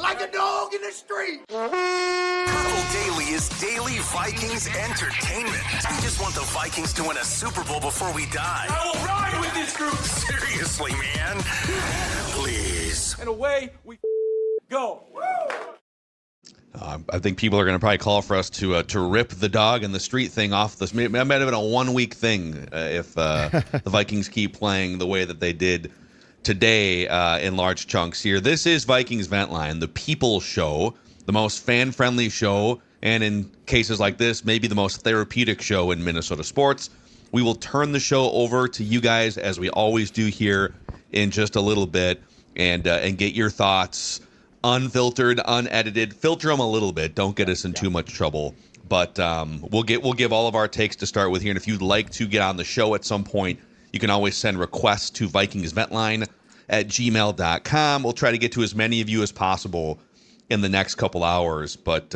like a dog in the street. Purple Daily is daily Vikings entertainment. We just want the Vikings to win a Super Bowl before we die. I will ride with this group. Seriously, man. Please. And away we go. I think people are going to probably call for us to rip the dog in the street thing off this. It might have been a 1-week thing if the Vikings keep playing the way that they did today in large chunks here. This is Vikings Vent Line, the people show, the most fan-friendly show, and in cases like this, maybe the most therapeutic show in Minnesota sports. We will turn the show over to you guys, as we always do here, in just a little bit, and get your thoughts unfiltered, unedited. Filter them a little bit. Don't get us in too much trouble. But we'll give all of our takes to start with here. And if you'd like to get on the show at some point, you can always send requests to vikingsventline@gmail.com. We'll try to get to as many of you as possible in the next couple hours. But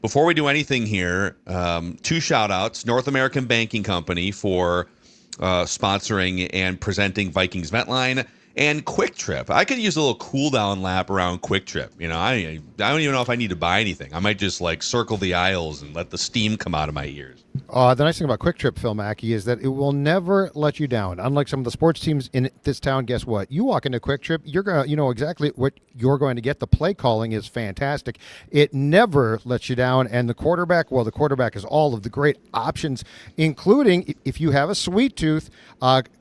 before we do anything here, 2 shout-outs. North American Banking Company for sponsoring and presenting Vikings Vent Line, and Quick Trip. I could use a little cool down lap around Quick Trip. You know, I don't even know if I need to buy anything. I might just circle the aisles and let the steam come out of my ears. The nice thing about Quick Trip, Phil Mackey, is that it will never let you down. Unlike some of the sports teams in this town, guess what? You walk into Quick Trip, you know exactly what you're going to get. The play calling is fantastic. It never lets you down. And the quarterback is all of the great options, including if you have a sweet tooth.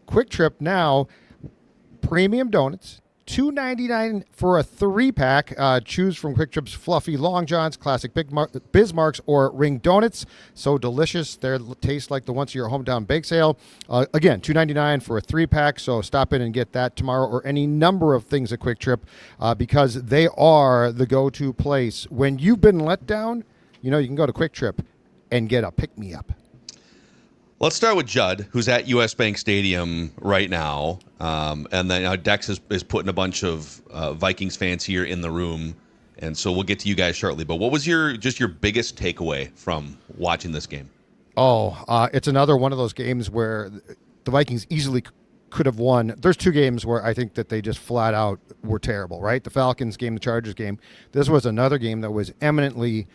Quick Trip now, premium donuts, $2.99 for a 3-pack. Choose from Quick Trip's fluffy Long Johns, classic Bismarcks, or ring donuts. So delicious. They taste like the ones at your hometown bake sale. Again, $2.99 for a 3-pack. So stop in and get that tomorrow, or any number of things at Quick Trip, because they are the go-to place. When you've been let down, you can go to Quick Trip and get a pick-me-up. Let's start with Judd, who's at U.S. Bank Stadium right now. And then Dex is putting a bunch of Vikings fans here in the room. And so we'll get to you guys shortly. But what was your biggest takeaway from watching this game? It's another one of those games where the Vikings easily could have won. There's 2 games where I think that they just flat out were terrible, right? The Falcons game, the Chargers game. This was another game that was eminently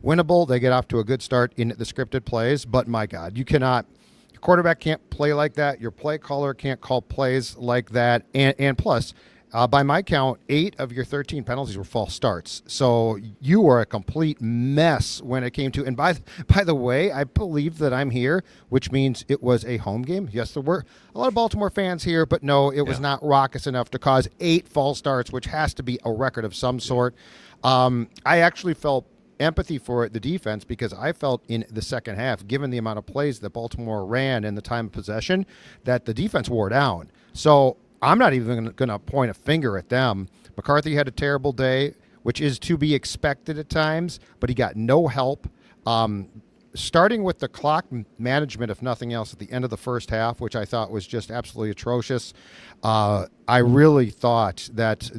winnable. They get off to a good start in the scripted plays, but my God, your quarterback can't play like that. Your play caller can't call plays like that. And plus, by my count, 8 of your 13 penalties were false starts. So you were a complete mess when it came to, and by the way, I believe that I'm here, which means it was a home game. Yes, there were a lot of Baltimore fans here, but no, it was not raucous enough to cause 8 false starts, which has to be a record of some sort. I actually felt empathy for the defense, because I felt in the second half, given the amount of plays that Baltimore ran and the time of possession, that the defense wore down. So I'm not even going to point a finger at them. McCarthy had a terrible day, which is to be expected at times, but he got no help. Starting with the clock management, if nothing else, at the end of the first half, which I thought was just absolutely atrocious. I really thought that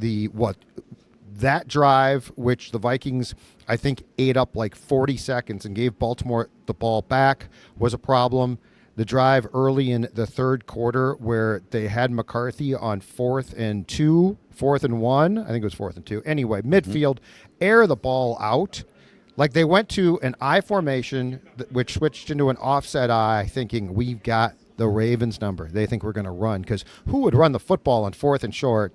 that drive, which the Vikings, I think, ate up 40 seconds and gave Baltimore the ball back, was a problem. The drive early in the third quarter where they had McCarthy on 4th and 1, I think it was 4th and 2. Anyway, midfield, air the ball out. They went to an I formation, which switched into an offset I, thinking we've got the Ravens number. They think we're going to run, because who would run the football on 4th and short?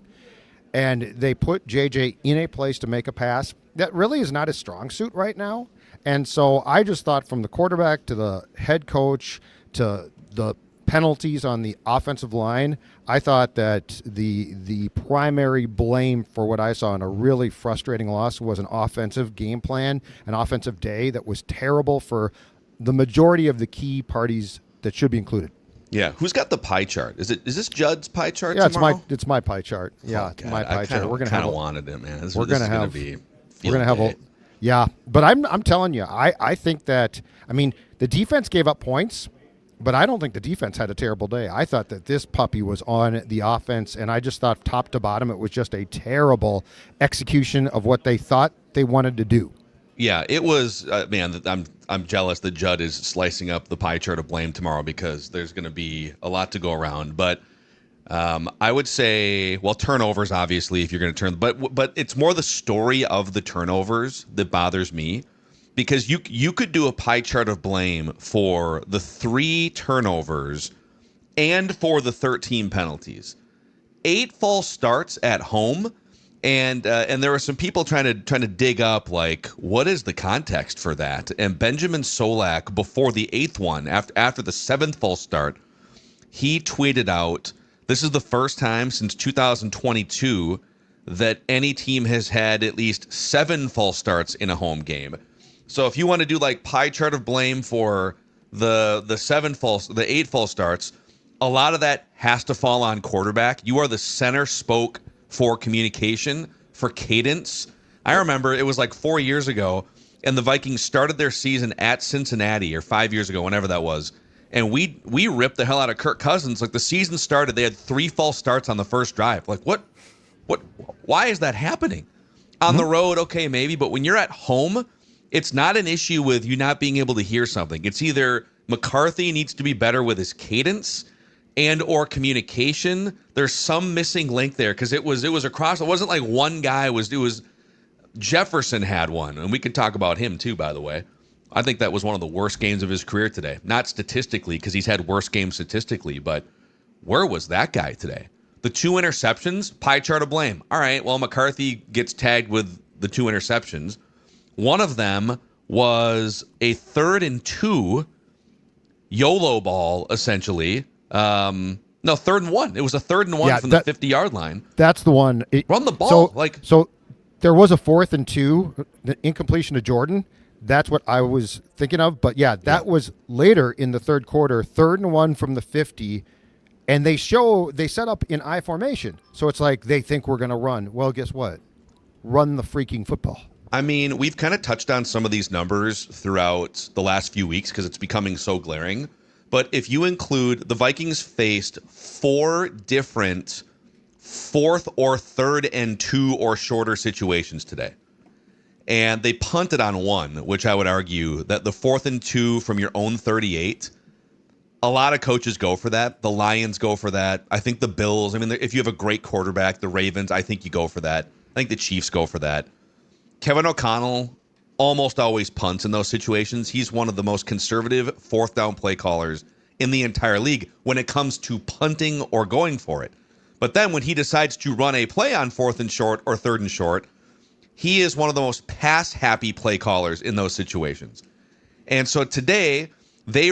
And they put JJ in a place to make a pass that really is not his strong suit right now. And so I just thought, from the quarterback to the head coach to the penalties on the offensive line, I thought that the primary blame for what I saw in a really frustrating loss was an offensive game plan, an offensive day that was terrible for the majority of the key parties that should be included. Yeah, who's got the pie chart? Is this Judd's pie chart? Yeah, tomorrow? it's my pie chart. Yeah, it's my pie chart. We're gonna kind of wanted it, man. We're gonna have but I'm telling you, I think that, the defense gave up points, but I don't think the defense had a terrible day. I thought that this puppy was on the offense, and I just thought top to bottom it was just a terrible execution of what they thought they wanted to do. Yeah, it was, man, I'm jealous that Judd is slicing up the pie chart of blame tomorrow, because there's going to be a lot to go around. But I would say, well, turnovers, obviously, if you're going to turn, but it's more the story of the turnovers that bothers me, because you could do a pie chart of blame for the 3 turnovers and for the 13 penalties. 8 false starts at home, and there were some people trying to dig up, like, what is the context for that? And Benjamin Solak, before the 8th one, after the 7th false start, he tweeted out, "This is the first time since 2022 that any team has had at least 7 false starts in a home game." So if you want to do like pie chart of blame for the 8 false starts, a lot of that has to fall on quarterback. You are the center spoke for communication, for cadence. I remember it was like 4 years ago, and the Vikings started their season at Cincinnati, or 5 years ago, whenever that was. And we ripped the hell out of Kirk Cousins. Like, the season started, they had 3 false starts on the first drive. Like, why is that happening? On the road, okay, maybe, but when you're at home, it's not an issue with you not being able to hear something. It's either McCarthy needs to be better with his cadence and or communication. There's some missing link there, because it was across. It wasn't like one guy it was Jefferson had one, and we could talk about him too, by the way. I think that was one of the worst games of his career today. Not statistically, because he's had worse games statistically, but where was that guy today? The 2 interceptions, pie chart of blame. All right, well, McCarthy gets tagged with the 2 interceptions. One of them was a 3rd and 2 YOLO ball, essentially. No, 3rd and 1. It was a 3rd and 1 from the 50-yard line. That's the one. Run the ball. So there was a 4th and 2, the incompletion to Jordan. That's what I was thinking of. But that was later in the 3rd quarter, 3rd and 1 from the 50. And they set up in I formation. So it's like they think we're going to run. Well, guess what? Run the freaking football. I mean, we've kind of touched on some of these numbers throughout the last few weeks because it's becoming so glaring. But if you include, the Vikings faced 4 different 4th or 3rd and 2 or shorter situations today. And they punted on 1, which I would argue that the 4th and 2 from your own 38, a lot of coaches go for that. The Lions go for that. I think the Bills, I mean, if you have a great quarterback, the Ravens, I think you go for that. I think the Chiefs go for that. Kevin O'Connell almost always punts in those situations. He's one of the most conservative 4th down play callers in the entire league when it comes to punting or going for it. But then when he decides to run a play on 4th and short or 3rd and short, he is one of the most pass-happy play callers in those situations. And so today, the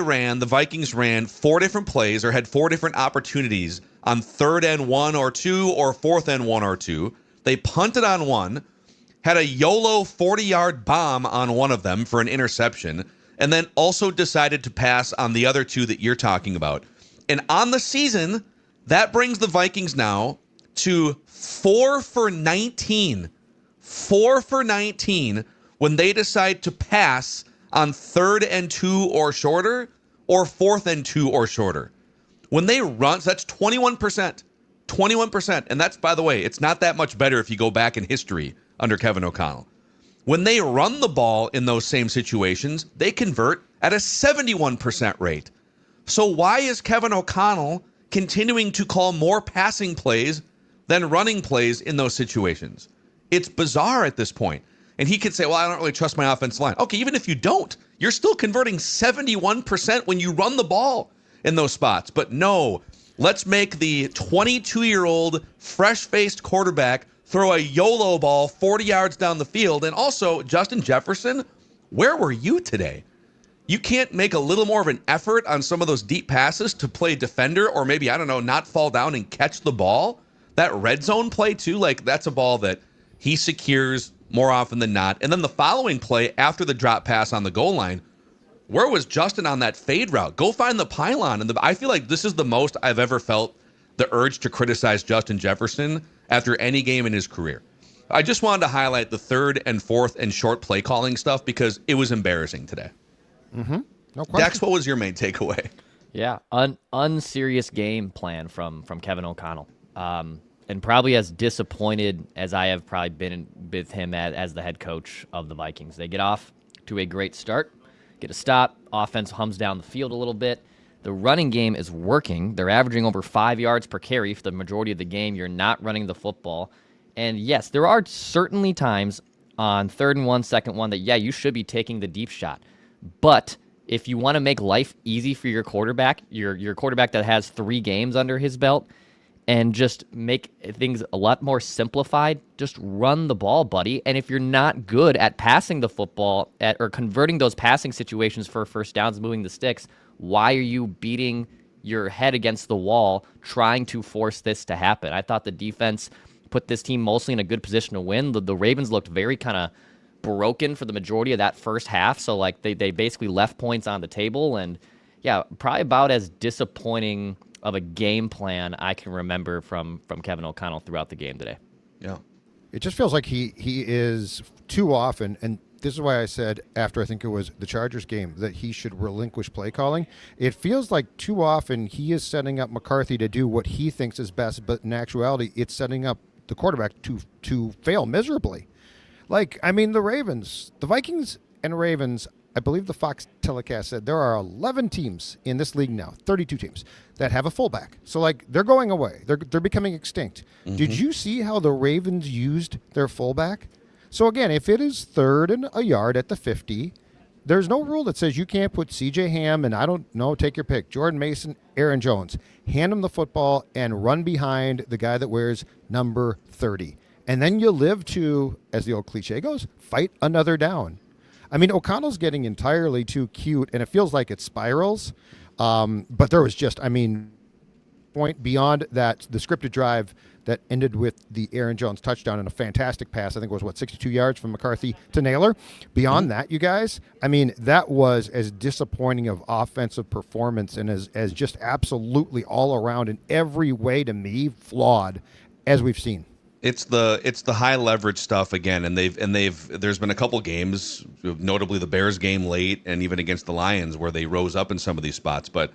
Vikings ran 4 different plays, or had 4 different opportunities on 3rd and 1 or 2 or 4th and 1 or 2. They punted on 1, had a YOLO 40-yard bomb on one of them for an interception, and then also decided to pass on the other 2 that you're talking about. And on the season, that brings the Vikings now to 4 for 19. 4 for 19 when they decide to pass on 3rd and 2 or shorter, or 4th and 2 or shorter. When they run, so that's 21%. 21%. And that's, by the way, it's not that much better if you go back in history under Kevin O'Connell. When they run the ball in those same situations, they convert at a 71% rate. So why is Kevin O'Connell continuing to call more passing plays than running plays in those situations? It's bizarre at this point. And he could say, well, I don't really trust my offensive line. Okay, even if you don't, you're still converting 71% when you run the ball in those spots. But no, let's make the 22-year-old fresh-faced quarterback throw a YOLO ball 40 yards down the field. And also, Justin Jefferson, where were you today? You can't make a little more of an effort on some of those deep passes to play defender, or maybe, I don't know, not fall down and catch the ball? That red zone play, too, like, that's a ball that he secures more often than not. And then the following play after the drop pass on the goal line, where was Justin on that fade route? Go find the pylon. And I feel like this is the most I've ever felt the urge to criticize Justin Jefferson after any game in his career. I just wanted to highlight the 3rd and 4th and short play calling stuff because it was embarrassing today. Mm-hmm. No question. Dex, what was your main takeaway? Yeah, unserious game plan from Kevin O'Connell. And probably as disappointed as I have probably been with him as the head coach of the Vikings. They get off to a great start, get a stop, offense hums down the field a little bit. The running game is working. They're averaging over 5 yards per carry for the majority of the game. You're not running the football. And yes, there are certainly times on 3rd and 1, 2nd 1 that, you should be taking the deep shot. But if you want to make life easy for your quarterback, your quarterback that has 3 games under his belt, and just make things a lot more simplified, just run the ball, buddy. And if you're not good at passing the football or converting those passing situations for first downs, moving the sticks, why are you beating your head against the wall trying to force this to happen? I thought the defense put this team mostly in a good position to win. The Ravens looked very kind of broken for the majority of that first half. So like they basically left points on the table, and probably about as disappointing of a game plan I can remember from Kevin O'Connell throughout the game today. Yeah. It just feels like he is too often, and this is why I said after I think it was the Chargers game that he should relinquish play calling. It feels like too often he is setting up McCarthy to do what he thinks is best, but in actuality it's setting up the quarterback to fail miserably. Like, I mean, the Vikings and Ravens, I believe the Fox telecast said there are 11 teams in this league now, 32 teams, that have a fullback. So, like, they're going away. They're becoming extinct. Mm-hmm. Did you see how the Ravens used their fullback? So, again, if it is 3rd and a yard at the 50, there's no rule that says you can't put C.J. Ham and, I don't know, take your pick, Jordan Mason, Aaron Jones. Hand them the football and run behind the guy that wears number 30. And then you live to, as the old cliche goes, fight another down. I mean, O'Connell's getting entirely too cute, and it feels like it spirals. But there was just, point beyond that, the scripted drive that ended with the Aaron Jones touchdown and a fantastic pass. I think it was, 62 yards from McCarthy to Naylor. Beyond that, you guys, that was as disappointing of offensive performance and as just absolutely all around in every way, to me, flawed as we've seen. It's the high leverage stuff again, and there's been a couple games, notably the Bears game late, and even against the Lions, where they rose up in some of these spots. But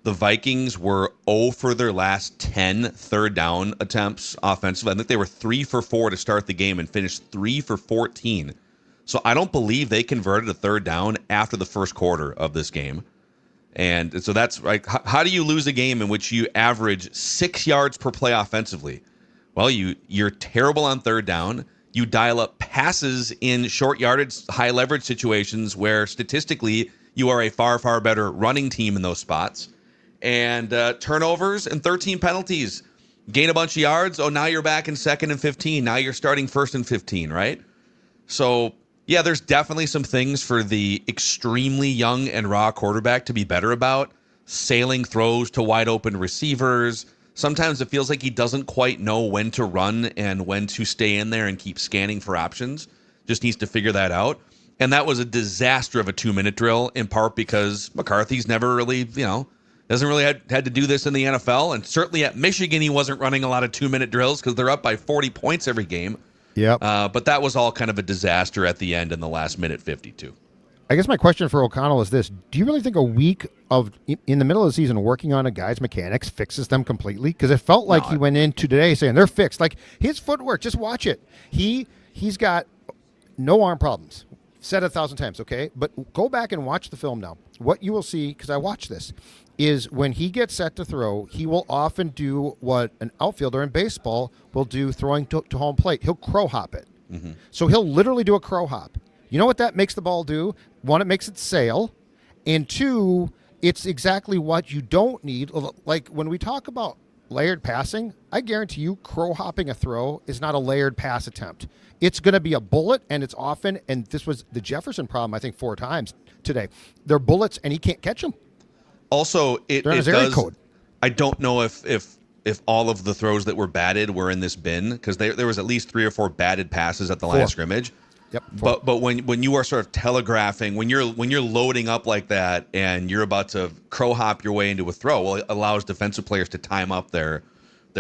the Vikings were 0 for their last 10 third down attempts offensively. I think they were 3 for 4 to start the game and finished 3 for 14. So I don't believe they converted a third down after the first quarter of this game. And so that's like, how do you lose a game in which you average 6 yards per play offensively? Well, you're terrible on third down. You dial up passes in short yardage, high leverage situations where statistically you are a far, far better running team in those spots. And turnovers and 13 penalties. Gain a bunch of yards. Oh, now you're back in 2nd and 15. Now you're starting 1st and 15, right? So, yeah, there's definitely some things for the extremely young and raw quarterback to be better about. Sailing throws to wide open receivers. Sometimes it feels like he doesn't quite know when to run and when to stay in there and keep scanning for options. Just needs to figure that out. And that was a disaster of a 2-minute drill, in part because McCarthy's never really, doesn't really had to do this in the NFL. And certainly at Michigan, he wasn't running a lot of 2-minute drills because they're up by 40 points every game. Yep. But that was all kind of a disaster at the end in the last minute 52. I guess my question for O'Connell is this. Do you really think a week of in the middle of the season working on a guy's mechanics fixes them completely? Because it felt like he went into today saying they're fixed. Like his footwork, just watch it. He's got no arm problems. Said 1,000 times, okay? But go back and watch the film now. What you will see, because I watched this, is when he gets set to throw, he will often do what an outfielder in baseball will do throwing to home plate. He'll crow hop it. Mm-hmm. So he'll literally do a crow hop. You know what that makes the ball do? One, it makes it sail. And two, it's exactly what you don't need. Like when we talk about layered passing, I guarantee you crow hopping a throw is not a layered pass attempt. It's going to be a bullet, and it's often, and this was the Jefferson problem, I think 4 times today. They're bullets, and he can't catch them. Also, it does. Code. I don't know if all of the throws that were batted were in this bin, because there was at least 3 or 4 batted passes at the line of scrimmage. Yep. But when you are sort of telegraphing, when you're loading up like that and you're about to crow hop your way into a throw, well, it allows defensive players to time up their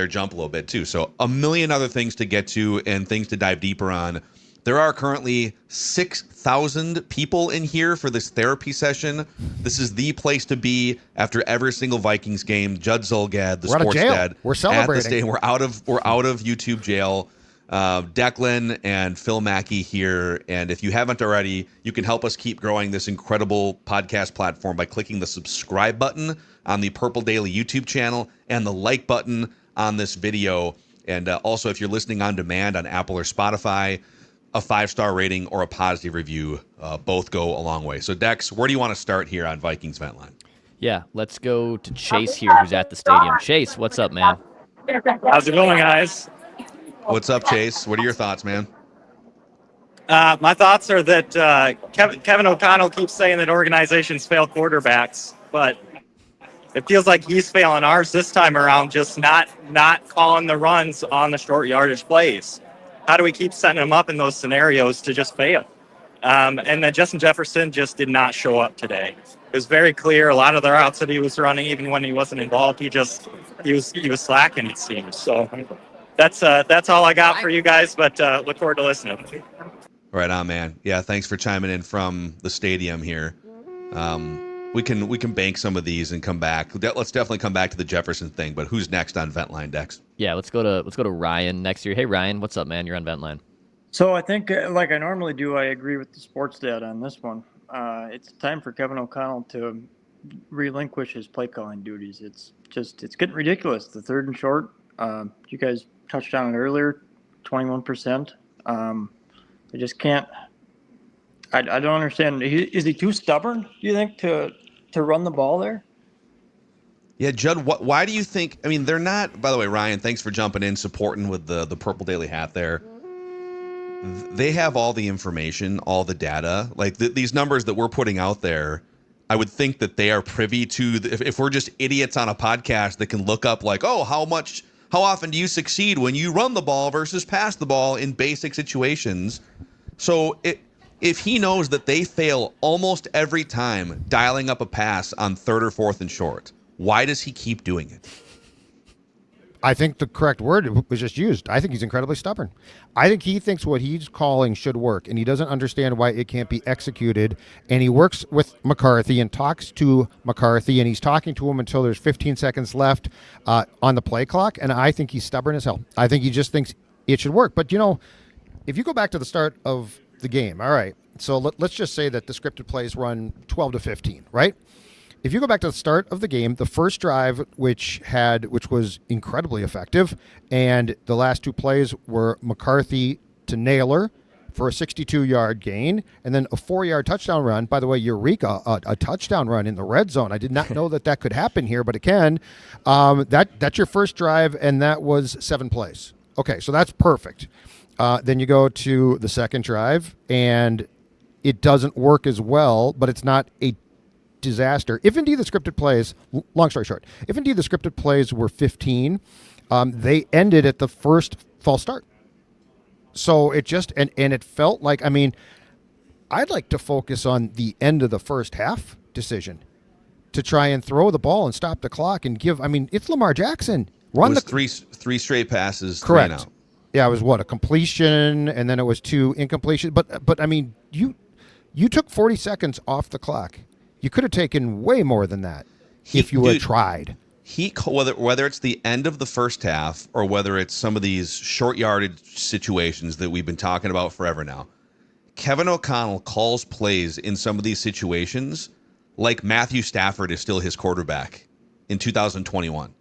jump a little bit too. So a million other things to get to and things to dive deeper on. There are currently 6,000 people in here for this therapy session. This is the place to be after every single Vikings game. Judd Zulgad, the sports dad, we're celebrating. At the stadium. We're out of YouTube jail. Declan and Phil Mackey here. And if you haven't already, you can help us keep growing this incredible podcast platform by clicking the subscribe button on the Purple Daily YouTube channel and the like button on this video. And also, if you're listening on demand on Apple or Spotify, a 5-star rating or a positive review both go a long way. So, Dex, where do you want to start here on Vikings Vent Line? Yeah, let's go to Chase here, who's at the stadium. Chase, what's up, man? How's it going, guys? What's up, Chase? What are your thoughts, man? My thoughts are that Kevin O'Connell keeps saying that organizations fail quarterbacks, but it feels like he's failing ours this time around, just not calling the runs on the short yardage plays. How do we keep setting them up in those scenarios to just fail? And then Justin Jefferson just did not show up today. It was very clear. A lot of the routes that he was running, even when he wasn't involved, he was slacking, it seems. So that's all I got for you guys, but look forward to listening. Right on, man. Yeah, thanks for chiming in from the stadium here. We can bank some of these and come back. Let's definitely come back to the Jefferson thing. But who's next on Vent Line, Dex? Yeah, let's go to Ryan next year. Hey, Ryan, what's up, man? You're on Vent Line. So I think, like I normally do, I agree with the sports dad on this one. It's time for Kevin O'Connell to relinquish his play calling duties. It's getting ridiculous. The third and short, you guys touched on it earlier, 21%. I just can't. I don't understand. Is he too stubborn, do you think, to run the ball there? Yeah, Judd, why do you think? I mean, they're not. By the way, Ryan, thanks for jumping in, supporting with the Purple Daily hat there. They have all the information, all the data. Like these numbers that we're putting out there, I would think that they are privy to. If we're just idiots on a podcast that can look up like, oh, how often do you succeed when you run the ball versus pass the ball in basic situations? So if he knows that they fail almost every time dialing up a pass on 3rd or 4th and short, why does he keep doing it? I think the correct word was just used. I think he's incredibly stubborn. I think he thinks what he's calling should work, and he doesn't understand why it can't be executed. And he works with McCarthy and talks to McCarthy, and he's talking to him until there's 15 seconds left on the play clock. And I think he's stubborn as hell. I think he just thinks it should work. But, if you go back to the start of the game, all right, so let's just say that the scripted plays run 12 to 15, right? If you go back to the start of the game, the first drive, which was incredibly effective, and the last 2 plays were McCarthy to Naylor for a 62-yard gain, and then a 4-yard touchdown run. By the way, Eureka, a touchdown run in the red zone. I did not know that could happen here, but it can. That's your first drive, and that was 7 plays. Okay, so that's perfect. Then you go to the second drive, and it doesn't work as well, but it's not a disaster. If indeed the scripted plays, long story short, if indeed the scripted plays were 15, they ended at the first false start. So it just, and it felt like, I'd like to focus on the end of the first half decision to try and throw the ball and stop the clock and give, it's Lamar Jackson. Run the three straight passes. Correct. 3 and out. Yeah, it was a completion, and then it was 2 incompletion. But you took 40 seconds off the clock. You could have taken way more than that if you had tried. Whether it's the end of the first half or whether it's some of these short yardage situations that we've been talking about forever now, Kevin O'Connell calls plays in some of these situations like Matthew Stafford is still his quarterback in 2021,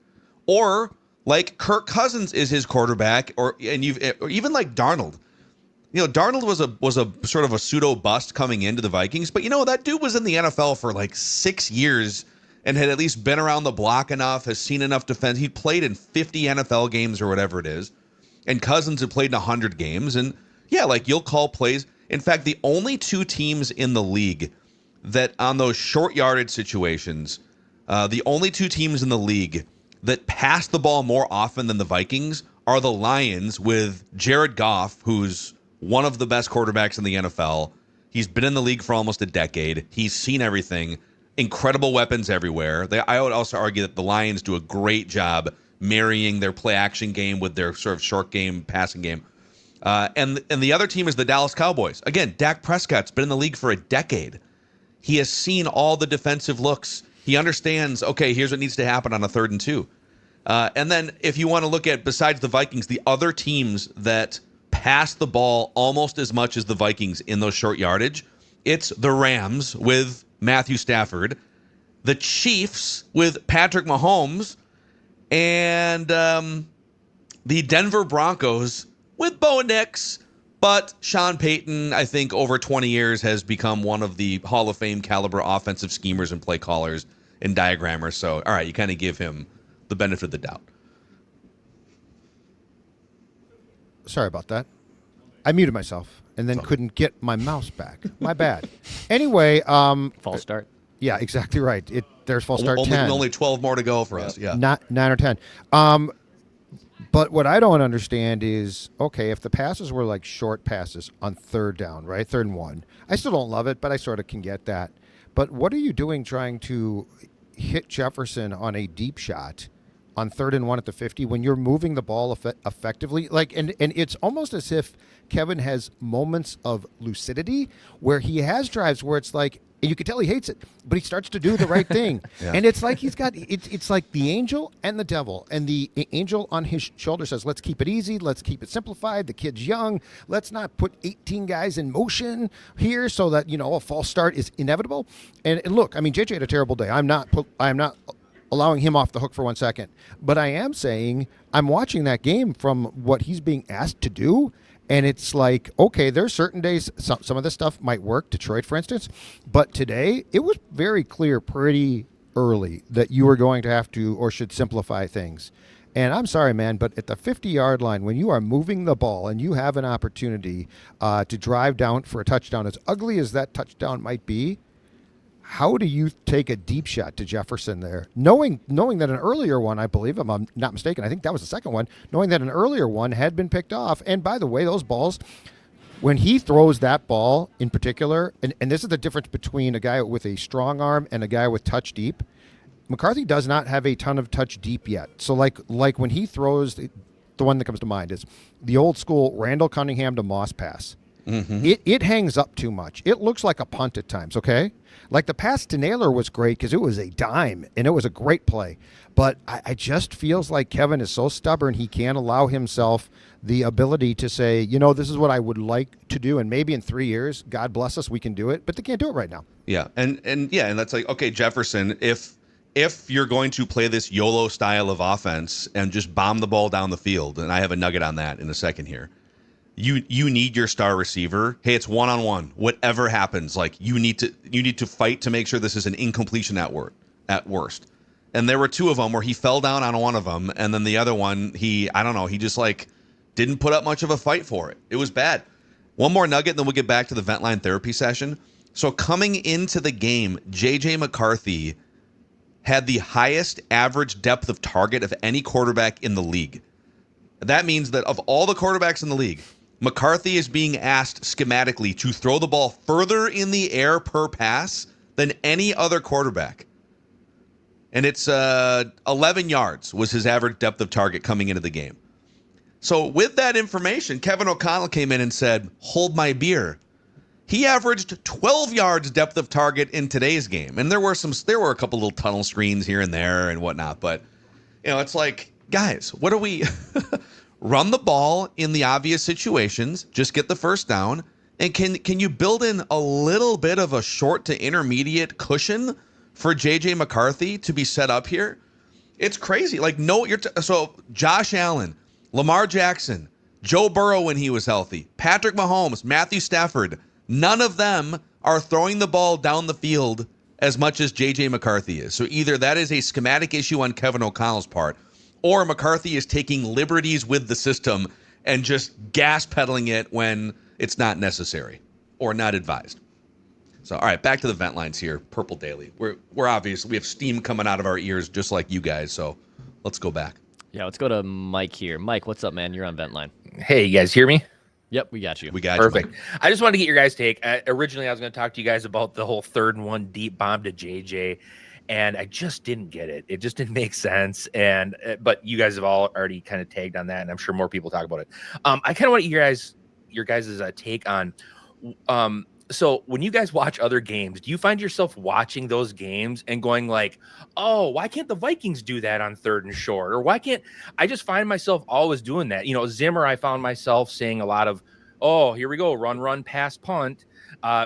or like Kirk Cousins is his quarterback, or even like Darnold. Darnold was a sort of a pseudo bust coming into the Vikings, but that dude was in the NFL for like 6 years and had at least been around the block enough, has seen enough defense. He played in 50 NFL games or whatever it is, and Cousins had played in 100 games. And yeah, like you'll call plays. In fact, the only 2 teams in the league that on those short yardage situations, the only 2 teams in the league that pass the ball more often than the Vikings are the Lions with Jared Goff, who's one of the best quarterbacks in the NFL. He's been in the league for almost a decade. He's seen everything. Incredible weapons everywhere. I would also argue that the Lions do a great job marrying their play-action game with their sort of short game, passing game. And the other team is the Dallas Cowboys. Again, Dak Prescott's been in the league for a decade. He has seen all the defensive looks. He understands, okay, here's what needs to happen on a 3rd and 2. And then if you want to look at, besides the Vikings, the other teams that pass the ball almost as much as the Vikings in those short yardage. It's the Rams with Matthew Stafford, the Chiefs with Patrick Mahomes, and the Denver Broncos with Bo Nix. But Sean Payton, I think, over 20 years has become one of the Hall of Fame caliber offensive schemers and play callers and diagrammers. So, all right, you kind of give him the benefit of the doubt. Sorry about that. I muted myself and then couldn't get my mouse back. My bad. Anyway, False start. Yeah, exactly right. There's false start 10. Only 12 more to go for us. Yeah. Not 9 or 10. But what I don't understand is, okay, if the passes were like short passes on third down, right? 3rd and 1. I still don't love it, but I sort of can get that. But what are you doing trying to hit Jefferson on a deep shot on 3rd and 1 at the 50 when you're moving the ball effectively? Like, and it's almost as if Kevin has moments of lucidity where he has drives where it's like, and you can tell he hates it, but he starts to do the right thing. Yeah. And it's like he's got, it's like the angel and the devil. And the angel on his shoulder says, let's keep it easy. Let's keep it simplified. The kid's young. Let's not put 18 guys in motion here so that, a false start is inevitable. And look, I mean, JJ had a terrible day. I'm not allowing him off the hook for 1 second. But I am saying I'm watching that game from what he's being asked to do. And it's like, okay, there's certain days, some of this stuff might work, Detroit, for instance. But today, it was very clear pretty early that you were going to have to or should simplify things. And I'm sorry, man, but at the 50-yard line, when you are moving the ball and you have an opportunity to drive down for a touchdown, as ugly as that touchdown might be, how do you take a deep shot to Jefferson there? Knowing that an earlier one, I believe, if I'm not mistaken, I think that was the second one, knowing that an earlier one had been picked off. And by the way, those balls, when he throws that ball in particular, and this is the difference between a guy with a strong arm and a guy with touch deep, McCarthy does not have a ton of touch deep yet. So like when he throws, the one that comes to mind is the old school Randall Cunningham to Moss pass. Mm-hmm. It hangs up too much. It looks like a punt at times, okay? Like the pass to Naylor was great because it was a dime, and it was a great play. But I just feels like Kevin is so stubborn he can't allow himself the ability to say, this is what I would like to do, and maybe in 3 years, God bless us, we can do it. But they can't do it right now. Yeah, and that's like, okay, Jefferson, if you're going to play this YOLO style of offense and just bomb the ball down the field, and I have a nugget on that in a second here, you need your star receiver. Hey, it's one-on-one. Whatever happens, like you need to fight to make sure this is an incompletion at worst. And there were 2 of them where he fell down on one of them, and then the other one, he just like didn't put up much of a fight for it. It was bad. One more nugget, and then we'll get back to the Vent Line therapy session. So coming into the game, JJ McCarthy had the highest average depth of target of any quarterback in the league. That means that of all the quarterbacks in the league, McCarthy is being asked schematically to throw the ball further in the air per pass than any other quarterback. And it's 11 yards was his average depth of target coming into the game. So with that information, Kevin O'Connell came in and said, hold my beer. He averaged 12 yards depth of target in today's game. And there were a couple little tunnel screens here and there and whatnot. But, it's like, guys, what are we... Run the ball in the obvious situations, just get the first down, and can you build in a little bit of a short to intermediate cushion for JJ McCarthy to be set up here? It's crazy. Like so Josh Allen, Lamar Jackson, Joe Burrow when he was healthy, Patrick Mahomes, Matthew Stafford, none of them are throwing the ball down the field as much as JJ McCarthy is. So either that is a schematic issue on Kevin O'Connell's part, or McCarthy is taking liberties with the system and just gas pedaling it when it's not necessary or not advised. So, all right, back to the vent lines here. Purple Daily. We're obvious. We have steam coming out of our ears just like you guys. So let's go back. Yeah, let's go to Mike here. Mike, what's up, man? You're on Vent Line. Hey, you guys hear me? Yep, we got you. We got Perfect. you. Perfect. I just wanted to get your guys' take. Originally, I was going to talk to you guys about the whole 3rd and 1 deep bomb to JJ. And I just didn't get it. It just didn't make sense. But you guys have all already kind of tagged on that, and I'm sure more people talk about it. I kind of want your guys' take on So when you guys watch other games, do you find yourself watching those games and going like, oh, why can't the Vikings do that on 3rd and short? Or why can't I just find myself always doing that? Zimmer, I found myself saying a lot of, oh, here we go, run, pass, punt.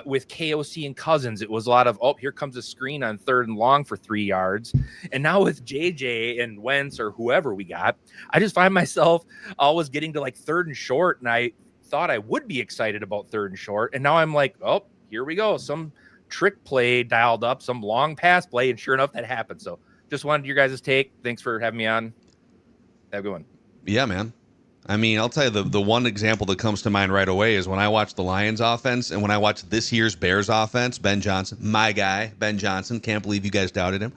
With KOC and Cousins, it was a lot of, oh, here comes a screen on 3rd and long for 3 yards. And now with JJ and Wentz or whoever we got, I just find myself always getting to like 3rd and short. And I thought I would be excited about 3rd and short. And now I'm like, oh, here we go. Some trick play dialed up, some long pass play. And sure enough, that happened. So just wanted your guys' take. Thanks for having me on. Have a good one. Yeah, man. I mean, I'll tell you, the one example that comes to mind right away is when I watch the Lions offense and when I watch this year's Bears offense, Ben Johnson, my guy, Ben Johnson, can't believe you guys doubted him.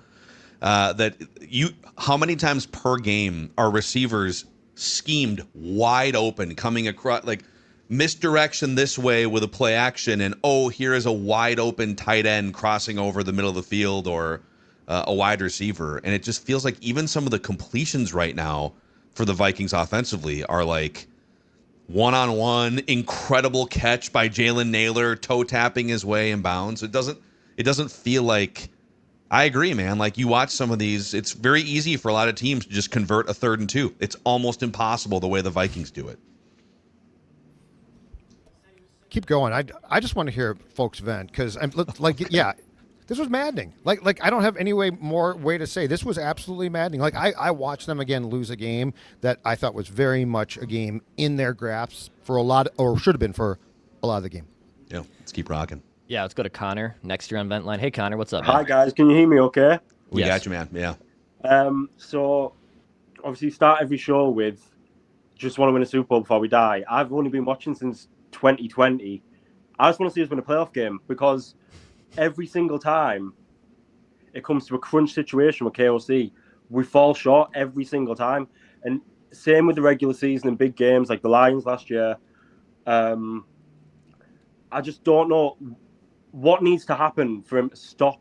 How many times per game are receivers schemed wide open, coming across, like misdirection this way with a play action, and here is a wide open tight end crossing over the middle of the field, or a wide receiver. And it just feels like even some of the completions right now for the Vikings offensively are like one-on-one, incredible catch by Jalen Naylor, toe tapping his way in bounds. It doesn't feel like, I agree, man. Like, you watch some of these, it's very easy for a lot of teams to just convert a 3rd and 2. It's almost impossible the way the Vikings do it. Keep going. I just want to hear folks vent, because I'm like, yeah, this was maddening. Like I don't have any more way to say. This was absolutely maddening. Like, I watched them again lose a game that I thought was very much a game in their grasp for a lot, or should have been for a lot of the game. Yeah, let's keep rocking. Yeah, let's go to Connor next year on Vent Line. Hey, Connor, what's up, man? Hi, guys. Can you hear me okay? We Yes. got you, man. Yeah. So, obviously, start every show with just want to win a Super Bowl before we die. I've only been watching since 2020. I just want to see us win a playoff game, because every single time it comes to a crunch situation with KOC, we fall short every single time. And same with the regular season and big games like the Lions last year. I just don't know what needs to happen for him to stop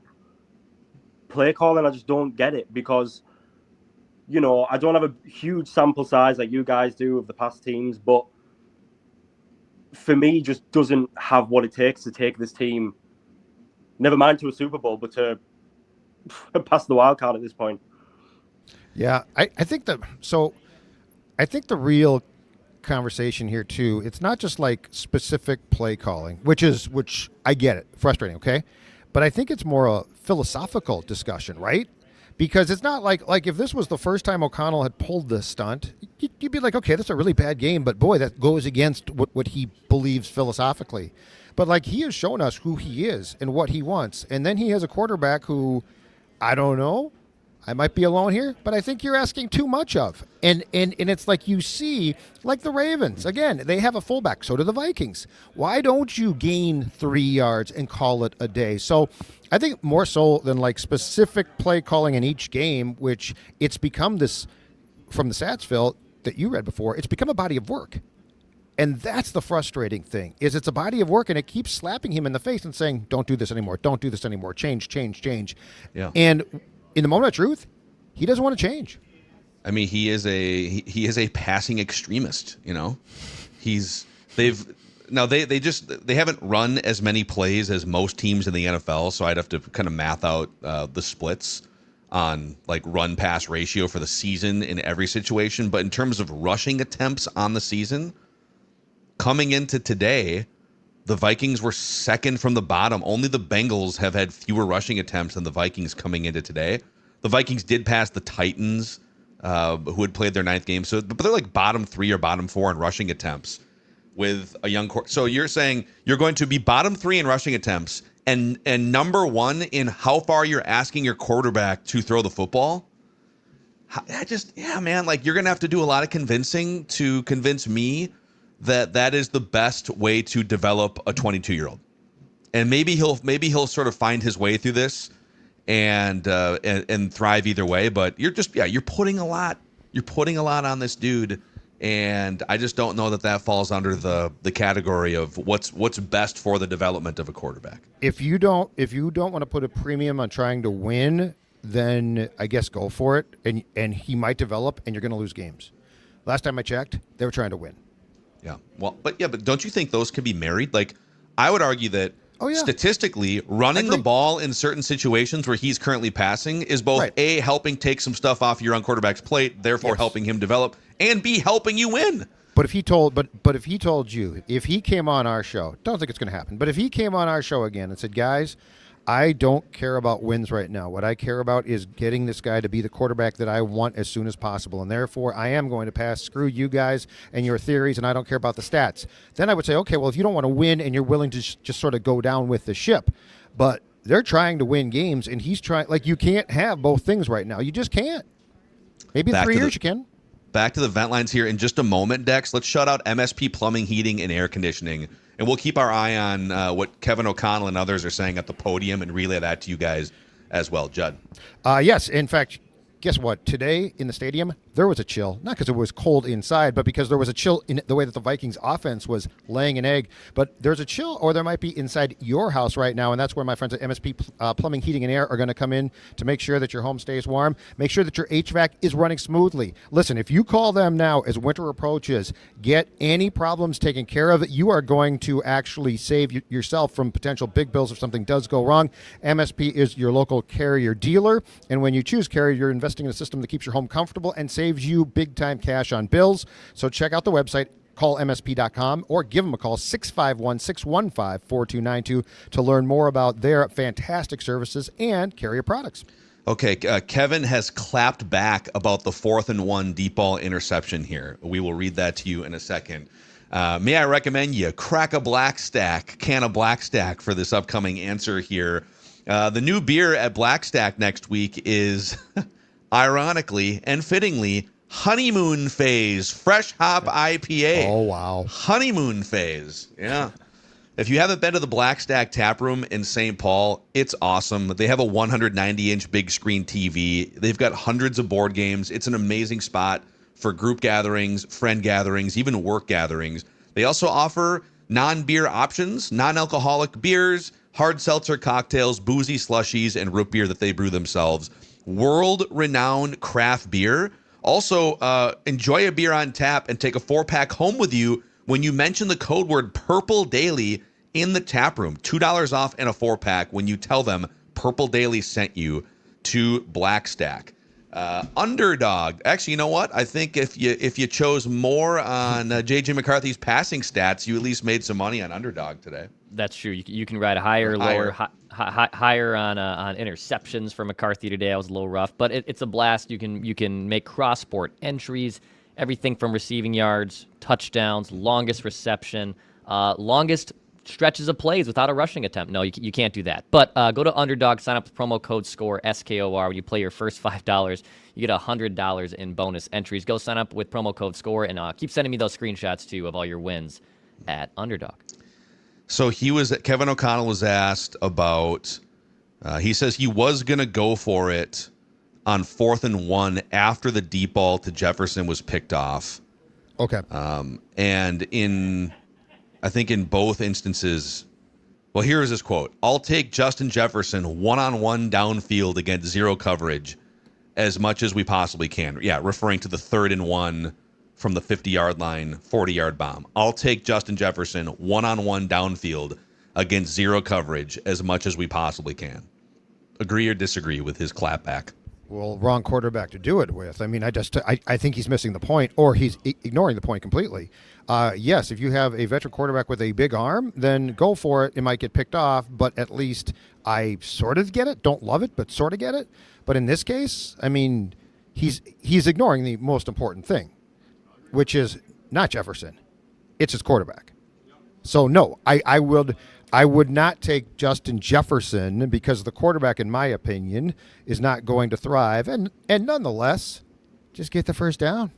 play calling. I just don't get it, because, I don't have a huge sample size like you guys do of the past teams, but for me, just doesn't have what it takes to take this team, never mind to a Super Bowl, but to pass the wild card at this point. Yeah, I think the real conversation here too, it's not just like specific play calling, which I get it, frustrating, okay? But I think it's more a philosophical discussion, right? Because it's not like if this was the first time O'Connell had pulled this stunt, you'd be like, okay, that's a really bad game, but boy, that goes against what he believes philosophically. But like, he has shown us who he is and what he wants. And then he has a quarterback who, I don't know, I might be alone here, but I think you're asking too much of. And it's like, you see, like the Ravens, again, they have a fullback. So do the Vikings. Why don't you gain 3 yards and call it a day? So I think more so than like specific play calling in each game, which it's become this, from the stats, Phil, that you read before, it's become a body of work. And that's the frustrating thing, is it's a body of work, and it keeps slapping him in the face and saying, don't do this anymore. Don't do this anymore. Change. Yeah. And in the moment of truth, he doesn't want to change. I mean, he is a passing extremist, they haven't run as many plays as most teams in the NFL, so I'd have to kind of math out the splits on like run pass ratio for the season in every situation. But in terms of rushing attempts on the season, coming into today, the Vikings were second from the bottom. Only the Bengals have had fewer rushing attempts than the Vikings coming into today. The Vikings did pass the Titans, who had played their 9th game. But they're like bottom 3 or bottom 4 in rushing attempts with a young core. So you're saying you're going to be bottom 3 in rushing attempts and number 1 in how far you're asking your quarterback to throw the football? Man, like, you're going to have to do a lot of convincing to convince me that is the best way to develop a 22-year-old. And maybe he'll sort of find his way through this and thrive either way. But you're putting a lot on this dude, and I just don't know that falls under the category of what's best for the development of a quarterback. If you don't want to put a premium on trying to win, then I guess go for it, and he might develop, and you're going to lose games. Last time I checked, they were trying to win. Yeah. Well, but don't you think those could be married? Like, I would argue that Oh, yeah. Statistically, running the ball in certain situations where he's currently passing is both A, helping take some stuff off your own quarterback's plate, therefore helping him develop, and B, helping you win. But if he told you, if he came on our show, don't think it's going to happen, but if he came on our show again and said, guys, I don't care about wins right now. What I care about is getting this guy to be the quarterback that I want as soon as possible, and therefore I am going to pass. Screw you guys and your theories, and I don't care about the stats. Then I would say, okay, well, if you don't want to win and you're willing to just sort of go down with the ship, but they're trying to win games, and he's trying. Like, you can't have both things right now. You just can't. Maybe in 3 years you can. Back to the vent lines here in just a moment, Dex. Let's shout out MSP Plumbing, Heating, and Air Conditioning. And we'll keep our eye on what Kevin O'Connell and others are saying at the podium and relay that to you guys as well. Judd. Yes. In fact, guess what? Today in the stadium, there was a chill. Not because it was cold inside, but because there was a chill in the way that the Vikings offense was laying an egg. But there's a chill, or there might be inside your house right now, and that's where my friends at MSP Plumbing, Heating, and Air are going to come in to make sure that your home stays warm. Make sure that your HVAC is running smoothly. Listen, if you call them now as winter approaches, get any problems taken care of, you are going to actually save yourself from potential big bills if something does go wrong. MSP is your local Carrier dealer, and when you choose Carrier, you're investing in a system that keeps your home comfortable and saves you big-time cash on bills. So check out the website, call MSP.com, or give them a call, 651-615-4292, to learn more about their fantastic services and Carrier products. Okay, Kevin has clapped back about the 4th and 1 deep ball interception here. We will read that to you in a second. May I recommend you crack a can of Black Stack for this upcoming answer here. The new beer at Black Stack next week is... ironically and fittingly, Honeymoon Phase Fresh Hop IPA. Oh, wow. Honeymoon Phase. Yeah. If you haven't been to the Black Stack Tap Room in St. Paul, it's awesome. They have a 190-inch big screen TV. They've got hundreds of board games. It's an amazing spot for group gatherings, friend gatherings, even work gatherings. They also offer non-beer options, non-alcoholic beers, hard seltzer cocktails, boozy slushies, and root beer that they brew themselves. World-renowned craft beer. Also, enjoy a beer on tap and take a 4-pack home with you when you mention the code word Purple Daily in the tap room. $2 off and a 4-pack when you tell them Purple Daily sent you to Black Stack. Underdog. Actually, you know what? I think if you chose more on JJ McCarthy's passing stats, you at least made some money on Underdog today. That's true. You can ride higher, lower, higher on interceptions for McCarthy today. I was a little rough, but it's a blast. You can make cross sport entries, everything from receiving yards, touchdowns, longest reception, longest stretches of plays without a rushing attempt. No, you can't do that. But go to Underdog, sign up with promo code SCORE, SKOR. When you play your first $5, you get $100 in bonus entries. Go sign up with promo code SCORE, and keep sending me those screenshots too of all your wins at Underdog. So Kevin O'Connell was asked about, he says he was going to go for it on 4th and 1 after the deep ball to Jefferson was picked off. Okay. And I think in both instances, well, here is his quote. I'll take Justin Jefferson one-on-one downfield against zero coverage as much as we possibly can. Yeah, referring to the 3rd and 1 from the 50-yard line, 40-yard bomb. I'll take Justin Jefferson one-on-one downfield against zero coverage as much as we possibly can. Agree or disagree with his clapback? Well, wrong quarterback to do it with. I mean, I think he's missing the point, or he's ignoring the point completely. Yes, if you have a veteran quarterback with a big arm, then go for it. It might get picked off, but at least I sort of get it. Don't love it, but sort of get it. But in this case, I mean, he's ignoring the most important thing, which is not Jefferson. It's his quarterback. So, no, I would not take Justin Jefferson because the quarterback, in my opinion, is not going to thrive. And nonetheless, just get the first down.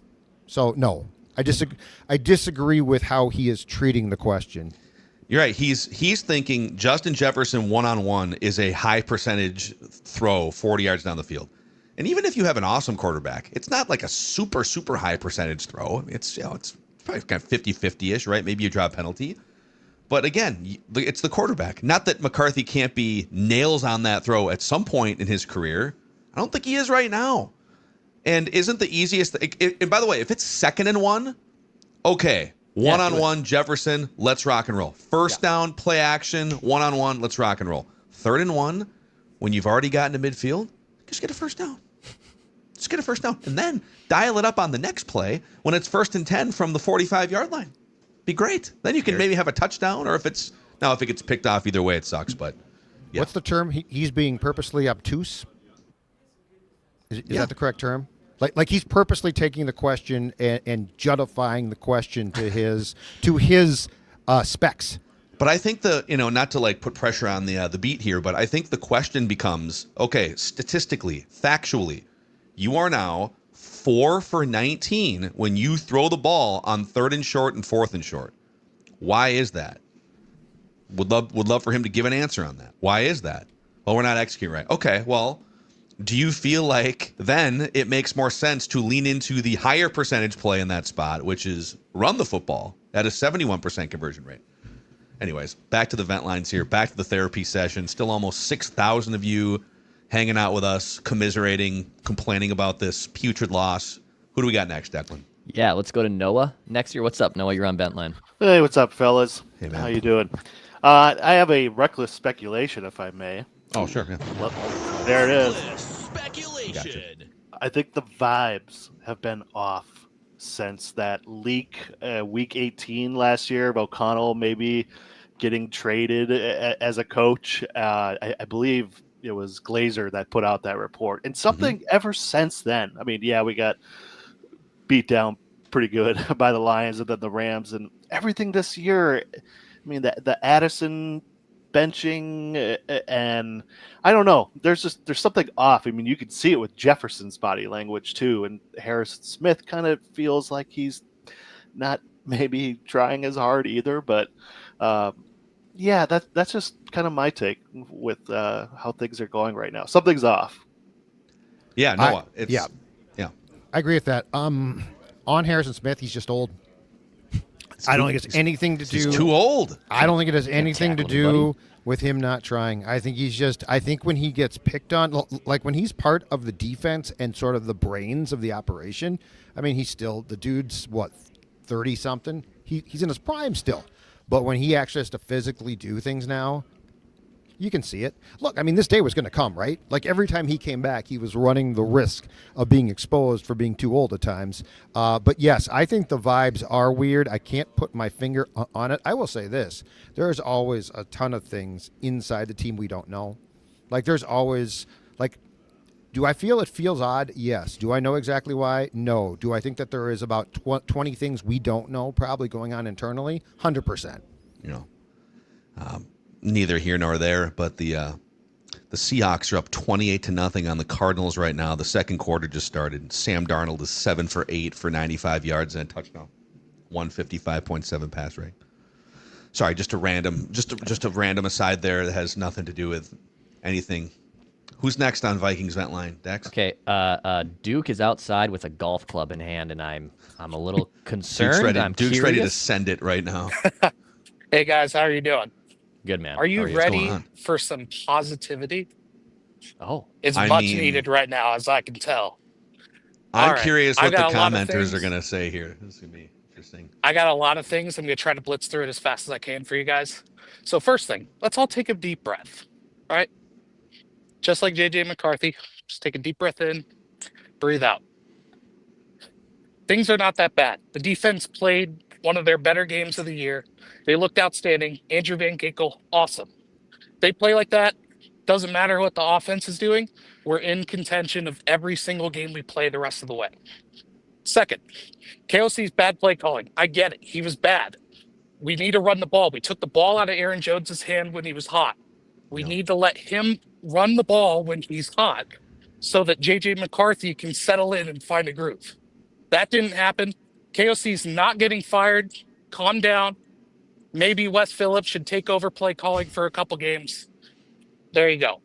So, no, I disagree with how he is treating the question. You're right. He's thinking Justin Jefferson one-on-one is a high percentage throw 40 yards down the field. And even if you have an awesome quarterback, it's not like a super, super high percentage throw. It's probably kind of 50-50-ish, right? Maybe you draw a penalty. But again, it's the quarterback. Not that McCarthy can't be nails on that throw at some point in his career. I don't think he is right now. And isn't the easiest... And by the way, if it's 2nd and 1, okay, One-on-one, Jefferson, let's rock and roll. First down, play action, one-on-one, let's rock and roll. 3rd and 1, when you've already gotten to midfield, just get a first down. Just get a first down. And then dial it up on the next play when it's 1st and 10 from the 45-yard line. Be great. Then you can maybe have a touchdown, or if it gets picked off, either way it sucks. But yeah. What's the term? He's being purposely obtuse? Is that the correct term? Like he's purposely taking the question and justifying the question to his specs. But I think not to like put pressure on the beat here, but I think the question becomes, okay, statistically, factually, you are now 4 for 19 when you throw the ball on 3rd and short and 4th and short. Why is that? Would love for him to give an answer on that. Why is that? Well, we're not executing right. Okay, well, do you feel like then it makes more sense to lean into the higher percentage play in that spot, which is run the football at a 71% conversion rate? Anyways, back to the vent lines here, back to the therapy session. Still almost 6,000 of you hanging out with us, commiserating, complaining about this putrid loss. Who do we got next, Declan? Yeah, let's go to Noah next year. What's up, Noah? You're on vent line. Hey, what's up, fellas? Hey, man. How you doing? I have a reckless speculation, if I may. Oh, sure. Yeah. Well, there it is. Speculation. Gotcha. I think the vibes have been off since that leak week 18 last year of O'Connell maybe getting traded as a coach. I believe it was Glazer that put out that report. And something ever since then, I mean, yeah, we got beat down pretty good by the Lions and then the Rams and everything this year. I mean, the Addison benching and I don't know. There's something off. I mean, you can see it with Jefferson's body language too, and Harrison Smith kind of feels like he's not maybe trying as hard either. But yeah, that's just kind of my take with how things are going right now. Something's off. Yeah, Noah. Yeah, I agree with that. On Harrison Smith, he's just old. I don't think it's anything to do. He's too old. I don't think it has anything to do with him not trying. I think I think when he gets picked on, like when he's part of the defense and sort of the brains of the operation, I mean, the dude's, 30-something? He's in his prime still. But when he actually has to physically do things now, you can see it. Look, I mean, this day was going to come, right? Like every time he came back, he was running the risk of being exposed for being too old at times. But yes, I think the vibes are weird. I can't put my finger on it. I will say this. There's always a ton of things inside the team we don't know. Like there's always, do I feel it feels odd? Yes. Do I know exactly why? No. Do I think that there is about 20 things we don't know probably going on internally? 100%. Neither here nor there, but the Seahawks are up 28-0 on the Cardinals right now. The second quarter just started. Sam Darnold is 7 for 8 for 95 yards and a touchdown, 155.7 pass rate. Sorry, just a random aside there that has nothing to do with anything. Who's next on Vikings Vent Line, Dex? Okay, Duke is outside with a golf club in hand, and I'm a little concerned. Duke's ready to send it right now. Hey guys, how are you doing? Good, man. Are you What's ready going on? for some positivity? Oh, It's much needed right now, as I can tell. I'm All right. curious what the got a lot of commenters are things. going to say here. This is going to be interesting. I got a lot of things. I'm going to try to blitz through it as fast as I can for you guys. So first thing, let's all take a deep breath, all right? Just like JJ McCarthy, just take a deep breath in, breathe out. Things are not that bad. The defense played one of their better games of the year. They looked outstanding. Andrew Van Ginkel, awesome. They play like that. Doesn't matter what the offense is doing. We're in contention of every single game we play the rest of the way. Second, KOC's bad play calling. I get it. He was bad. We need to run the ball. We took the ball out of Aaron Jones' hand when he was hot. We need to let him run the ball when he's hot so that JJ McCarthy can settle in and find a groove. That didn't happen. KOC's not getting fired. Calm down. Maybe Wes Phillips should take over play calling for a couple games. There you go.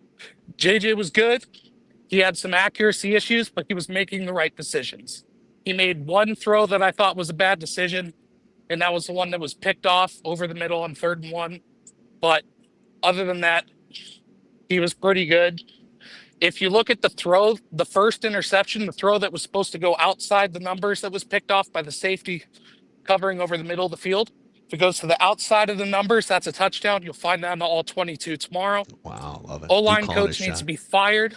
JJ was good. He had some accuracy issues, but he was making the right decisions. He made one throw that I thought was a bad decision, and that was the one that was picked off over the middle on 3rd and 1. But other than that, he was pretty good. If you look at the throw, the first interception, the throw that was supposed to go outside the numbers that was picked off by the safety, covering over the middle of the field. If it goes to the outside of the numbers, that's a touchdown. You'll find that in the all 22 tomorrow. Wow, love it. O-line coach needs to be fired.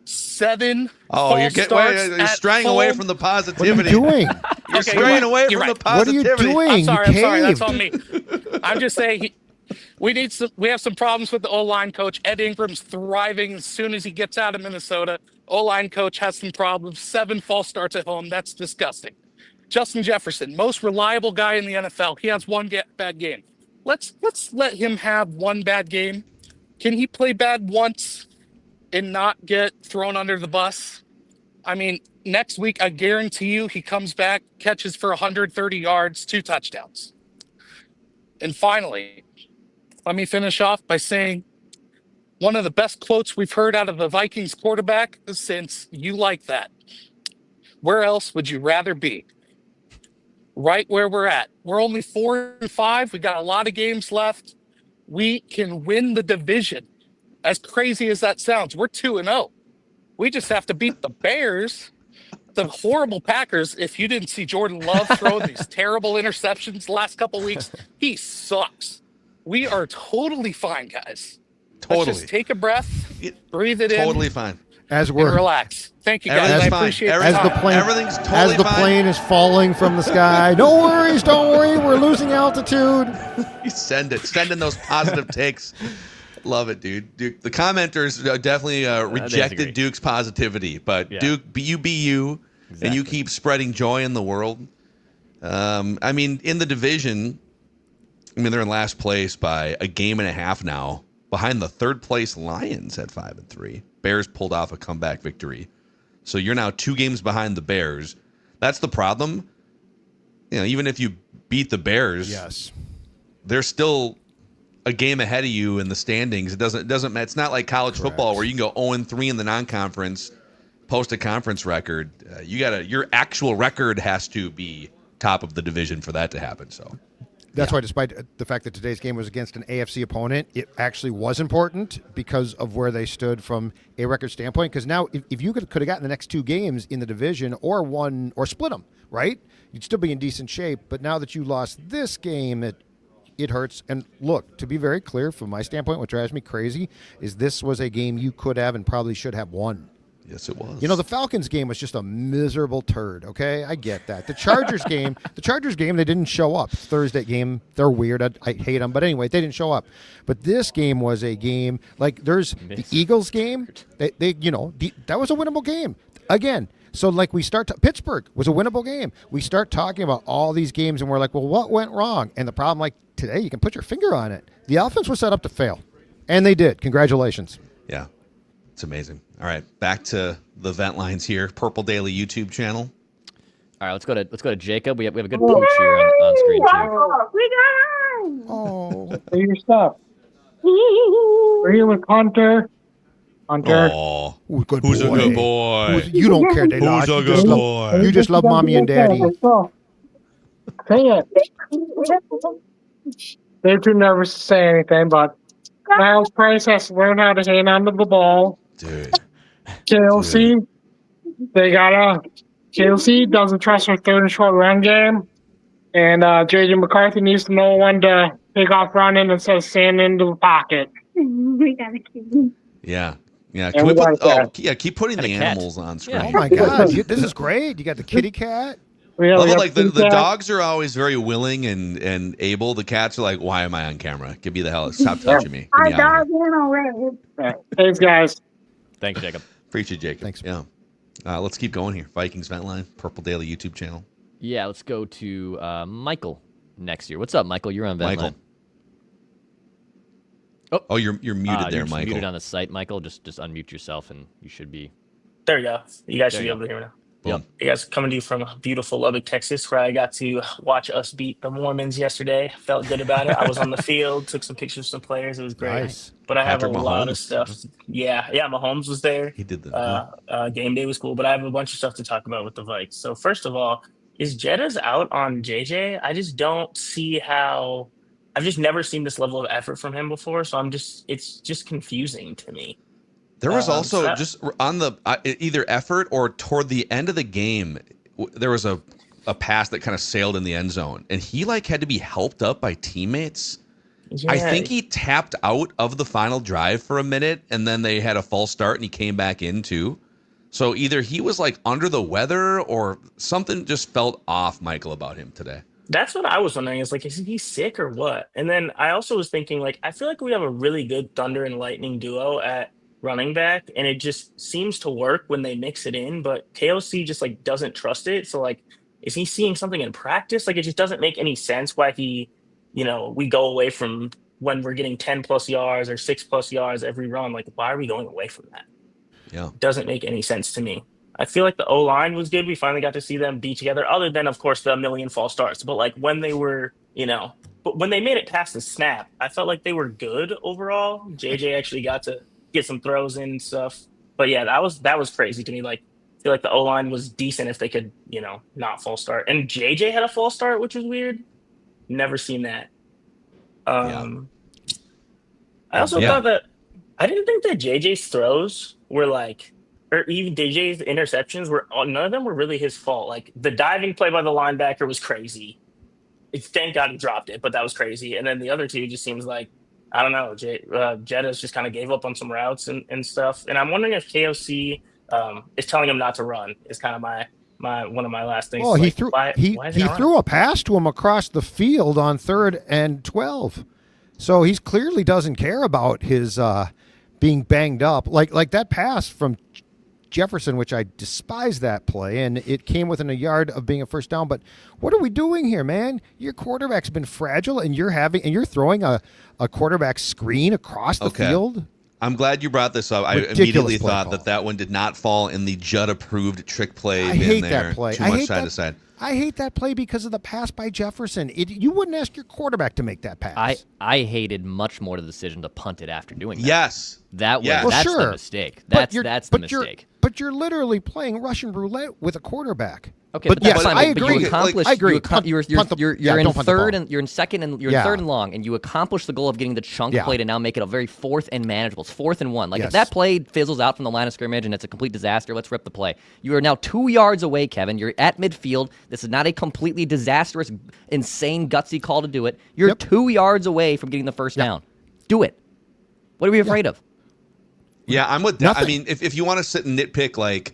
7 you're starts straying away from the positivity. What are you doing? You're straying away from the positivity. What are you doing? I'm sorry. That's on me. I'm just saying we have some problems with the O-line coach. Ed Ingram's thriving as soon as he gets out of Minnesota. O-line coach has some problems. 7 false starts at home. That's disgusting. Justin Jefferson, most reliable guy in the NFL. He has one bad game. Let's let him have one bad game. Can he play bad once and not get thrown under the bus? I mean, next week, I guarantee you he comes back, catches for 130 yards, 2 touchdowns. And finally, let me finish off by saying one of the best quotes we've heard out of the Vikings quarterback since "You Like That." Where else would you rather be? Right where we're at. We're only 4-5. We got a lot of games left. We can win the division. As crazy as that sounds, we're 2-0. We just have to beat the Bears, the horrible Packers. If you didn't see Jordan Love throw these terrible interceptions the last couple weeks, he sucks. We are totally fine, guys. Totally. Let's just take a breath, breathe it in. Totally fine. As And we're relax. Thank you, guys. I appreciate it. Everything's totally as the fine. plane is falling from the sky. Don't worry. We're losing altitude. You send in those positive takes. Love it, dude. Duke, the commenters definitely rejected Duke's positivity, but Duke, you be you, and you keep spreading joy in the world. I mean, in the division, they're in last place by a game and a half now, behind the third place Lions at 5-3. Bears pulled off a comeback victory, so you're now 2 games behind the Bears. That's the problem. Even if you beat the Bears, yes, they're still a game ahead of you in the standings. It doesn't. It's not like college football where you can go 0-3 in the non-conference, post a conference record. Your actual record has to be top of the division for that to happen. So that's why, despite the fact that today's game was against an AFC opponent, it actually was important because of where they stood from a record standpoint. Because now, if you could have gotten the next 2 games in the division or won or split them, right, you'd still be in decent shape. But now that you lost this game, it hurts. And look, to be very clear, from my standpoint, what drives me crazy is this was a game you could have and probably should have won. Yes, it was. The Falcons game was just a miserable turd, okay? I get that. The Chargers game, they didn't show up. Thursday game, they're weird. I hate them. But anyway, they didn't show up. But this game was a game, like there's the Eagles game. That was a winnable game. Again, so like Pittsburgh was a winnable game. We start talking about all these games and we're like, well, what went wrong? And the problem, like today, you can put your finger on it. The offense was set up to fail. And they did. Congratulations. Yeah. It's amazing. All right, back to the Vent Lines here. Purple Daily YouTube channel. All right, let's go to Jacob. We have a good pooch here on screen too. Oh, say your stuff. We're here with Hunter. Oh, who's a good boy? You don't care, they lost. Who's a good boy? You just love mommy and daddy. Say it. They're too nervous to say anything, but Miles Price has to learn how to hang on to the ball. Dude. KLC, KLC doesn't trust her 3rd and short run game. And JJ McCarthy needs to know when to take off running instead of standing into the pocket. We got a kid. Yeah. And Keep putting the animals on screen. Oh my God, this is great. You got the kitty cat. The dogs are always very willing and able. The cats are like, why am I on camera? Give me the hell. Stop touching me. Our dog in already. Thanks, guys. Thanks, Jacob. Appreciate Jacob. Thanks. Yeah. Let's keep going here. Vikings Vent Line, Purple Daily YouTube channel. Yeah, let's go to Michael next year. What's up, Michael? You're on Vent Line. Oh, you're muted there, you're Michael. Muted on the site, Michael. Just unmute yourself, and you should be. There you go. You guys There should be you able to hear me now. Yep. You guys coming to you from beautiful Lubbock, Texas, where I got to watch us beat the Mormons yesterday. Felt good about it. I was on the field, took some pictures of some players. It was great. Nice. But I have Patrick a lot Mahomes. of stuff. Yeah, Mahomes was there. He did the Game day was cool, but I have a bunch of stuff to talk about with the Vikes. So first of all, is Jeddah's out on JJ? I just don't see how. I've just never seen this level of effort from him before, so it's just confusing to me. There was just on the either effort or toward the end of the game, there was a a pass that kind of sailed in the end zone, and he like had to be helped up by teammates. Yeah. I think he tapped out of the final drive for a minute, and then they had a false start, and he came back in too. So either he was like under the weather or something just felt off, Michael, about him today. That's what I was wondering. Is like, is he sick or what? And then I also was thinking, like, I feel like we have a really good Thunder and Lightning duo at running back, and it just seems to work when they mix it in. But KOC just like doesn't trust it. So like, is he seeing something in practice? Like, it just doesn't make any sense why we go away from when we're getting 10+ yards or 6+ yards every run. Like, why are we going away from that? Yeah, Doesn't make any sense to me. I feel like the O-line was good. We finally got to see them be together, other than, of course, the million false starts. But like when they were, but when they made it past the snap, I felt like they were good overall. JJ actually got to get some throws in and stuff. But yeah, that was crazy to me. Like, I feel like the O-line was decent if they could, not false start. And JJ had a false start, which was weird. Never seen that. I also thought that I didn't think that JJ's throws were like, or even DJ's interceptions none of them were really his fault. Like the diving play by the linebacker was crazy. Thank God he dropped it, but that was crazy. And then the other two just seems like, I don't know, Jettas just kind of gave up on some routes and stuff. And I'm wondering if KOC is telling him not to run. Is kind of my one of my last things. Oh, like, he threw he threw a pass to him across the field on 3rd and 12. So he clearly doesn't care about his being banged up. Like that pass from Jefferson, which I despise that play, and it came within a yard of being a first down. But what are we doing here, man? Your quarterback's been fragile, and you're throwing a quarterback screen across the field. I'm glad you brought this up. Ridiculous I immediately play thought that one did not fall in the Judd-approved trick play. I hate there. that play. Too much side to side. I hate that play because of the pass by Jefferson. You wouldn't ask your quarterback to make that pass. I hated much more the decision to punt it after doing that. Yes. That's sure. the mistake. That's the mistake. But you're literally playing Russian roulette with a quarterback. Okay, but yes, fine, I agree. I agree. You're in third and you're in second and you're in third and long, and you accomplish the goal of getting the chunk play to now make it a very 4th and manageable. It's 4th and 1. Like if that play fizzles out from the line of scrimmage and it's a complete disaster, let's rip the play. You are now 2 yards away, Kevin. You're at midfield. This is not a completely disastrous, insane, gutsy call to do it. You're 2 yards away from getting the first down. Do it. What are we afraid of? Yeah, I'm with that. I mean, if you want to sit and nitpick like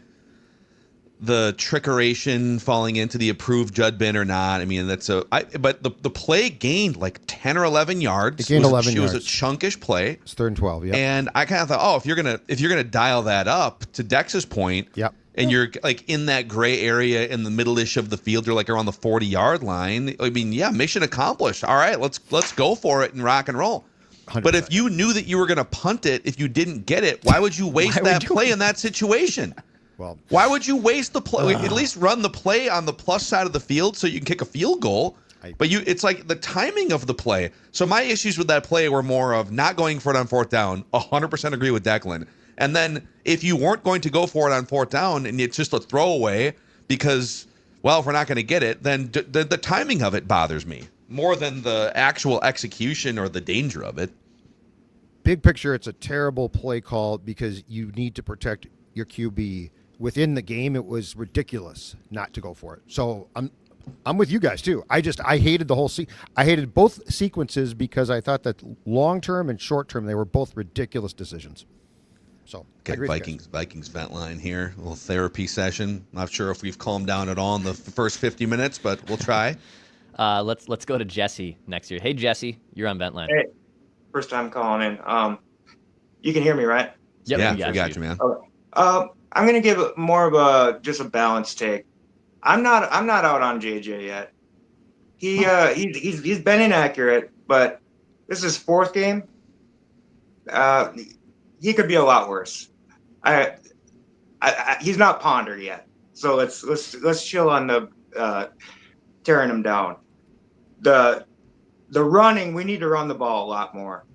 the trickeration falling into the approved Judd bin or not, I mean but the play gained like 10 or 11 yards. It gained 11 yards. It was a chunkish play. It's 3rd and 12. Yeah. And I kind of thought, if you're gonna dial that up to Dex's point, and you're like in that gray area in the middle-ish of the field, you're like around the 40-yard line. I mean, mission accomplished. All right, let's go for it and rock and roll. 100%. But if you knew that you were going to punt it, if you didn't get it, why would you waste that play in that situation? Well, why would you waste the play? At least run the play on the plus side of the field so you can kick a field goal. But it's like the timing of the play. So my issues with that play were more of not going for it on 4th down. 100% agree with Declan. And then if you weren't going to go for it on 4th down and it's just a throwaway because, if we're not going to get it, then the timing of it bothers me more than the actual execution or the danger of it. Big picture, it's a terrible play call because you need to protect your QB. Within the game, it was ridiculous not to go for it. So I'm with you guys too. I hated the whole I hated both sequences because I thought that long term and short term they were both ridiculous decisions. So okay, Vikings Vent Line here, a little therapy session. Not sure if we've calmed down at all in the first 50 minutes, but we'll try. Let's go to Jesse next year. Hey Jesse, you're on Vent Line. Hey, first time calling in. You can hear me, right? Yep, yeah, we got you, man. Okay. I'm gonna give more of just a balanced take. I'm not out on JJ yet. He's been inaccurate, but this is his 4th game. He could be a lot worse. He's not Ponder yet, so let's chill on the tearing him down. The running, we need to run the ball a lot more.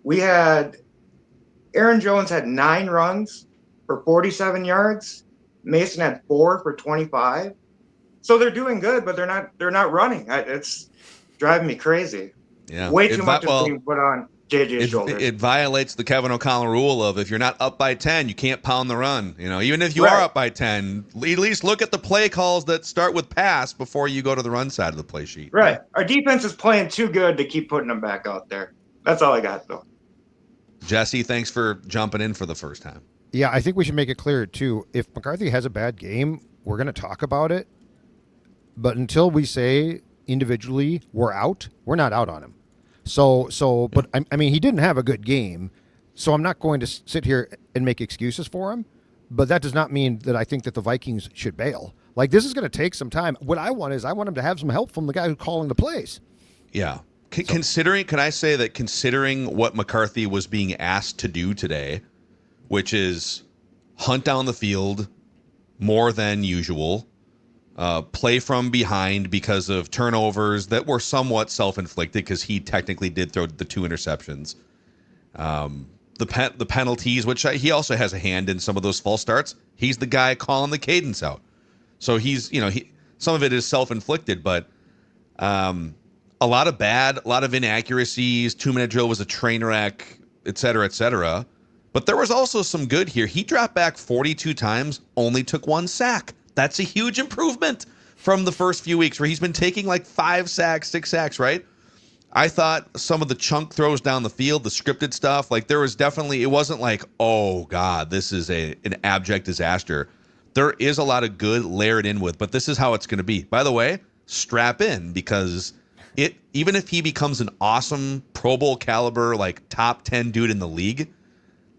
Aaron Jones had 9 runs for 47 yards. Mason had 4 for 25. So they're doing good, but they're not running. It's driving me crazy. Yeah. Way too much is being put on JJ's shoulders. It violates the Kevin O'Connell rule of if you're not up by 10, you can't pound the run. Even if you Right. are up by 10, at least look at the play calls that start with pass before you go to the run side of the play sheet. Right. Our defense is playing too good to keep putting them back out there. That's all I got, though. Jesse, thanks for jumping in for the first time. Yeah, I think we should make it clear, too. If McCarthy has a bad game, we're going to talk about it. But until we say individually we're out, we're not out on him. But I mean, he didn't have a good game, so I'm not going to sit here and make excuses for him. But that does not mean that I think that the Vikings should bail. Like, this is going to take some time. What I want is I want him to have some help from the guy who's calling the plays. Yeah. Considering what McCarthy was being asked to do today, which is hunt down the field more than usual, play from behind because of turnovers that were somewhat self-inflicted because he technically did throw the 2 interceptions. The penalties, which he also has a hand in some of those false starts. He's the guy calling the cadence out. So some of it is self-inflicted, but a lot of inaccuracies. 2-minute drill was a train wreck, et cetera, et cetera. But there was also some good here. He dropped back 42 times, only took 1 sack. That's a huge improvement from the first few weeks where he's been taking like 5 sacks, 6 sacks, right? I thought some of the chunk throws down the field, the scripted stuff, like there was definitely, it wasn't like, oh God, this is an abject disaster. There is a lot of good layered in with, but this is how it's going to be. By the way, strap in because even if he becomes an awesome Pro Bowl caliber, like top 10 dude in the league,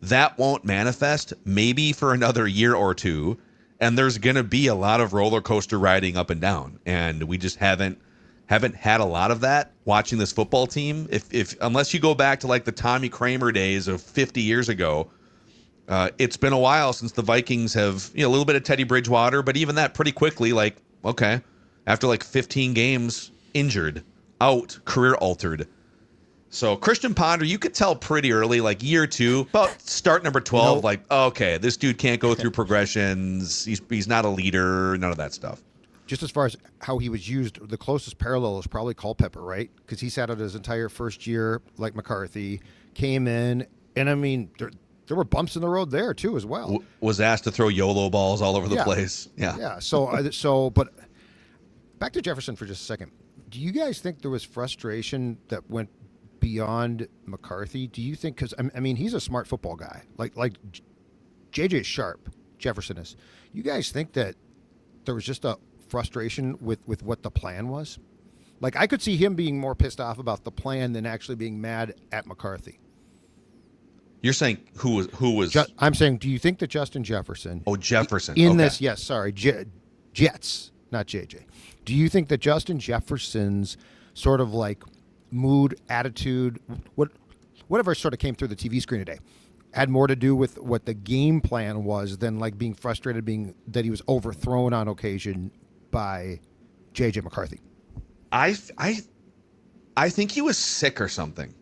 that won't manifest maybe for another year or two. And there's going to be a lot of roller coaster riding up and down. And we just haven't had a lot of that watching this football team. If unless you go back to like the Tommy Kramer days of 50 years ago, it's been a while since the Vikings have, a little bit of Teddy Bridgewater, but even that pretty quickly, like, okay, after like 15 games, injured, out, career altered. So Christian Ponder, you could tell pretty early, like year 2, about start number 12, like, okay, this dude can't go through progressions. He's not a leader, none of that stuff. Just as far as how he was used, the closest parallel is probably Culpepper, right? Because he sat out his entire first year, like McCarthy, came in, and I mean, there were bumps in the road there too, as well. Was asked to throw YOLO balls all over the place. Yeah. Yeah. So, but back to Jefferson for just a second. Do you guys think there was frustration that went beyond McCarthy? Do you think, because I mean, he's a smart football guy, like JJ's sharp, Jefferson is. You guys think that there was just a frustration with what the plan was? Like, I could see him being more pissed off about the plan than actually being mad at McCarthy. You're saying who was? I'm saying, do you think that Justin Jefferson? Oh, Jefferson. In this, yes, sorry, Jets, not JJ. Do you think that Justin Jefferson's sort of like mood, attitude, whatever sort of came through the TV screen today, had more to do with what the game plan was than like being frustrated, that he was overthrown on occasion by JJ McCarthy? I think he was sick or something.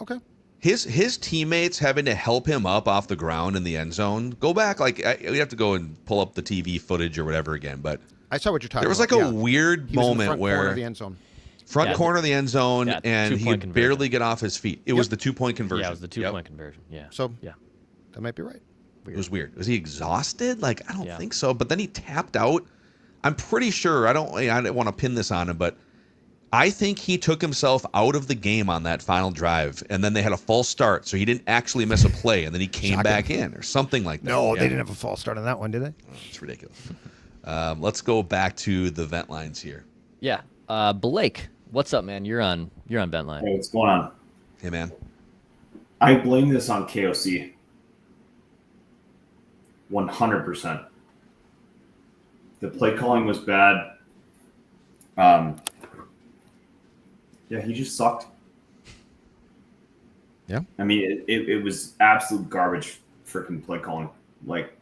Okay. His teammates having to help him up off the ground in the end zone. Go back, we have to go and pull up the TV footage or whatever again. But I saw what you're talking about. There was like a weird moment where corner of the end zone. Corner of the end zone, and he could barely get off his feet. It was the 2-point conversion. Yeah, it was the 2-point conversion. Yeah. So yeah, that might be right. It was weird. Was he exhausted? Like, I don't think so. But then he tapped out. I'm pretty sure. I don't want to pin this on him, but I think he took himself out of the game on that final drive, and then they had a false start, so he didn't actually miss a play, and then he came back in or something like that. No, they didn't have a false start on that one, did they? It's ridiculous. Let's go back to the vent lines here. Yeah. Blake, what's up, man? You're on Vent Line. Hey, what's going on? Hey, man. I blame this on KOC. 100%. The play calling was bad. Yeah, he just sucked. Yeah. I mean, it was absolute garbage freaking play calling. Like,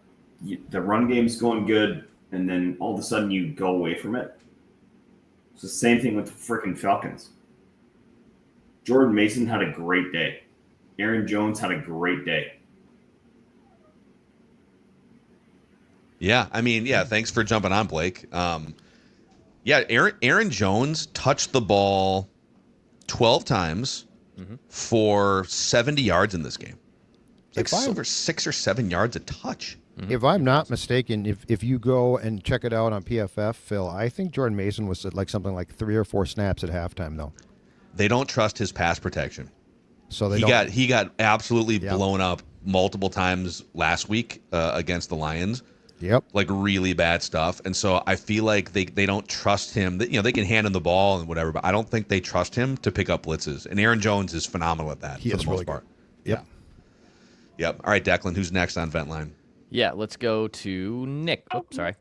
the run game's going good, and then all of a sudden you go away from it. It's the same thing with the freaking Falcons. Jordan Mason had a great day. Aaron Jones had a great day. Yeah, I mean, thanks for jumping on, Blake. Aaron Jones touched the ball 12 times, for 70 yards in this game. If Like I'm- over 6 or 7 yards a touch. If I'm not mistaken, if you go and check it out on PFF, Phil, I think Jordan Mason was at like something like 3 or 4 snaps at halftime, though. They don't trust his pass protection. So he got absolutely blown up multiple times last week against the Lions. Yep. Like really bad stuff. And so I feel like they don't trust him. They can hand him the ball and whatever, but I don't think they trust him to pick up blitzes. And Aaron Jones is phenomenal at that He for is the most really part. good. Yep. Yep. All right, Declan, who's next on Vent Line? Yeah, let's go to Nick.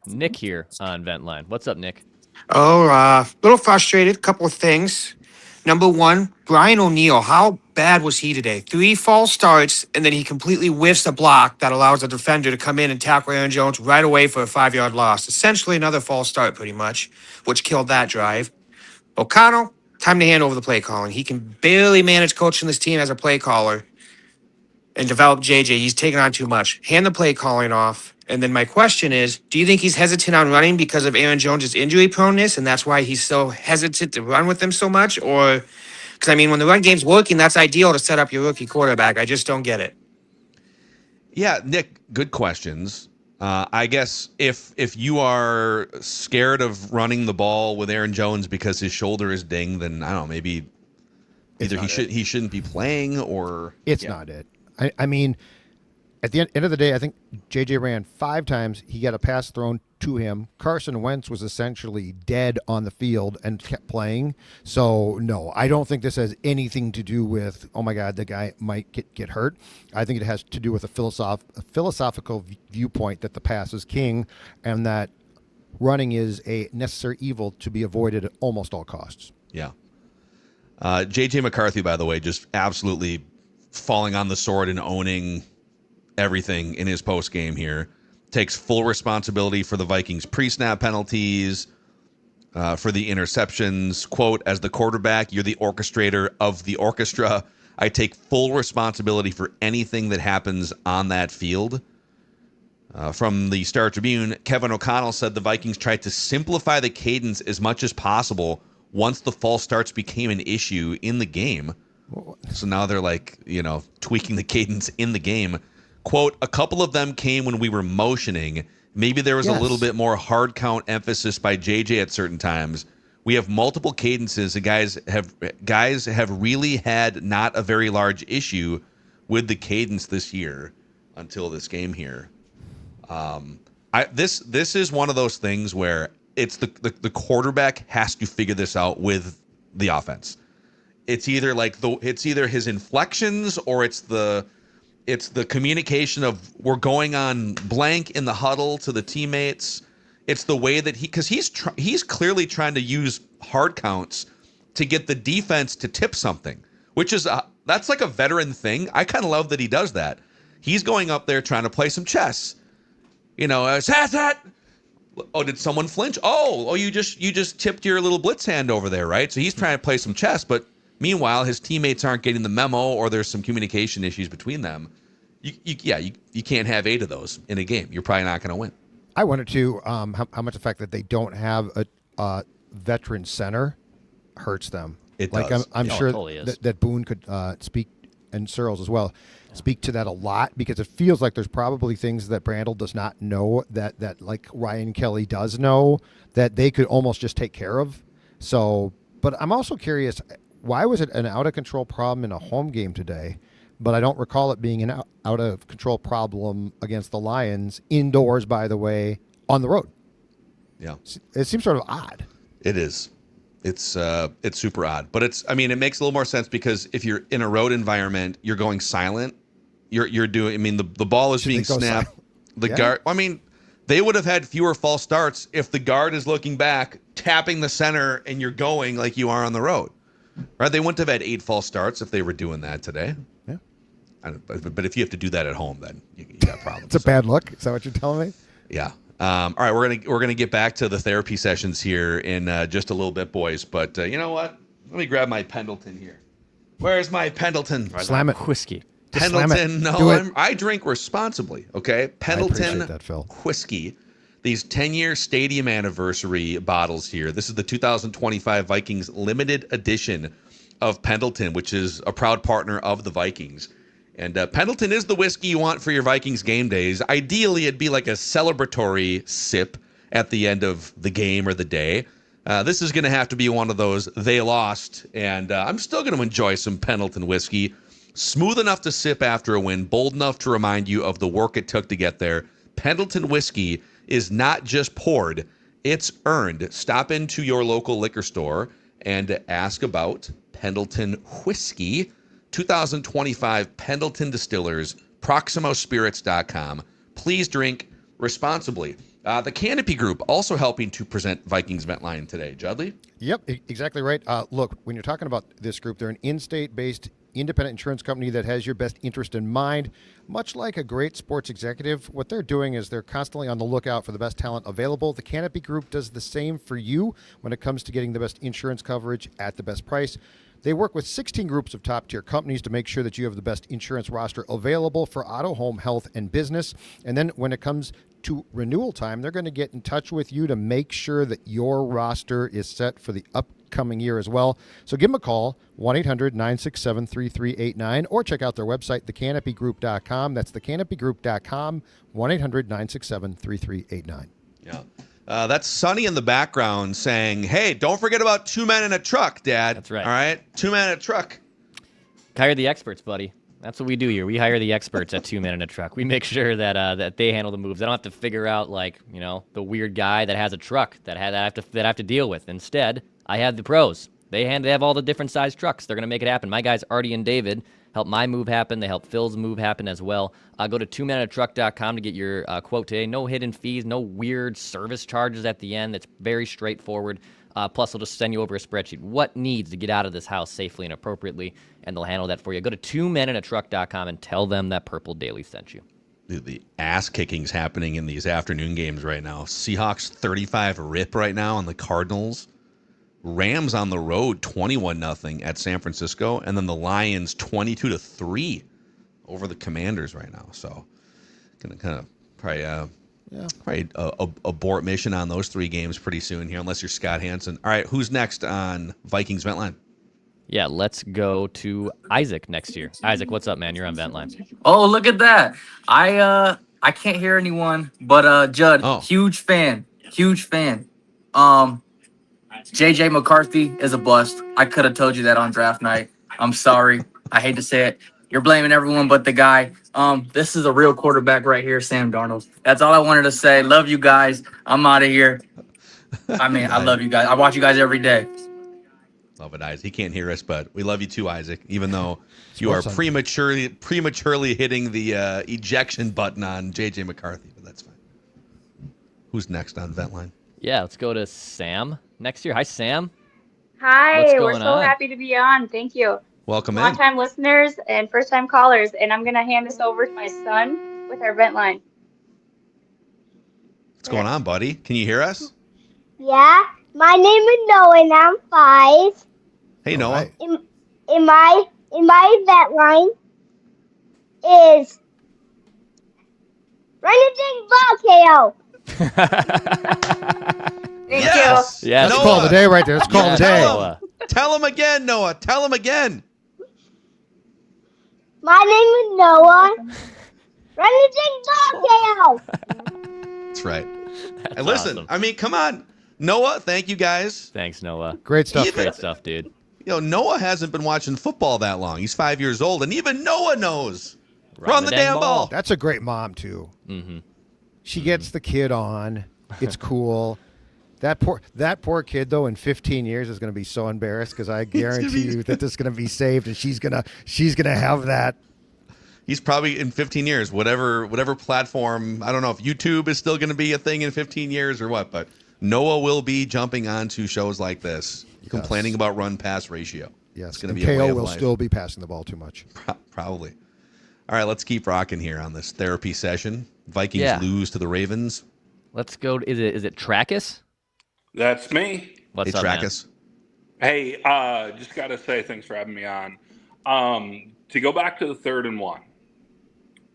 Nick here on Vent Line. What's up, Nick? Oh, a little frustrated. Couple of things. Number one, Brian O'Neill. How bad was he today? 3 false starts, and then he completely whiffs a block that allows the defender to come in and tackle Aaron Jones right away for a 5-yard loss. Essentially another false start, pretty much, which killed that drive. O'Connell, time to hand over the play calling. He can barely manage coaching this team as a play caller and develop JJ. He's taken on too much. Hand the play calling off. And then my question is, do you think he's hesitant on running because of Aaron Jones' injury proneness, and that's why he's so hesitant to run with him so much? Or, because, I mean, when the run game's working, that's ideal to set up your rookie quarterback. I just don't get it. Yeah, Nick, good questions. I guess if you are scared of running the ball with Aaron Jones because his shoulder is dinged, then I don't know, maybe either he shouldn't be playing or It's not it. I mean, at the end of the day, I think JJ ran 5 times. He got a pass thrown to him. Carson Wentz was essentially dead on the field and kept playing. So, no, I don't think this has anything to do with, oh, my God, the guy might get hurt. I think it has to do with a philosophical viewpoint that the pass is king and that running is a necessary evil to be avoided at almost all costs. Yeah. JJ McCarthy, by the way, just absolutely falling on the sword and owning everything in his post game here. Takes full responsibility for the Vikings pre-snap penalties, for the interceptions. Quote, as the quarterback, you're the orchestrator of the orchestra. I take full responsibility for anything that happens on that field. From the Star Tribune, Kevin O'Connell said the Vikings tried to simplify the cadence as much as possible once the false starts became an issue in the game. So now they're tweaking the cadence in the game. Quote, a couple of them came when we were motioning. Maybe there was a little bit more hard count emphasis by JJ at certain times. We have multiple cadences, and guys have really had not a very large issue with the cadence this year until this game here. This is one of those things where it's the quarterback has to figure this out with the offense. It's either his inflections or it's the communication of we're going on blank in the huddle to the teammates. It's the way that he's clearly trying to use hard counts to get the defense to tip something, which is that's like a veteran thing. I kind of love that he does that. He's going up there trying to play some chess. Oh, did someone flinch? Oh, you just tipped your little blitz hand over there, right? So he's trying to play some chess, but meanwhile, his teammates aren't getting the memo, or there's some communication issues between them. You can't have 8 of those in a game. You're probably not going to win. I wonder, too, how much the fact that they don't have a veteran center hurts them. It does. I'm Oh, sure it totally is. that Boone could speak, and Searles as well, speak to that a lot, because it feels like there's probably things that Brandel does not know that like Ryan Kelly does know that they could almost just take care of. So, but I'm also curious, why was it an out-of-control problem in a home game today, but I don't recall it being an out-of-control problem against the Lions, indoors, by the way, on the road? Yeah. It seems sort of odd. It is. It's super odd. But it makes a little more sense because if you're in a road environment, you're going silent. You're doing, the ball is being snapped. Guard, they would have had fewer false starts if the guard is looking back, tapping the center, and you're going like you are on the road. Right? They wouldn't have had 8 false starts if they were doing that today. Yeah. But if you have to do that at home, then you got problems. It's a bad look. Is that what you're telling me? Yeah. All right, we're gonna get back to the therapy sessions here in just a little bit, boys. But you know what? Let me grab my Pendleton here. Where's my Pendleton? Slam it. Whiskey. Pendleton. No, I drink responsibly. Okay, Pendleton I appreciate that, Phil. whiskey. These 10-year stadium anniversary bottles here. This is the 2025 Vikings limited edition of Pendleton, which is a proud partner of the Vikings. And Pendleton is the whiskey you want for your Vikings game days. Ideally, it'd be like a celebratory sip at the end of the game or the day. This is going to have to be one of those they lost, and I'm still going to enjoy some Pendleton whiskey. Smooth enough to sip after a win, bold enough to remind you of the work it took to get there. Pendleton whiskey is not just poured, it's earned. Stop into your local liquor store and ask about Pendleton whiskey. 2025 Pendleton Distillers, ProximoSpirits.com. Please drink responsibly. The Canopy Group also helping to present Vikings Vent Line today. Judley? Yep, exactly right. Look, when you're talking about this group, they're an in-state-based independent insurance company that has your best interest in mind. Much like a great sports executive, what they're doing is they're constantly on the lookout for the best talent available. The Canopy Group does the same for you when it comes to getting the best insurance coverage at the best price. They work with 16 groups of top-tier companies to make sure that you have the best insurance roster available for auto, home, health, and business. And then when it comes to renewal time, they're going to get in touch with you to make sure that your roster is set for the upcoming year as well. So give them a call, 1-800-967-3389, or check out their website, thecanopygroup.com. That's thecanopygroup.com, 1-800-967-3389. Yeah. That's Sonny in the background saying, hey, don't forget about 2 men in a truck, Dad. That's right. All right? 2 men in a truck. Hire the experts, buddy. That's what we do here. We hire the experts at 2 Men in a Truck. We make sure that that they handle the moves. I don't have to figure out, like, you know, the weird guy that has a truck that I have to deal with. Instead, I have the pros. They have all the different size trucks. They're going to make it happen. My guys, Artie and David, help my move happen. They help Phil's move happen as well. Go to 2meninatruck.com to get your quote today. No hidden fees, no weird service charges at the end. It's very straightforward. Plus, they'll just send you over a spreadsheet. What needs to get out of this house safely and appropriately, and they'll handle that for you. Go to 2meninatruck.com and tell them that Purple Daily sent you. Dude, the ass kicking's happening in these afternoon games right now. Seahawks 35 rip right now on the Cardinals. Rams on the road 21-0 at San Francisco, and then the Lions 22-3 over the Commanders right now. So, gonna kind of probably abort mission on those 3 games pretty soon here, unless you're Scott Hansen. All right, who's next on Vikings Vent Line? Yeah, let's go to Isaac next year. Isaac, what's up, man? You're on Vent Line. Oh, look at that. I can't hear anyone, but Judd, huge fan. JJ McCarthy is a bust. I could have told you that on draft night. I'm sorry. I hate to say it. You're blaming everyone but the guy. This is a real quarterback right here, Sam Darnold. That's all I wanted to say. Love you guys. I'm out of here. I mean, I love you guys. I watch you guys every day. Love it, Isaac. He can't hear us, but we love you too, Isaac, even though you are prematurely hitting the ejection button on JJ McCarthy, but that's fine. Who's next on Vent Line? Yeah, let's go to Sam next year. Hi, Sam. Hi, What's we're going so on? happy to be on. Thank you. Welcome in. Long-time listeners and first-time callers, and I'm going to hand this over to my son with our Vent Line. What's going on, buddy? Can you hear us? Yeah, my name is Noah and I'm 5. Hey, Noah. In my vet line is Renegade Ball KO. Thank Yes. you. Let's call the day right there. Let's call the day. Tell him again, Noah. Tell him again. My name is Noah. Renegade Ball KO. That's right. And listen, I mean, come on. Noah, thank you guys. Thanks, Noah. Great stuff. Great stuff, dude. You know, Noah hasn't been watching football that long. He's 5 years old, and even Noah knows. Run the damn ball. That's a great mom, too. Mm-hmm. She gets the kid on. It's cool. That poor kid, though, in 15 years is going to be so embarrassed because I guarantee you that this is going to be saved, and she's gonna have that. He's probably in 15 years, whatever platform. I don't know if YouTube is still going to be a thing in 15 years or what, but Noah will be jumping onto shows like this, complaining about run-pass ratio. Yes, It's going to and be a way KO of will life. still be passing the ball too much. Probably. All right, let's keep rocking here on this therapy session. Vikings lose to the Ravens. Let's go. Is it Trackus? That's me. What's Hey, up, man? Trackus. Hey, just got to say thanks for having me on. To go back to the 3rd and 1,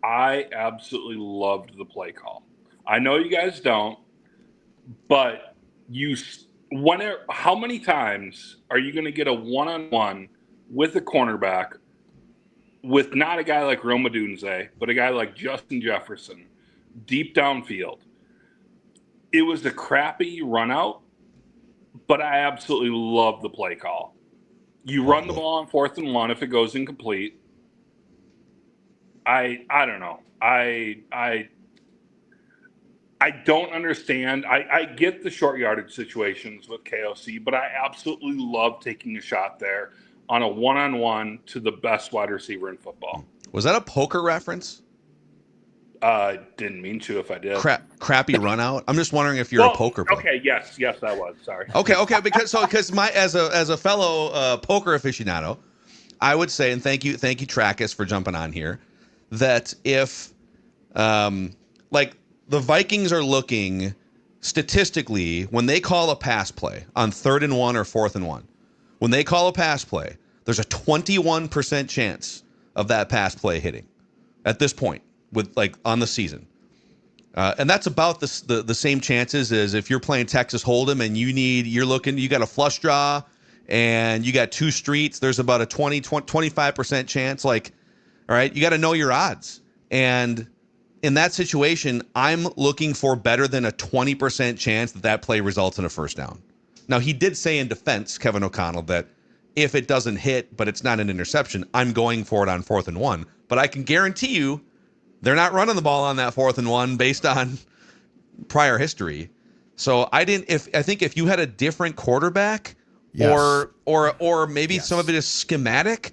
I absolutely loved the play call. I know you guys don't, but how many times are you going to get a one-on-one with a cornerback, with not a guy like Roma Dunze, but a guy like Justin Jefferson, deep downfield. It was a crappy run out, but I absolutely love the play call. You run the ball on 4th and 1 if it goes incomplete. I don't know. I don't understand. I get the short yardage situations with KOC, but I absolutely love taking a shot there on a one-on-one to the best wide receiver in football. Was that a poker reference? Didn't mean to if I did. Crappy run out. I'm just wondering if you're a poker player. Okay, yes, that was. Sorry. Okay, because my as a fellow poker aficionado, I would say, and thank you Trackus for jumping on here, that if like the Vikings are looking statistically when they call a pass play on 3rd and 1 or 4th and 1, when they call a pass play, there's a 21% chance of that pass play hitting at this point with like on the season. And that's about the same chances as if you're playing Texas Hold'em and you got a flush draw and you got 2 streets. There's about a 25% chance. Like, all right, you got to know your odds. And in that situation, I'm looking for better than a 20% chance that play results in a first down. Now, he did say in defense, Kevin O'Connell, that if it doesn't hit, but it's not an interception, I'm going for it on 4th and 1. But I can guarantee you, they're not running the ball on that 4th and 1 based on prior history. So I think if you had a different quarterback, Yes. or maybe some of it is schematic,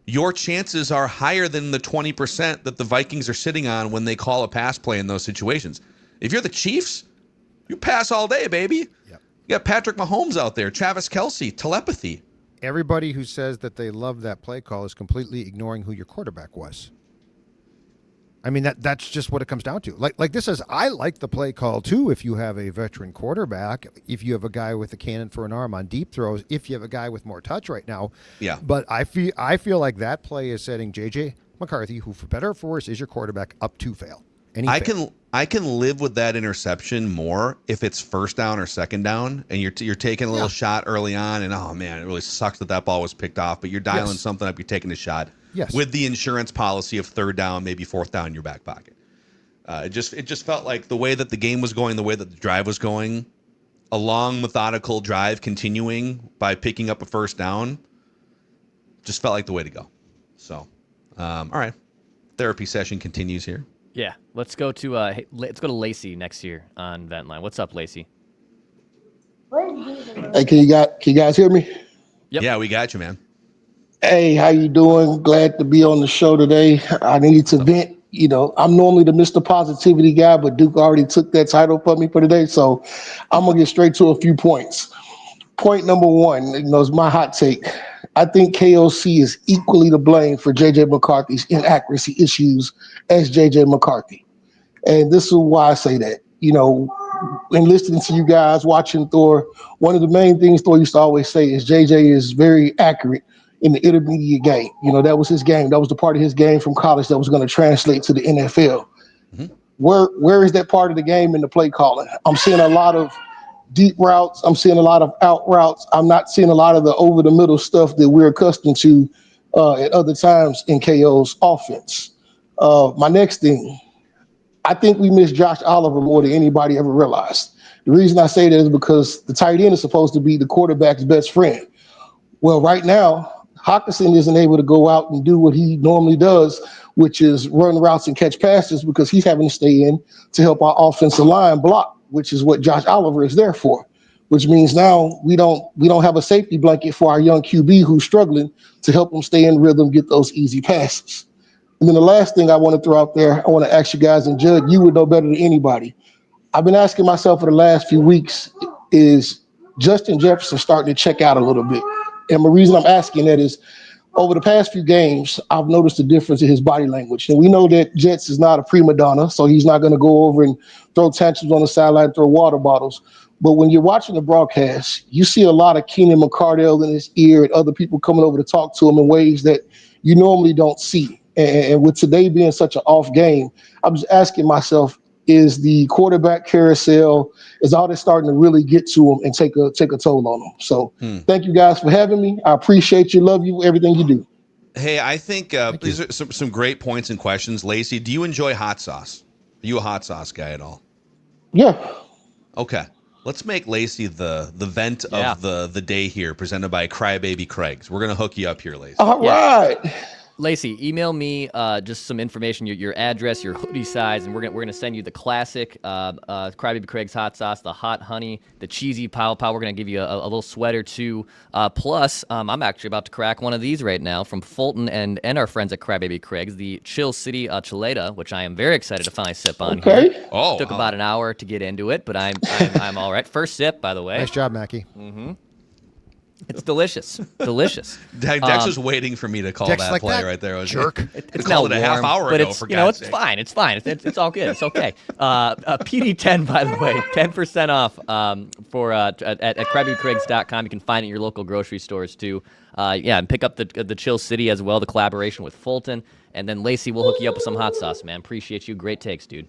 your chances are higher than the 20% that the Vikings are sitting on when they call a pass play in those situations. If you're the Chiefs, you pass all day, baby. Yep. You got Patrick Mahomes out there, Travis Kelce, telepathy. Everybody who says that they love that play call is completely ignoring who your quarterback was. I mean, that's just what it comes down to. Like this is, I like the play call too if you have a veteran quarterback, if you have a guy with a cannon for an arm on deep throws, if you have a guy with more touch right now. Yeah. But I feel like that play is setting JJ McCarthy, who for better or for worse is your quarterback, up to fail. I can live with that interception more if it's first down or second down, and you're taking a little shot early on, and oh man, it really sucks that ball was picked off. But you're dialing something up, you're taking a shot. Yes. With the insurance policy of 3rd down, maybe 4th down in your back pocket. It just felt like the way that the game was going, the way that the drive was going, a long methodical drive continuing by picking up a first down, just felt like the way to go. So, all right, therapy session continues here. Yeah, let's go to Lacey next year on Vent Line. What's up, Lacey? Hey, can you guys hear me? Yep. Yeah, we got you, man. Hey, how you doing? Glad to be on the show today. I need to vent. You know, I'm normally the Mr. Positivity guy, but Duke already took that title from me for today, so I'm gonna get straight to a few points. Point number 1, is my hot take. I think KOC is equally to blame for JJ McCarthy's inaccuracy issues as JJ McCarthy. And this is why I say that. In listening to you guys, watching Thor, one of the main things Thor used to always say is JJ is very accurate in the intermediate game. That was his game. That was the part of his game from college that was going to translate to the NFL. Mm-hmm. Where is that part of the game in the play calling? I'm seeing a lot of deep routes. I'm seeing a lot of out routes. I'm not seeing a lot of the over the middle stuff that we're accustomed to at other times in KO's offense. My next thing, I think we miss Josh Oliver more than anybody ever realized. The reason I say that is because the tight end is supposed to be the quarterback's best friend. Well, right now, Hockenson isn't able to go out and do what he normally does, which is run routes and catch passes, because he's having to stay in to help our offensive line block, which is what Josh Oliver is there for. Which means now we don't have a safety blanket for our young QB who's struggling to help him stay in rhythm, get those easy passes. And then the last thing I want to throw out there, I want to ask you guys, and Judd, you would know better than anybody. I've been asking myself for the last few weeks, is Justin Jefferson starting to check out a little bit? And the reason I'm asking that is over the past few games, I've noticed a difference in his body language. And we know that Jets is not a prima donna, so he's not going to go over and throw tantrums on the sideline, throw water bottles. But when you're watching the broadcast, you see a lot of Keenan McCardell in his ear and other people coming over to talk to him in ways that you normally don't see. And with today being such an off game, I'm just asking myself, is the quarterback carousel is all that's starting to really get to them and take a toll on them. So thank you guys for having me. I appreciate you, love you, everything you do. Hey, I think these are some great points and questions. Lacey, do you enjoy hot sauce? Are you a hot sauce guy at all? Yeah. Okay. Let's make Lacey the vent of the day here, presented by Crybaby Craig's. We're gonna hook you up here, Lacey. All right. Lacey, email me just some information, your address, your hoodie size, and we're gonna send you the classic Crybaby Craig's hot sauce, the hot honey, the cheesy pow pow. We're gonna give you a little sweater too. Plus, I'm actually about to crack one of these right now from Fulton and our friends at Crybaby Craig's, the Chill City Chileta, which I am very excited to finally sip on. Okay. Here. Took about an hour to get into it, but I'm all right. First sip, by the way. Nice job, Mackie. Mm-hmm. It's delicious. Delicious. Dex was waiting for me to call Dex that like play that right there. jerk. It's called now it a half warm, hour but ago, it's for you know God's it's sake. fine. It's fine. It's all good. It's okay. PD10 by the way, 10% off for at CrybabyCraigs.com. You can find it at your local grocery stores too. And pick up the Chill City as well. The collaboration with Fulton, and then Lacey will hook you up with some hot sauce. Man, appreciate you. Great takes, dude.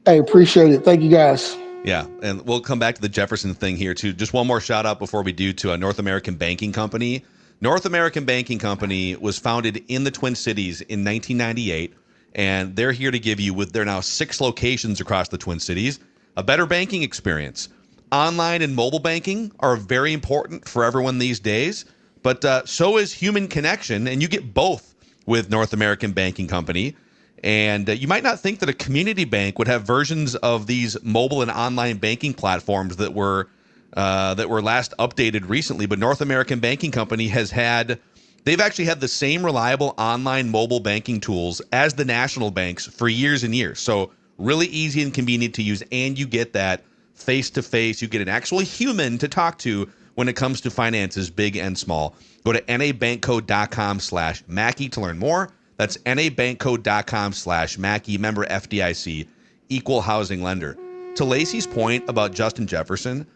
Hey, appreciate it. Thank you guys. Yeah, and we'll come back to the Jefferson thing here too. Just one more shout out before we do to a North American Banking Company. North American Banking Company was founded in the Twin Cities in 1998, and they're here to give you, with their now 6 locations across the Twin Cities, a better banking experience. Online and mobile banking are very important for everyone these days, but so is human connection, and you get both with North American Banking Company. And you might not think that a community bank would have versions of these mobile and online banking platforms that were last updated recently, but North American Banking Company they've actually had the same reliable online mobile banking tools as the national banks for years and years. So really easy and convenient to use, and you get that face-to-face. You get an actual human to talk to when it comes to finances, big and small. Go to nabankcode.com/Mackie to learn more. That's nabankcode.com/Mackie, member FDIC, equal housing lender. To Lacey's point about Justin Jefferson,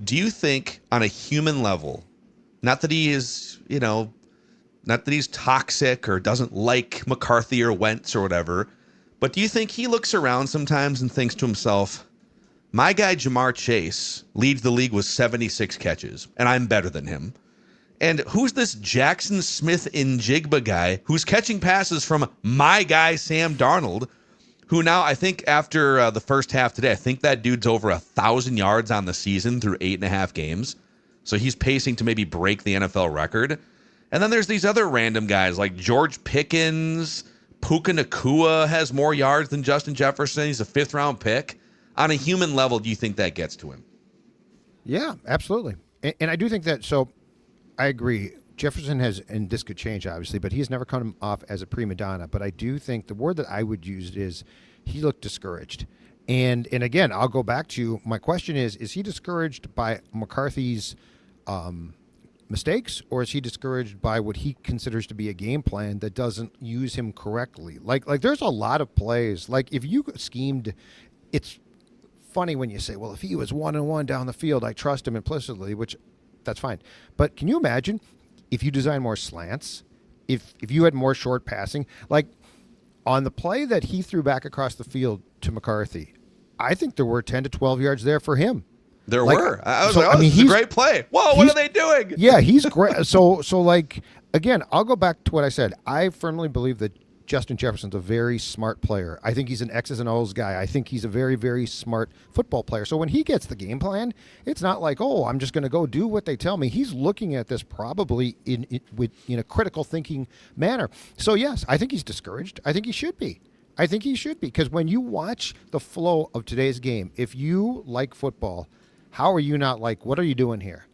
do you think on a human level, not that he is, not that he's toxic or doesn't like McCarthy or Wentz or whatever, but do you think he looks around sometimes and thinks to himself, my guy Jamar Chase leads the league with 76 catches, and I'm better than him? And who's this Jackson Smith-Njigba guy who's catching passes from my guy Sam Darnold, who now, I think after the first half today, I think that dude's over 1,000 yards on the season through 8.5 games. So he's pacing to maybe break the NFL record. And then there's these other random guys like George Pickens. Puka Nacua has more yards than Justin Jefferson. He's a 5th-round pick. On a human level, do you think that gets to him? Yeah, absolutely. And I do think that, so I agree. Jefferson has, and this could change obviously, but he's never come off as a prima donna. But I do think the word that I would use is he looked discouraged. And again, I'll go back to my question is he discouraged by McCarthy's mistakes, or is he discouraged by what he considers to be a game plan that doesn't use him correctly? Like there's a lot of plays. Like if you schemed, it's funny when you say, well, if he was 1-1 down the field, I trust him implicitly, which that's fine. But can you imagine if you design more slants, if you had more short passing, like on the play that he threw back across the field to McCarthy, I think there were 10 to 12 yards there for him. There were. I was like, this is a great play. Whoa, what are they doing? Yeah, he's great. So like, again, I'll go back to what I said. I firmly believe that Justin Jefferson's a very smart player. I think he's an X's and O's guy. I think he's a very, very smart football player. So when he gets the game plan, it's not like, oh, I'm just going to go do what they tell me. He's looking at this probably in a critical thinking manner. So yes, I think he's discouraged. I think he should be. Because when you watch the flow of today's game, if you like football, how are you not like, what are you doing here?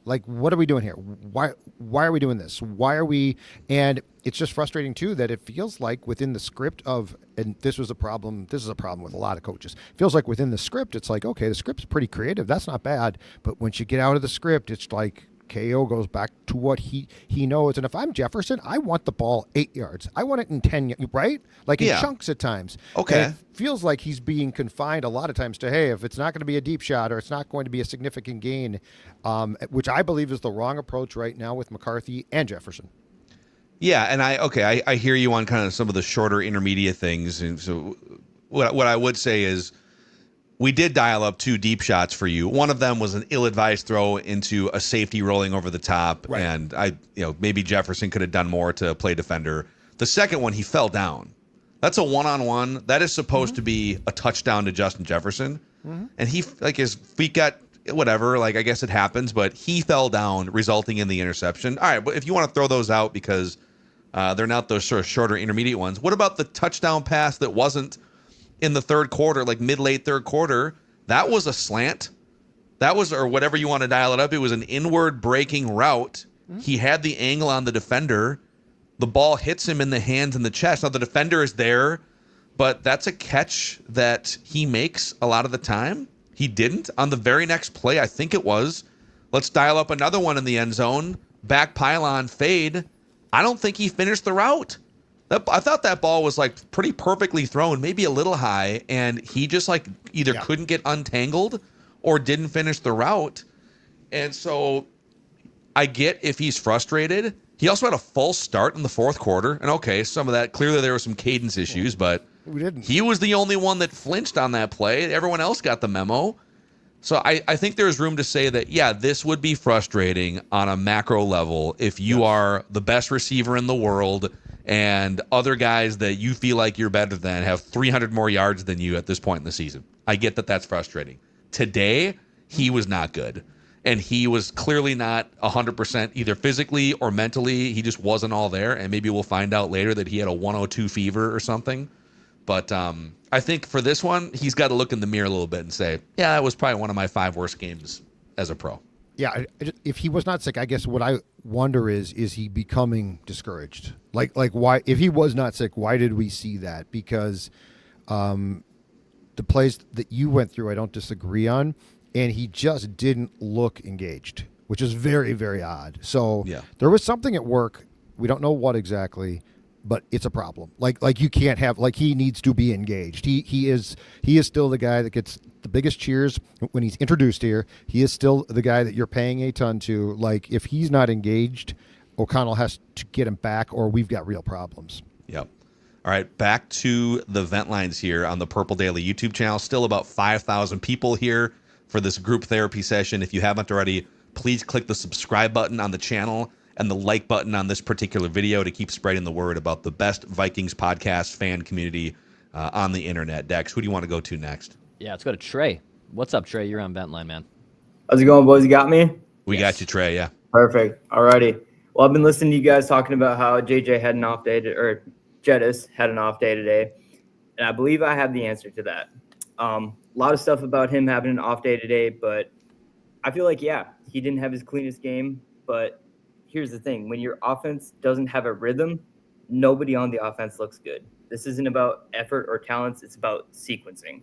Like, what are we doing here? Why are we doing this? Why are we? And it's just frustrating, too, that it feels like within the script of, and this is a problem with a lot of coaches. It feels like within the script, it's like, okay, the script's pretty creative. That's not bad. But once you get out of the script, it's like KO goes back to what he knows. And if I'm Jefferson, I want the ball 8 yards. I want it in 10, right? Like in chunks at times. Okay. And it feels like he's being confined a lot of times to, hey, if it's not going to be a deep shot or it's not going to be a significant gain, which I believe is the wrong approach right now with McCarthy and Jefferson. Yeah, and I hear you on kind of some of the shorter intermediate things. And so what I would say is we did dial up 2 deep shots for you. One of them was an ill-advised throw into a safety rolling over the top, and maybe Jefferson could have done more to play defender. The second one, he fell down. That's a one-on-one. That is supposed to be a touchdown to Justin Jefferson, and he his feet got whatever. I guess it happens, but he fell down, resulting in the interception. All right, but if you want to throw those out because they're not those sort of shorter intermediate ones, what about the touchdown pass that wasn't in the third quarter, like mid-late third quarter? That was a slant. That was, or whatever you want to dial it up, it was an inward breaking route. He had the angle on the defender. The ball hits him in the hands and the chest. Now, the defender is there, but that's a catch that he makes a lot of the time. He didn't. On the very next play, I think it was, let's dial up another one in the end zone. Back pylon fade. I don't think he finished the route. I thought that ball was pretty perfectly thrown, maybe a little high, and he just either couldn't get untangled or didn't finish the route. And so I get if he's frustrated. He also had a false start in the fourth quarter. And okay, some of that, clearly there were some cadence issues, but he was the only one that flinched on that play. Everyone else got the memo. So I think there's room to say that, this would be frustrating on a macro level if you are the best receiver in the world and other guys that you feel like you're better than have 300 more yards than you at this point in the season. I get that that's frustrating. Today, he was not good. And he was clearly not 100% either physically or mentally. He just wasn't all there. And maybe we'll find out later that he had a 102 fever or something. But I think for this one, he's got to look in the mirror a little bit and say, that was probably one of my 5 worst games as a pro. Yeah, if he was not sick, I guess what I wonder is he becoming discouraged? Like why? If he was not sick, why did we see that? Because the plays that you went through, I don't disagree on, and he just didn't look engaged, which is very, very odd. So there was something at work. We don't know what exactly, but it's a problem. Like you can't have, he needs to be engaged. He is still the guy that gets the biggest cheers when he's introduced here. He is still the guy that you're paying a ton to. If he's not engaged, O'Connell has to get him back, or we've got real problems. Yep. All right, back to the vent lines here on the Purple Daily YouTube channel. Still about 5,000 people here for this group therapy session. If you haven't already, please click the subscribe button on the channel and the like button on this particular video to keep spreading the word about the best Vikings podcast fan community on the internet. Dex, who do you want to go to next? Yeah, let's go to Trey. What's up, Trey? You're on Vent Line, man. How's it going, boys? You got me? We got you, Trey, yeah. Perfect. Alrighty. Well, I've been listening to you guys talking about how JJ had an off day, or Jettis had an off day today, and I believe I have the answer to that. A lot of stuff about him having an off day today, but I feel like, he didn't have his cleanest game, but here's the thing. When your offense doesn't have a rhythm, nobody on the offense looks good. This isn't about effort or talents. It's about sequencing.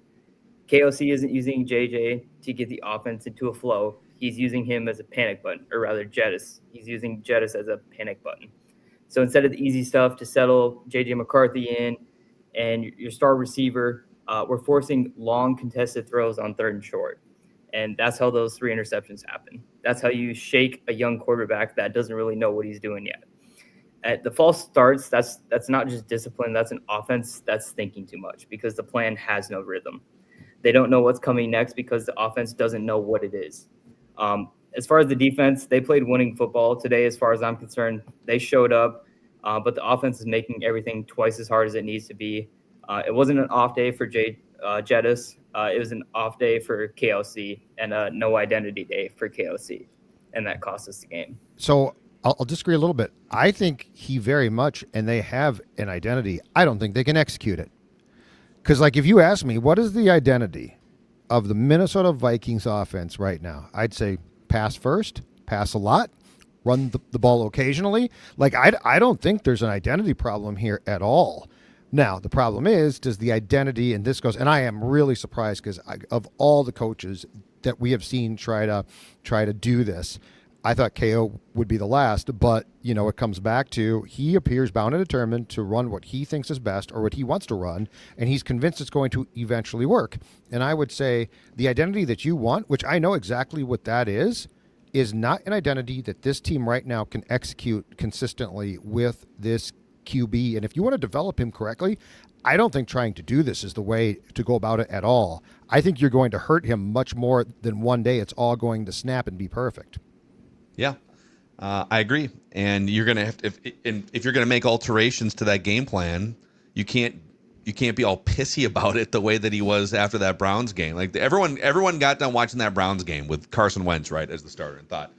KOC isn't using JJ to get the offense into a flow. He's using him as a panic button, or rather Jettis. He's using Jettis as a panic button. So instead of the easy stuff to settle JJ McCarthy in and your star receiver, we're forcing long contested throws on 3rd and short. And that's how those 3 interceptions happen. That's how you shake a young quarterback that doesn't really know what he's doing yet. At the false starts, that's not just discipline. That's an offense that's thinking too much because the plan has no rhythm. They don't know what's coming next because the offense doesn't know what it is. As far as the defense, they played winning football today as far as I'm concerned. They showed up, but the offense is making everything twice as hard as it needs to be. It wasn't an off day for Jettis. It was an off day for KLC and a no identity day for KLC, and that cost us the game. So I'll disagree a little bit. I think he very much, and they have an identity. I don't think they can execute it. Because, if you ask me, what is the identity of the Minnesota Vikings offense right now? I'd say pass first, pass a lot, run the ball occasionally. I don't think there's an identity problem here at all. Now, the problem is, does the identity, and this goes, and I am really surprised because of all the coaches that we have seen try to do this, I thought KO would be the last, but, it comes back to he appears bound and determined to run what he thinks is best or what he wants to run, and he's convinced it's going to eventually work. And I would say the identity that you want, which I know exactly what that is not an identity that this team right now can execute consistently with this QB. And if you want to develop him correctly, I don't think trying to do this is the way to go about it at all. I think you're going to hurt him much more than one day it's all going to snap and be perfect. Yeah, I agree. And you're gonna have to, if you're gonna make alterations to that game plan, you can't be all pissy about it the way that he was after that Browns game. Like everyone got done watching that Browns game with Carson Wentz right as the starter and thought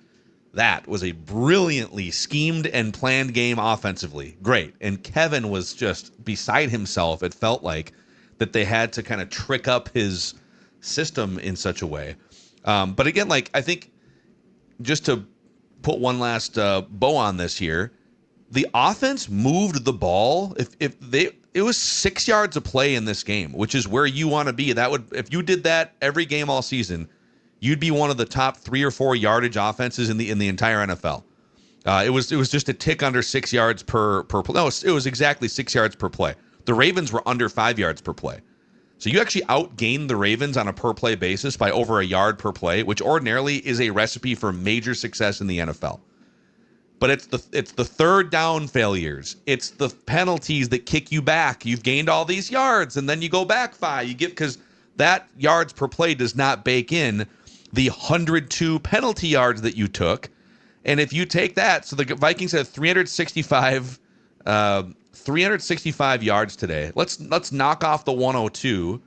that was a brilliantly schemed and planned game offensively. Great. And Kevin was just beside himself. It felt like that they had to kind of trick up his system in such a way. But again, like I think just to put one last bow on this here, the offense moved the ball. It was 6 yards of play in this game, which is where you want to be. That would, if you did that every game all season, you'd be one of the top 3 or 4 yardage offenses in the entire NFL. It was just a tick under 6 yards per play. No, it was exactly 6 yards per play. The Ravens were under 5 yards per play. So you actually outgained the Ravens on a per play basis by over a yard per play, which ordinarily is a recipe for major success in the NFL. But it's the third down failures. It's the penalties that kick you back. You've gained all these yards, and then you go back 5. You get, because that yards per play does not bake in the 102 penalty yards that you took. And if you take that, so the Vikings had 365 yards today. Let's knock off the 102.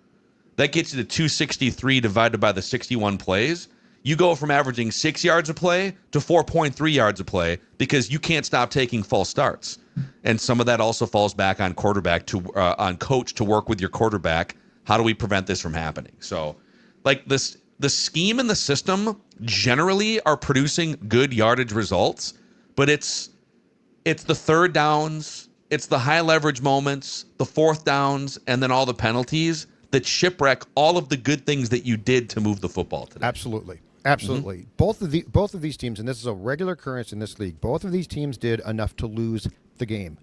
That gets you to 263 divided by the 61 plays. You go from averaging 6 yards a play to 4.3 yards a play because you can't stop taking false starts. And some of that also falls back on on coach to work with your quarterback. How do we prevent this from happening? So, like the scheme and the system generally are producing good yardage results, but it's the third downs, it's the high leverage moments, the fourth downs, and then all the penalties that shipwreck all of the good things that you did to move the football today. Absolutely. Mm-hmm. Both of these teams, and this is a regular occurrence in this league, both of these teams did enough to lose the game.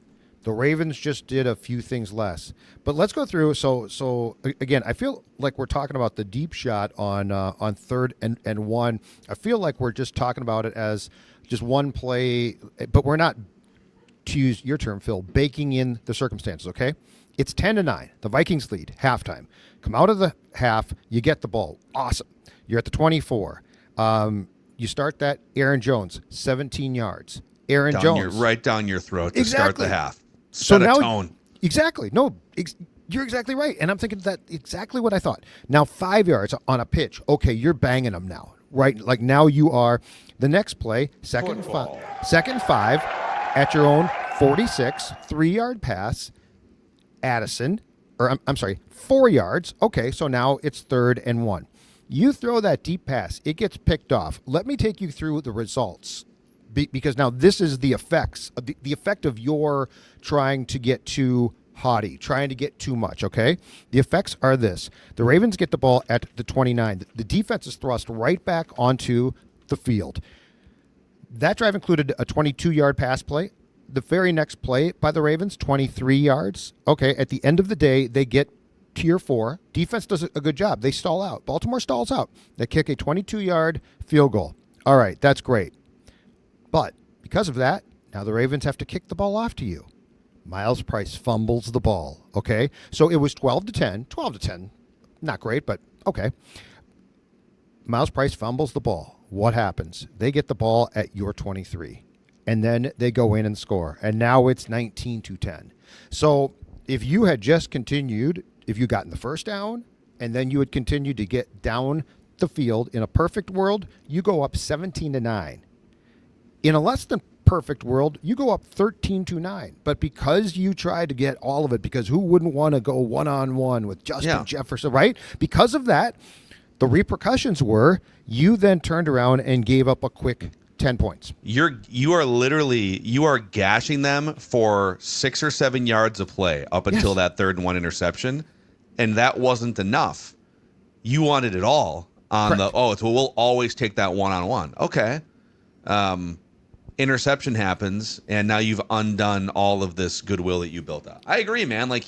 The Ravens just did a few things less. But let's go through. So again, I feel like we're talking about the deep shot on third and one. I feel like we're just talking about it as just one play, but we're not, to use your term, Phil, baking in the circumstances, okay? It's 10-9. The Vikings lead, halftime. Come out of the half, you get the ball. Awesome. You're at the 24. You start that, Aaron Jones, 17 yards. Jones. Right down your throat to start the half. Set a tone. Exactly. No, you're exactly right. And I'm thinking that exactly what I thought. Now, 5 yards on a pitch. Okay, you're banging them now, right? Like now you are. The next play, second and 5 at your own 46, 3-yard pass. Addison, or I'm sorry, 4 yards. Okay, so now it's 3rd and 1. You throw that deep pass, it gets picked off. Let me take you through the results, because now this is the effects, the effect of your trying to get too haughty, trying to get too much, okay? The effects are this. The Ravens get the ball at the 29. The defense is thrust right back onto the field. That drive included a 22-yard pass play. The very next play by the Ravens, 23 yards. Okay, at the end of the day, they get tier 4. Defense does a good job. They stall out. Baltimore stalls out. They kick a 22-yard field goal. All right, that's great. But because of that, now the Ravens have to kick the ball off to you. Miles Price fumbles the ball. Okay, so it was 12-10. 12-10, not great, but okay. Miles Price fumbles the ball. What happens? They get the ball at your 23. And then they go in and score. And now it's 19-10. So if you had just continued, if you gotten the first down, and then you had continued to get down the field, in a perfect world, you go up 17-9. In a less than perfect world, you go up 13-9. But because you tried to get all of it, because who wouldn't want to go one-on-one with Justin Jefferson, right? Because of that, the repercussions were you then turned around and gave up a quick 10 points. You are gashing them for 6 or 7 yards of play up until that 3rd and 1 interception, and that wasn't enough. You wanted it all on we'll always take that one-on-one. Okay. Interception happens, and now you've undone all of this goodwill that you built up. I agree, man. Like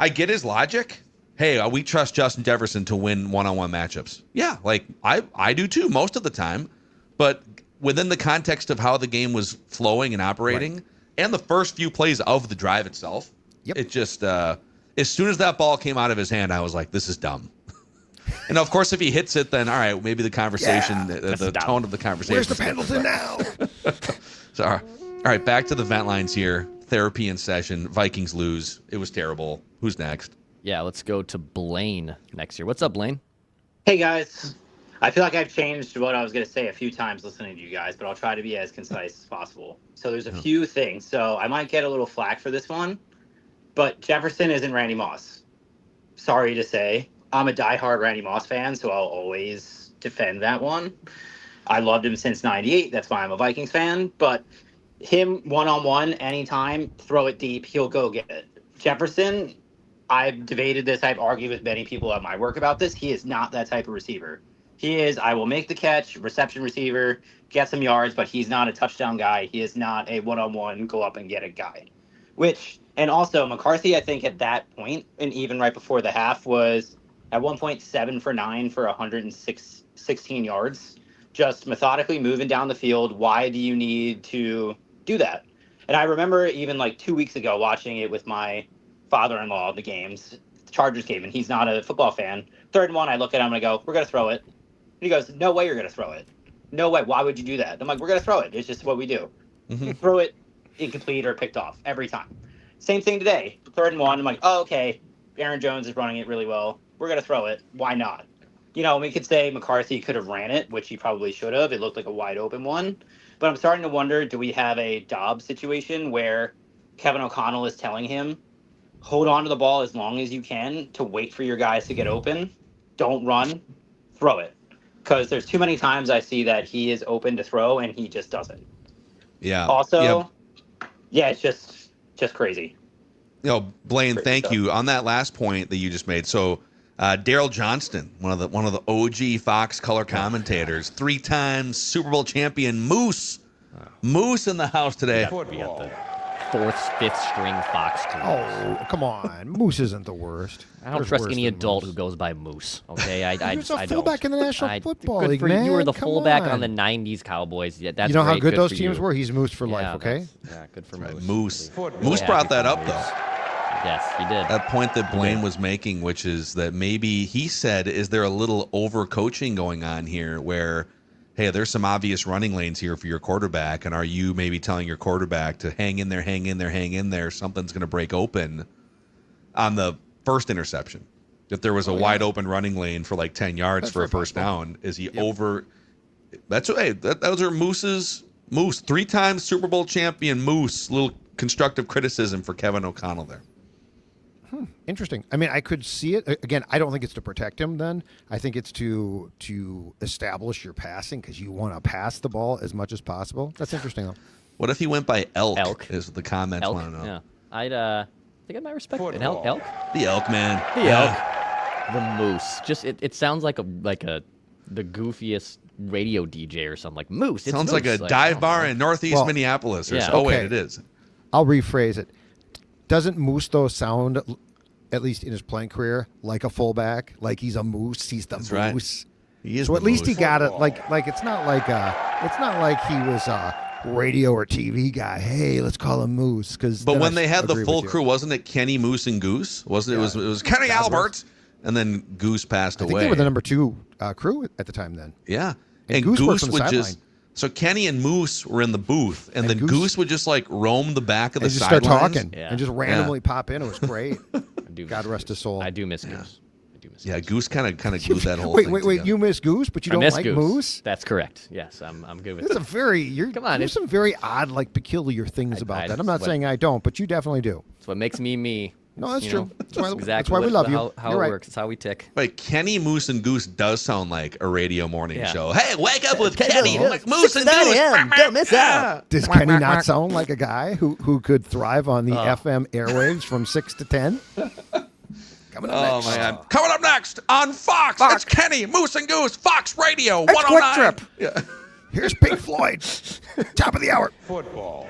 I get his logic. Hey, we trust Justin Jefferson to win one-on-one matchups. Yeah, like I do too most of the time. But within the context of how the game was flowing and operating, and the first few plays of the drive itself, It just as soon as that ball came out of his hand, I was like, this is dumb. And of course, if he hits it, then all right, maybe the conversation, the tone of the conversation. Where's the Pendleton now? So, all right, back to the vent lines here. Therapy in session. Vikings lose. It was terrible. Who's next? Yeah, let's go to Blaine next year. What's up, Blaine? Hey, guys. I feel like I've changed what I was going to say a few times listening to you guys, but I'll try to be as concise as possible. So there's a few things. So I might get a little flack for this one, but Jefferson isn't Randy Moss. Sorry to say. I'm a diehard Randy Moss fan, so I'll always defend that one. I loved him since 98. That's why I'm a Vikings fan. But him one-on-one, anytime, throw it deep, he'll go get it. Jefferson, I've debated this. I've argued with many people at my work about this. He is not that type of receiver. He is, I will make the catch, reception receiver, get some yards, but he's not a touchdown guy. He is not a one-on-one, go up and get it guy. And also McCarthy, I think at that point, and even right before the half, was at one point 7 for 9 for 116 yards, just methodically moving down the field. Why do you need to do that? And I remember even like 2 weeks ago watching it with my father-in-law, the Chargers game, and he's not a football fan. 3rd and 1, I look at him and I go, we're going to throw it. And he goes, no way you're going to throw it. No way. Why would you do that? I'm like, we're going to throw it. It's just what we do. Throw it incomplete or picked off every time. Same thing today. 3rd and 1, I'm like, oh, okay. Aaron Jones is running it really well. We're going to throw it. Why not? You know, we could say McCarthy could have ran it, which he probably should have. It looked like a wide open one. But I'm starting to wonder, do we have a Dobbs situation where Kevin O'Connell is telling him, hold on to the ball as long as you can to wait for your guys to get open. Don't run. Throw it. Because there's too many times I see that he is open to throw and he just doesn't. Yeah. Also, yeah, it's just crazy. Blaine, thank you on that last point that you just made. So, Daryl Johnston, one of the OG Fox color commentators, 3-time Super Bowl champion, Moose in the house today. We got the 4th, 5th string Fox team. Oh, come on. Moose isn't the worst. I don't trust any adult who goes by Moose. Okay, I He was a fullback in the National Football League, man. You were the Come fullback on on. the '90s Cowboys. Yeah, that's you know how great. good those for teams you. were? He's Moose for life, okay? Yeah, good for Moose. Moose. Really Moose happy brought that for up, Moose. though. Yes, he did. That point that Blaine was making, which is that maybe he said, is there a little overcoaching going on here where, hey, there's some obvious running lanes here for your quarterback, and are you maybe telling your quarterback to hang in there, hang in there, hang in there, something's going to break open on the first interception? If there was a wide open running lane for like 10 yards for a first down, is he over? Those are Moose, 3-time Super Bowl champion Moose. Little constructive criticism for Kevin O'Connell there. Interesting. I mean, I could see it. Again, I don't think it's to protect him then. I think it's to establish your passing because you want to pass the ball as much as possible. That's interesting, though. What if he went by elk? Is what the comments want to know. Yeah. I'd think I might respect an elk. The elk, man. The elk. The Moose. Just it sounds like the goofiest radio DJ or something, like Moose. It's Sounds Moose. like a dive bar in Northeast Minneapolis. Or Oh, wait, it is. I'll rephrase it. Doesn't Moose, though, sound, at least in his playing career, like a fullback? Like he's a Moose. He's the Moose. Right. He is so the at least he Moose. got it. Like it's not like he was a radio or TV guy. Hey, let's call him Moose. But when they had the full crew, wasn't it Kenny, Moose, and Goose? Wasn't it? It was Kenny Albert, and then Goose passed I away. think they were the number 2 crew at the time then. Yeah, And and Goose worked on the would sideline. just. So Kenny and Moose were in the booth, and then Goose would just like roam the back of the And just start sidelines. talking and just randomly pop in. It was great. God rest his soul. I do miss Goose. Yeah, Goose kind of glued that whole Wait, thing wait. together. You miss Goose, but you I don't miss like Goose. Moose? That's correct. Yes, I'm good with It's that. a very Come on, there's some very odd, like peculiar things about that. I'm not that's saying I don't, but you definitely do. That's what makes me me. No, that's You true. know, That's why exactly we love you. How You're it right. works. It's how we tick. But Kenny, Moose, and Goose does sound like a radio morning Yeah. show. Hey, wake up with Kenny, Kenny, like Moose and Goose. Don't miss out. Does Kenny not sound like a guy who could thrive on the FM airwaves from 6 to 10? Coming up next. Man. Coming up next on Fox, it's Kenny, Moose, and Goose, Fox Radio It's 109. Quick Trip. Yeah. Here's Pink Floyd. Top of the hour. Football.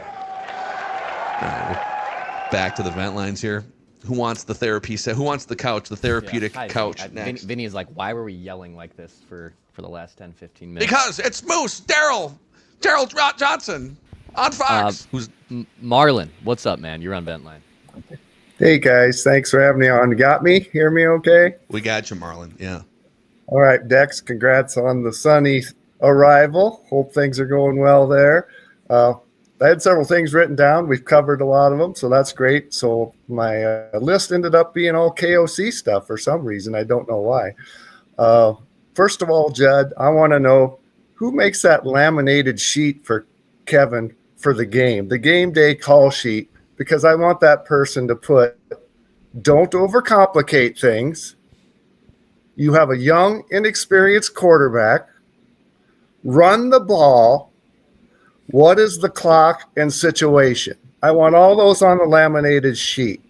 Back to the vent lines here. Who wants the therapy set? Who wants the couch, the therapeutic couch next? Vinny is like, why were we yelling like this for the last 10, 15 minutes? Because it's Moose, Daryl Johnson on Fox. Marlon, what's up, man? You're on Vent Line. Hey guys, thanks for having me on. You got me? Hear me okay? We got you, Marlon. Yeah. All right, Dex, congrats on the sunny arrival. Hope things are going well there. I had several things written down. We've covered a lot of them, so that's great. So my list ended up being all KOC stuff for some reason. I don't know why. First of all, Judd, I want to know who makes that laminated sheet for Kevin for the game day call sheet, because I want that person to put, don't overcomplicate things. You have a young, inexperienced quarterback. Run the ball. What is the clock and situation? I want all those on the laminated sheet.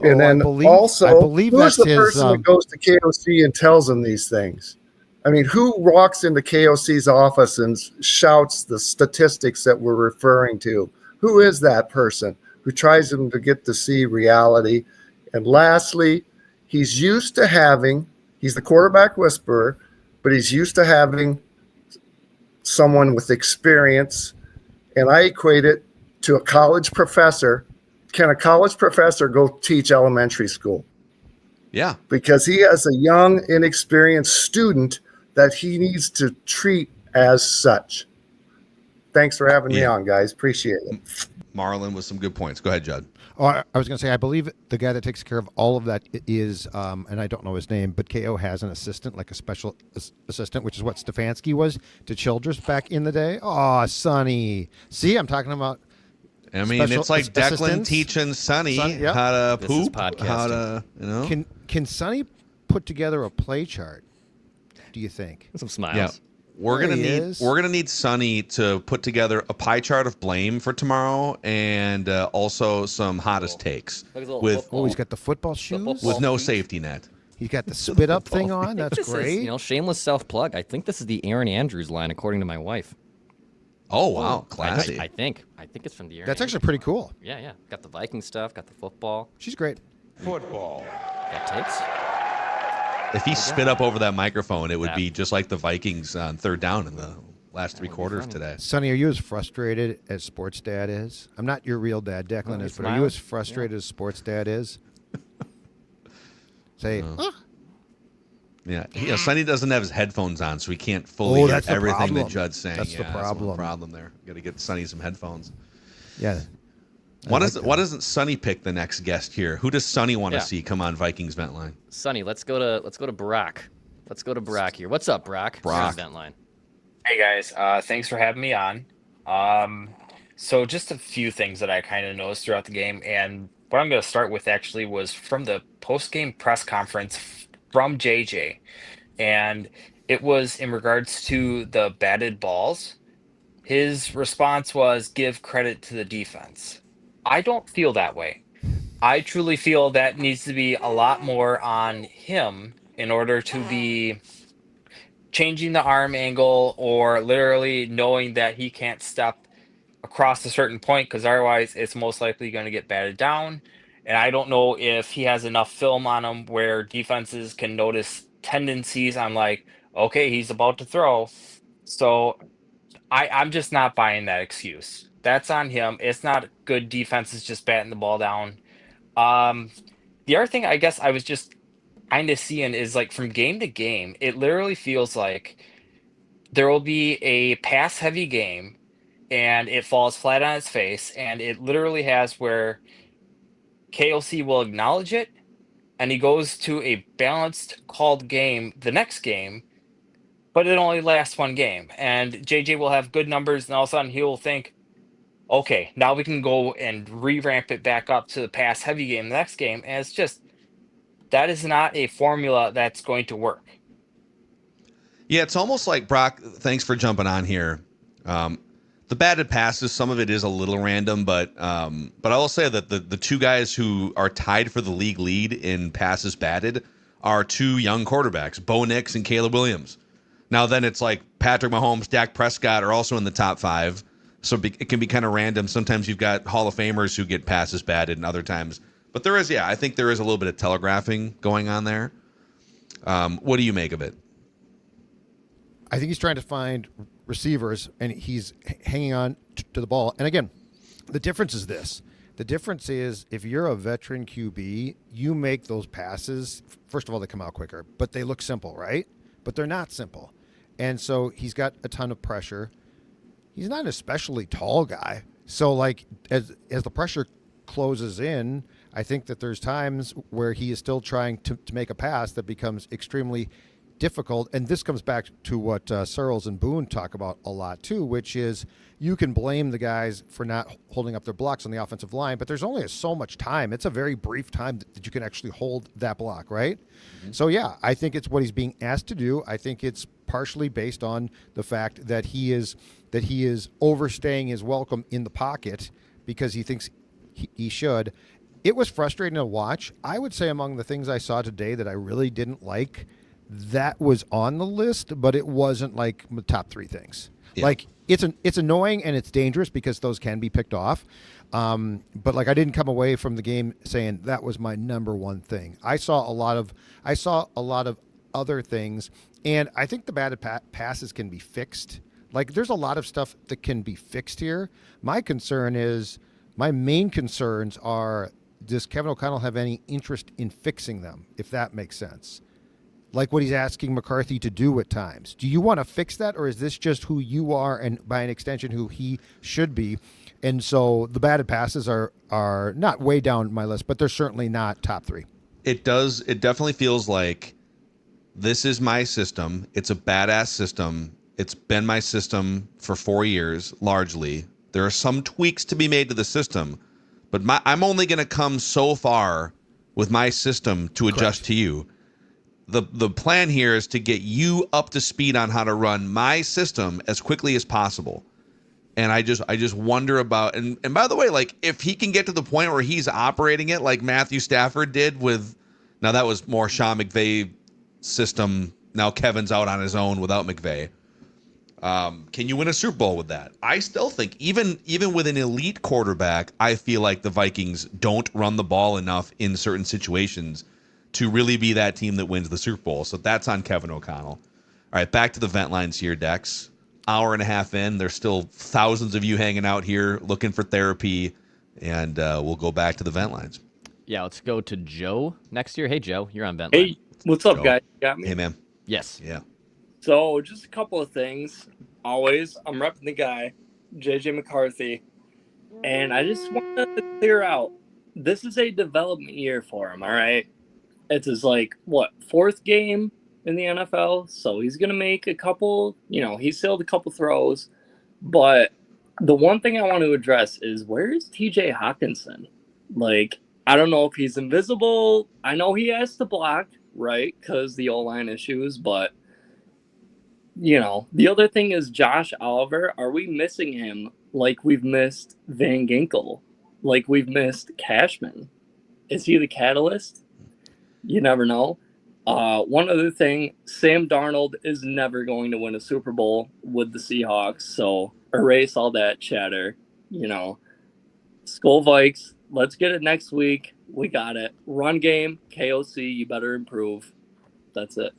And then I also, believe who's that's the his, person that goes to KOC and tells them these things? I mean, who walks into KOC's office and shouts the statistics that we're referring to? Who is that person who tries them to get to see reality? And lastly, he's the quarterback whisperer, but he's used to having someone with experience. And I equate it to a college professor. Can a college professor go teach elementary school? Yeah. Because he has a young, inexperienced student that he needs to treat as such. Thanks for having me on, guys. Appreciate it. Marlon with some good points. Go ahead, Judd. Oh, I was going to say, I believe the guy that takes care of all of that is, and I don't know his name, but KO has an assistant, like a special assistant, which is what Stefanski was to Childress back in the day. Oh, Sonny. See, I'm talking about. I mean, it's like Declan teaching Sonny how to poop, how to, Can Sonny put together a play chart? Do you think? Some smiles. Yeah. We're gonna need Sonny to put together a pie chart of blame for tomorrow, and also some hottest takes. He's got the football shoes with no safety net. He's got the spit up thing on. That's great. Shameless self plug. I think this is the Aaron Andrews line, according to my wife. Oh wow, classy. I think it's from the Aaron. That's actually pretty cool. Yeah. Got the Viking stuff. Got the football. She's great. Football. Got takes. If he spit up over that microphone, it would be just like the Vikings on third down in the last three quarters today. Sonny, are you as frustrated as Sports Dad is? I'm not your real dad, Declan is, but are you as frustrated as Sports Dad is? Say, Yeah, Sonny doesn't have his headphones on, so he can't fully hear everything that Judd's saying. That's the problem. That's the problem there. Got to get Sonny some headphones. Yeah. Why doesn't Sonny pick the next guest here? Who does Sonny want to see come on Vikings Vent Line? Sonny, let's go to Barack. Let's go to Barack here. What's up, Barack? Barack. Vent Line. Hey guys, thanks for having me on. So just a few things that I kind of noticed throughout the game, and what I'm going to start with actually was from the post-game press conference from JJ, and it was in regards to the batted balls. His response was, give credit to the defense. I don't feel that way. I truly feel that needs to be a lot more on him in order to be changing the arm angle or literally knowing that he can't step across a certain point, because otherwise it's most likely going to get batted down. And I don't know if he has enough film on him where defenses can notice tendencies. I'm like, okay, he's about to throw. So I'm just not buying that excuse. That's on him. It's not good defenses just batting the ball down. The other thing I guess I was just kind of seeing is, like, from game to game, it literally feels like there will be a pass heavy game and it falls flat on its face, and it literally has where KLC will acknowledge it and he goes to a balanced called game the next game, but it only lasts one game, and JJ will have good numbers, and all of a sudden he will think, okay, now we can go and re-ramp it back up to the pass heavy game the next game. And it's just, that is not a formula that's going to work. Yeah, it's almost like, Brock, thanks for jumping on here. The batted passes, some of it is a little random, but I will say that the two guys who are tied for the league lead in passes batted are two young quarterbacks, Bo Nix and Caleb Williams. Now then it's like Patrick Mahomes, Dak Prescott are also in the top 5. So it can be kind of random. Sometimes you've got Hall of Famers who get passes batted, and other times. But there is, I think there is a little bit of telegraphing going on there. What do you make of it? I think he's trying to find receivers, and he's hanging on to the ball. And again, the difference is this. The difference is if you're a veteran QB, you make those passes. First of all, they come out quicker, but they look simple, right? But they're not simple. And so he's got a ton of pressure. He's not an especially tall guy. So like as the pressure closes in, I think that there's times where he is still trying to make a pass that becomes extremely difficult. And this comes back to what Searles and Boone talk about a lot too, which is you can blame the guys for not holding up their blocks on the offensive line, but there's only so much time. It's a very brief time that you can actually hold that block, right? Mm-hmm. So yeah, I think it's what he's being asked to do. I think it's partially based on the fact that he is overstaying his welcome in the pocket because he thinks he should. It was frustrating to watch. I would say among the things I saw today that I really didn't like, that was on the list, but it wasn't like the top 3 things. Yeah. Like it's annoying and it's dangerous because those can be picked off. But like I didn't come away from the game saying that was my number one thing. I saw a lot of other things, and I think the bad passes can be fixed. Like there's a lot of stuff that can be fixed here. My main concerns are, does Kevin O'Connell have any interest in fixing them, if that makes sense? Like what he's asking McCarthy to do at times. Do you want to fix that, or is this just who you are and by an extension who he should be? And so the batted passes are not way down my list, but they're certainly not top 3. It definitely feels like this is my system. It's a badass system. It's been my system for 4 years, largely. There are some tweaks to be made to the system, but I'm only going to come so far with my system to adjust to you. The plan here is to get you up to speed on how to run my system as quickly as possible. And I just wonder about, and by the way, like if he can get to the point where he's operating it like Matthew Stafford did with, now that was more Sean McVay system. Now Kevin's out on his own without McVay. Can you win a Super Bowl with that? I still think even with an elite quarterback, I feel like the Vikings don't run the ball enough in certain situations to really be that team that wins the Super Bowl. So that's on Kevin O'Connell. All right, back to the vent lines here, Dex. Hour and a half in. There's still thousands of you hanging out here looking for therapy, and we'll go back to the vent lines. Yeah, let's go to Joe next year. Hey, Joe, you're on vent line. Hey, what's up, Joe. guys? You got me? Hey, man. Yes. Yeah. So just a couple of things. Always, I'm repping the guy, JJ McCarthy, and I just want to clear out, this is a development year for him, all right? It's his, 4th game in the NFL, so he's going to make a couple, he's sailed a couple throws, but the one thing I want to address is, where is TJ Hawkinson? I don't know if he's invisible. I know he has to block, right, because the O-line issues, but the other thing is Josh Oliver. Are we missing him like we've missed Van Ginkel, like we've missed Cashman? Is he the catalyst? You never know. One other thing, Sam Darnold is never going to win a Super Bowl with the Seahawks, so erase all that chatter. Skull Vikes, let's get it next week. We got it. Run game, KOC, you better improve. That's it.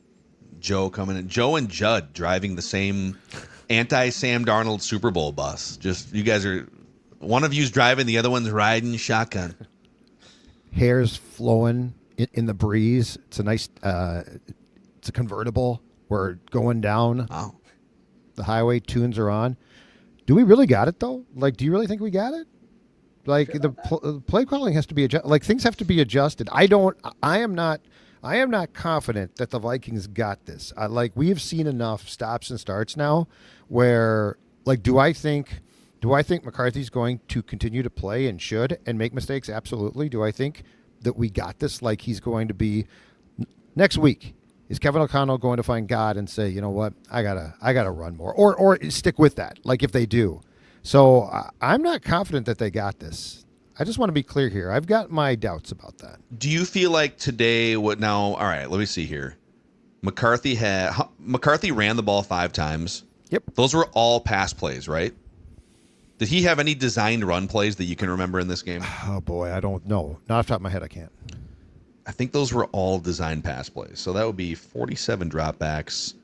Joe coming in. Joe and Judd driving the same anti-Sam Darnold Super Bowl bus. Just, you guys are, one of you's driving, the other one's riding shotgun. Hair's flowing in the breeze. It's a nice, it's a convertible. We're going down the highway. Tunes are on. Do we really got it, though? Do you really think we got it? The play calling has to be adjusted. Things have to be adjusted. I am not confident that the Vikings got this. We have seen enough stops and starts now where, do I think McCarthy's going to continue to play and should and make mistakes? Absolutely. Do I think that we got this? He's going to be next week. Is Kevin O'Connell going to find God and say, you know what, I gotta run more, or stick with that? If they do, so I'm not confident that they got this. I just want to be clear here. I've got my doubts about that. Do you feel like today? All right, let me see here. McCarthy ran the ball 5 times. Yep. Those were all pass plays, right? Did he have any designed run plays that you can remember in this game? Oh boy, I don't know. Not off the top of my head, I can't. I think those were all designed pass plays. So that would be 47 dropbacks.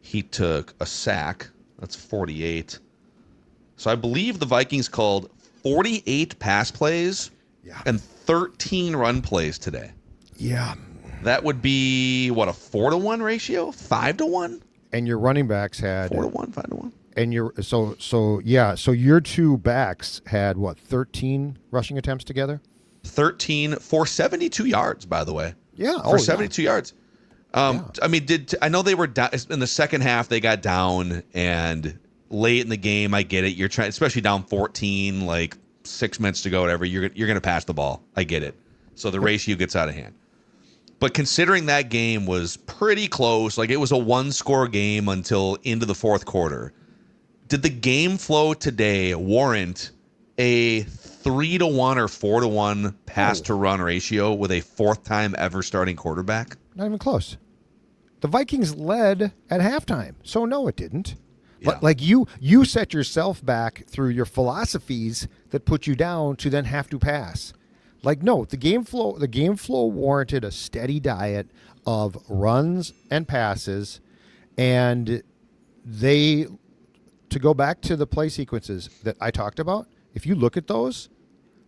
He took a sack. That's 48. So I believe the Vikings called 48 pass plays and 13 run plays today. Yeah. That would be, what, a 4-to-1 ratio? 5-to-1? And your running backs had 4-to-1, 5-to-1. And so your two backs had what, 13 rushing attempts together? 13 for 72 yards, by the way. Yeah, for 72 yards. I mean, I know they were down in the second half. They got down, and late in the game, I get it. You're trying, especially down 14, like 6 minutes to go, whatever. You're going to pass the ball. I get it. So the ratio gets out of hand. But considering that game was pretty close, like it was a one-score game until into the fourth quarter, did the game flow today warrant a 3-to-1 or 4-to-1 pass-to-run ratio with a fourth time ever starting quarterback? Not even close. The Vikings led at halftime, so no, it didn't. Yeah. But like you set yourself back through your philosophies that put you down to then have to pass. Like, no, the game flow warranted a steady diet of runs and passes, and to go back to the play sequences that I talked about, if you look at those,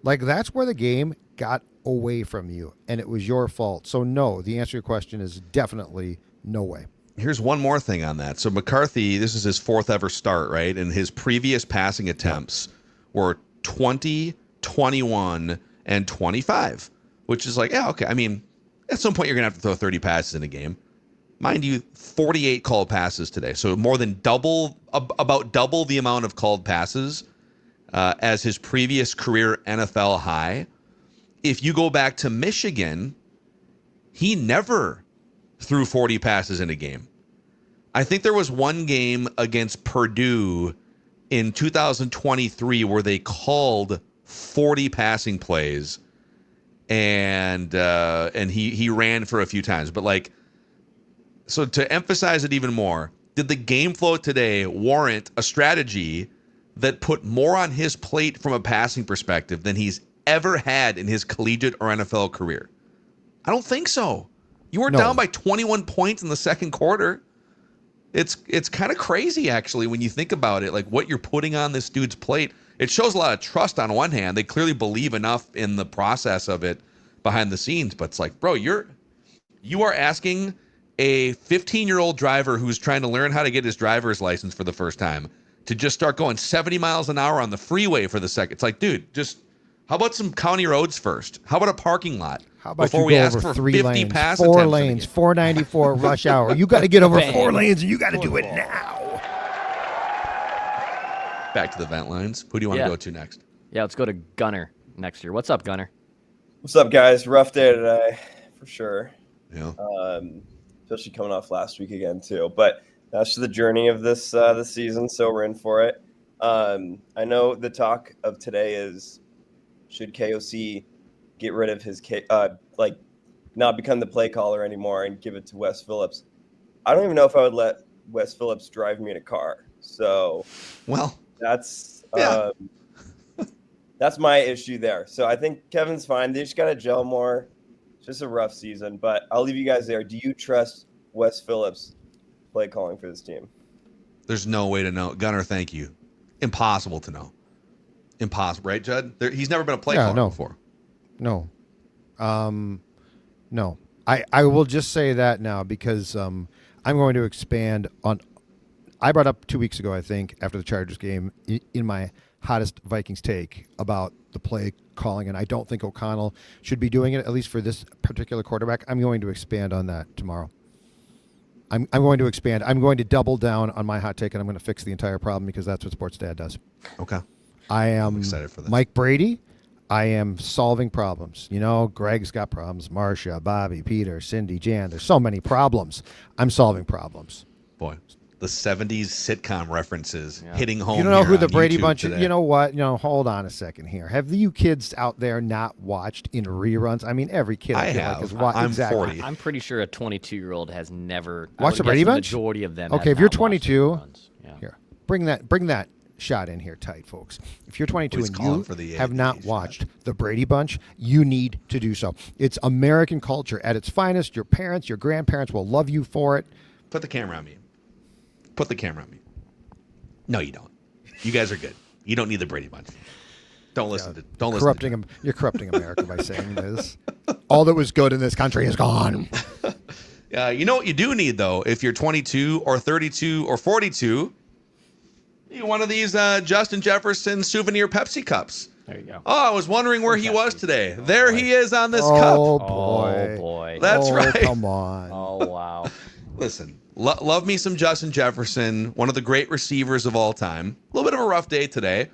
like that's where the game got away from you, and it was your fault. So no, the answer to your question is definitely no way. Here's one more thing on that. So McCarthy, this is his fourth ever start, right? And his previous passing attempts were 20, 21, and 25, which is like, yeah, okay. I mean, at some point you're going to have to throw 30 passes in a game. Mind you, 48 called passes today. So more than about double the amount of called passes as his previous career NFL high. If you go back to Michigan, he never threw 40 passes in a game. I think there was one game against Purdue in 2023 where they called 40 passing plays, and he ran for a few times. But like, so to emphasize it even more, did the game flow today warrant a strategy that put more on his plate from a passing perspective than he's ever had in his collegiate or NFL career? I don't think so. You were down by 21 points in the second quarter. It's kind of crazy, actually, when you think about it, like what you're putting on this dude's plate. It shows a lot of trust on one hand. They clearly believe enough in the process of it behind the scenes. But it's like, bro, you are asking a 15-year-old driver who's trying to learn how to get his driver's license for the first time to just start going 70 miles an hour on the freeway for the second. It's like, dude, just how about some county roads first? How about a parking lot? How about before you we go ask over for 3 50 lanes, pass 4 attempts lanes, 494 rush hour. You got to get over 4 lanes, and you got to do it now. Back to the vent lines. Who do you want to go to next? Yeah, let's go to Gunner next year. What's up, Gunner? What's up, guys? Rough day today, for sure. Yeah. Especially coming off last week again, too. But that's just the journey of this season, so we're in for it. I know the talk of today is, should KOC get rid of his not become the play caller anymore and give it to Wes Phillips? I don't even know if I would let Wes Phillips drive me in a car. So, well, that's my issue there. So I think Kevin's fine. They just got to gel more. It's just a rough season, but I'll leave you guys there. Do you trust Wes Phillips play calling for this team? There's no way to know. Gunner, thank you. Impossible to know. Impossible, right, Judd? He's never been a play caller before. No. No. I will just say that now because I'm going to expand on. I brought up 2 weeks ago, I think, after the Chargers game, in my hottest Vikings take about the play calling, and I don't think O'Connell should be doing it, at least for this particular quarterback. I'm going to expand on that tomorrow. I'm going to expand. I'm going to double down on my hot take, and I'm going to fix the entire problem because that's what Sports Dad does. Okay. I'm excited for this. Mike Brady. I am solving problems. You know, Greg's got problems. Marcia, Bobby, Peter, Cindy, Jan. There's so many problems. I'm solving problems. Boy, the 70s sitcom references hitting home. You don't know here who the on Brady YouTube Bunch is? today. You know what? Hold on a second here. Have you kids out there not watched in reruns? I mean, every kid I feel like has watched. I'm exactly. 40. I'm pretty sure a 22-year-old has never Watched the Brady Bunch? The majority of them. Okay, have if you're not watched 22, Yeah. here, bring that shot in here tight, folks. If you're 22 He's and calling you for the have not watched the Brady Bunch, you need to do so. It's American culture at its finest. Your parents, your grandparents will love you for it. Put the camera on me. Put the camera on me. No, you don't. You guys are good. You don't need the Brady Bunch. Don't listen to. Don't listen. Corrupting him. You're corrupting America by saying this. All that was good in this country is gone. You know what you do need though, if you're 22 or 32 or 42, you need one of these Justin Jefferson souvenir Pepsi cups. There you go. Oh, I was wondering where he was today. There he is on this cup. Oh boy. Oh boy. That's right. Come on. Oh wow. Listen, love me some Justin Jefferson, one of the great receivers of all time. A little bit of a rough day today,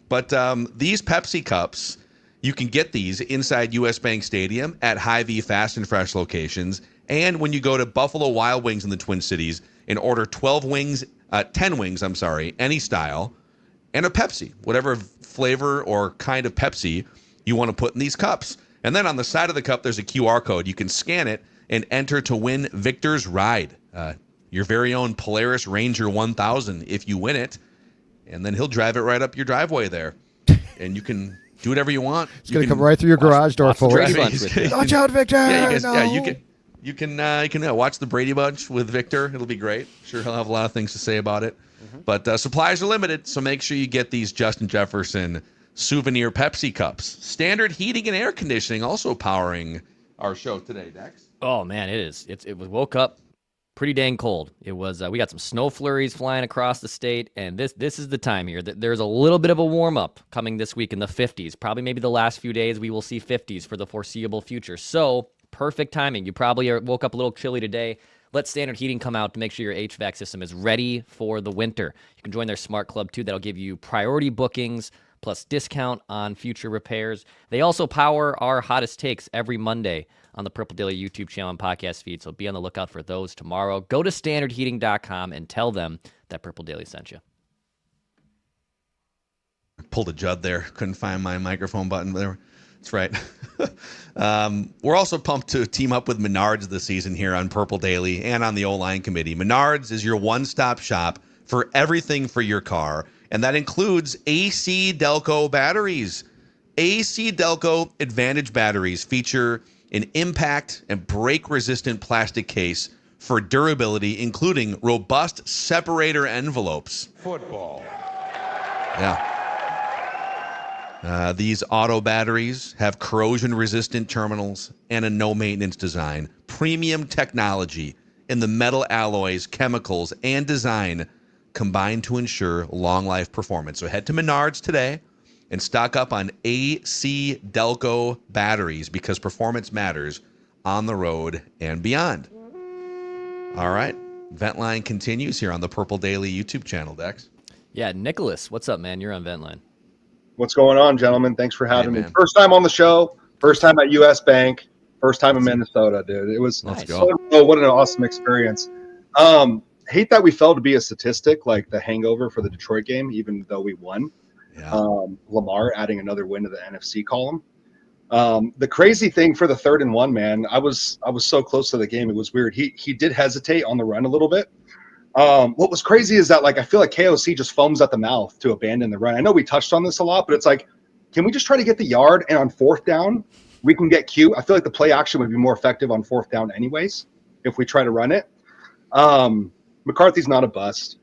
but these Pepsi cups, you can get these inside US Bank Stadium at Hy-Vee Fast and Fresh locations, and when you go to Buffalo Wild Wings in the Twin Cities and order 10 wings, any style, and a Pepsi, whatever flavor or kind of Pepsi you want to put in these cups. And then on the side of the cup, there's a QR code. You can scan it and enter to win Victor's Ride, your very own Polaris Ranger 1000 if you win it. And then he'll drive it right up your driveway there. And you can do whatever you want. It's going to come right through your garage door forward. Watch out, Victor! You can watch the Brady Bunch with Victor. It'll be great. Sure, he'll have a lot of things to say about it. But supplies are limited, so make sure you get these Justin Jefferson souvenir Pepsi cups. Standard heating and air conditioning also powering our show today, Dex. Oh man, it is. It was woke up pretty dang cold. It was. We got some snow flurries flying across the state, and this is the time here. There's a little bit of a warm up coming this week in the 50s. Probably maybe the last few days we will see 50s for the foreseeable future. So perfect timing. You probably woke up a little chilly today. Let Standard Heating come out to make sure your HVAC system is ready for the winter. You can join their Smart Club, too. That'll give you priority bookings plus discount on future repairs. They also power our hottest takes every Monday on the Purple Daily YouTube channel and podcast feed, so be on the lookout for those tomorrow. Go to standardheating.com and tell them that Purple Daily sent you. Pulled a Judd there. Couldn't find my microphone button there. That's right. We're also pumped to team up with Menards this season here on Purple Daily and on the O-Line Committee. Menards is your one-stop shop for everything for your car, and that includes AC Delco batteries. AC Delco Advantage batteries feature an impact and break-resistant plastic case for durability, including robust separator envelopes. Football. Yeah. These auto batteries have corrosion-resistant terminals and a no-maintenance design. Premium technology in the metal alloys, chemicals, and design combined to ensure long-life performance. So head to Menards today and stock up on AC Delco batteries because performance matters on the road and beyond. All right. Vent Line continues here on the Purple Daily YouTube channel, Dex. Yeah, Nicholas, what's up, man? You're on Vent Line. What's going on, gentlemen? Thanks for having me. First time on the show, first time at US Bank, first time in Minnesota, dude. It was what an awesome experience. Hate that we fell to be a statistic like the hangover for the Detroit game, even though we won. Yeah. Lamar adding another win to the NFC column. The crazy thing for the 3rd and 1, man, I was so close to the game. It was weird. He did hesitate on the run a little bit. What was crazy is that, like, I feel like KOC just foams at the mouth to abandon the run. I know we touched on this a lot, but it's like, can we just try to get the yard, and on 4th down, we can get Q? I feel like the play action would be more effective on 4th down anyways if we try to run it. McCarthy's not a bust.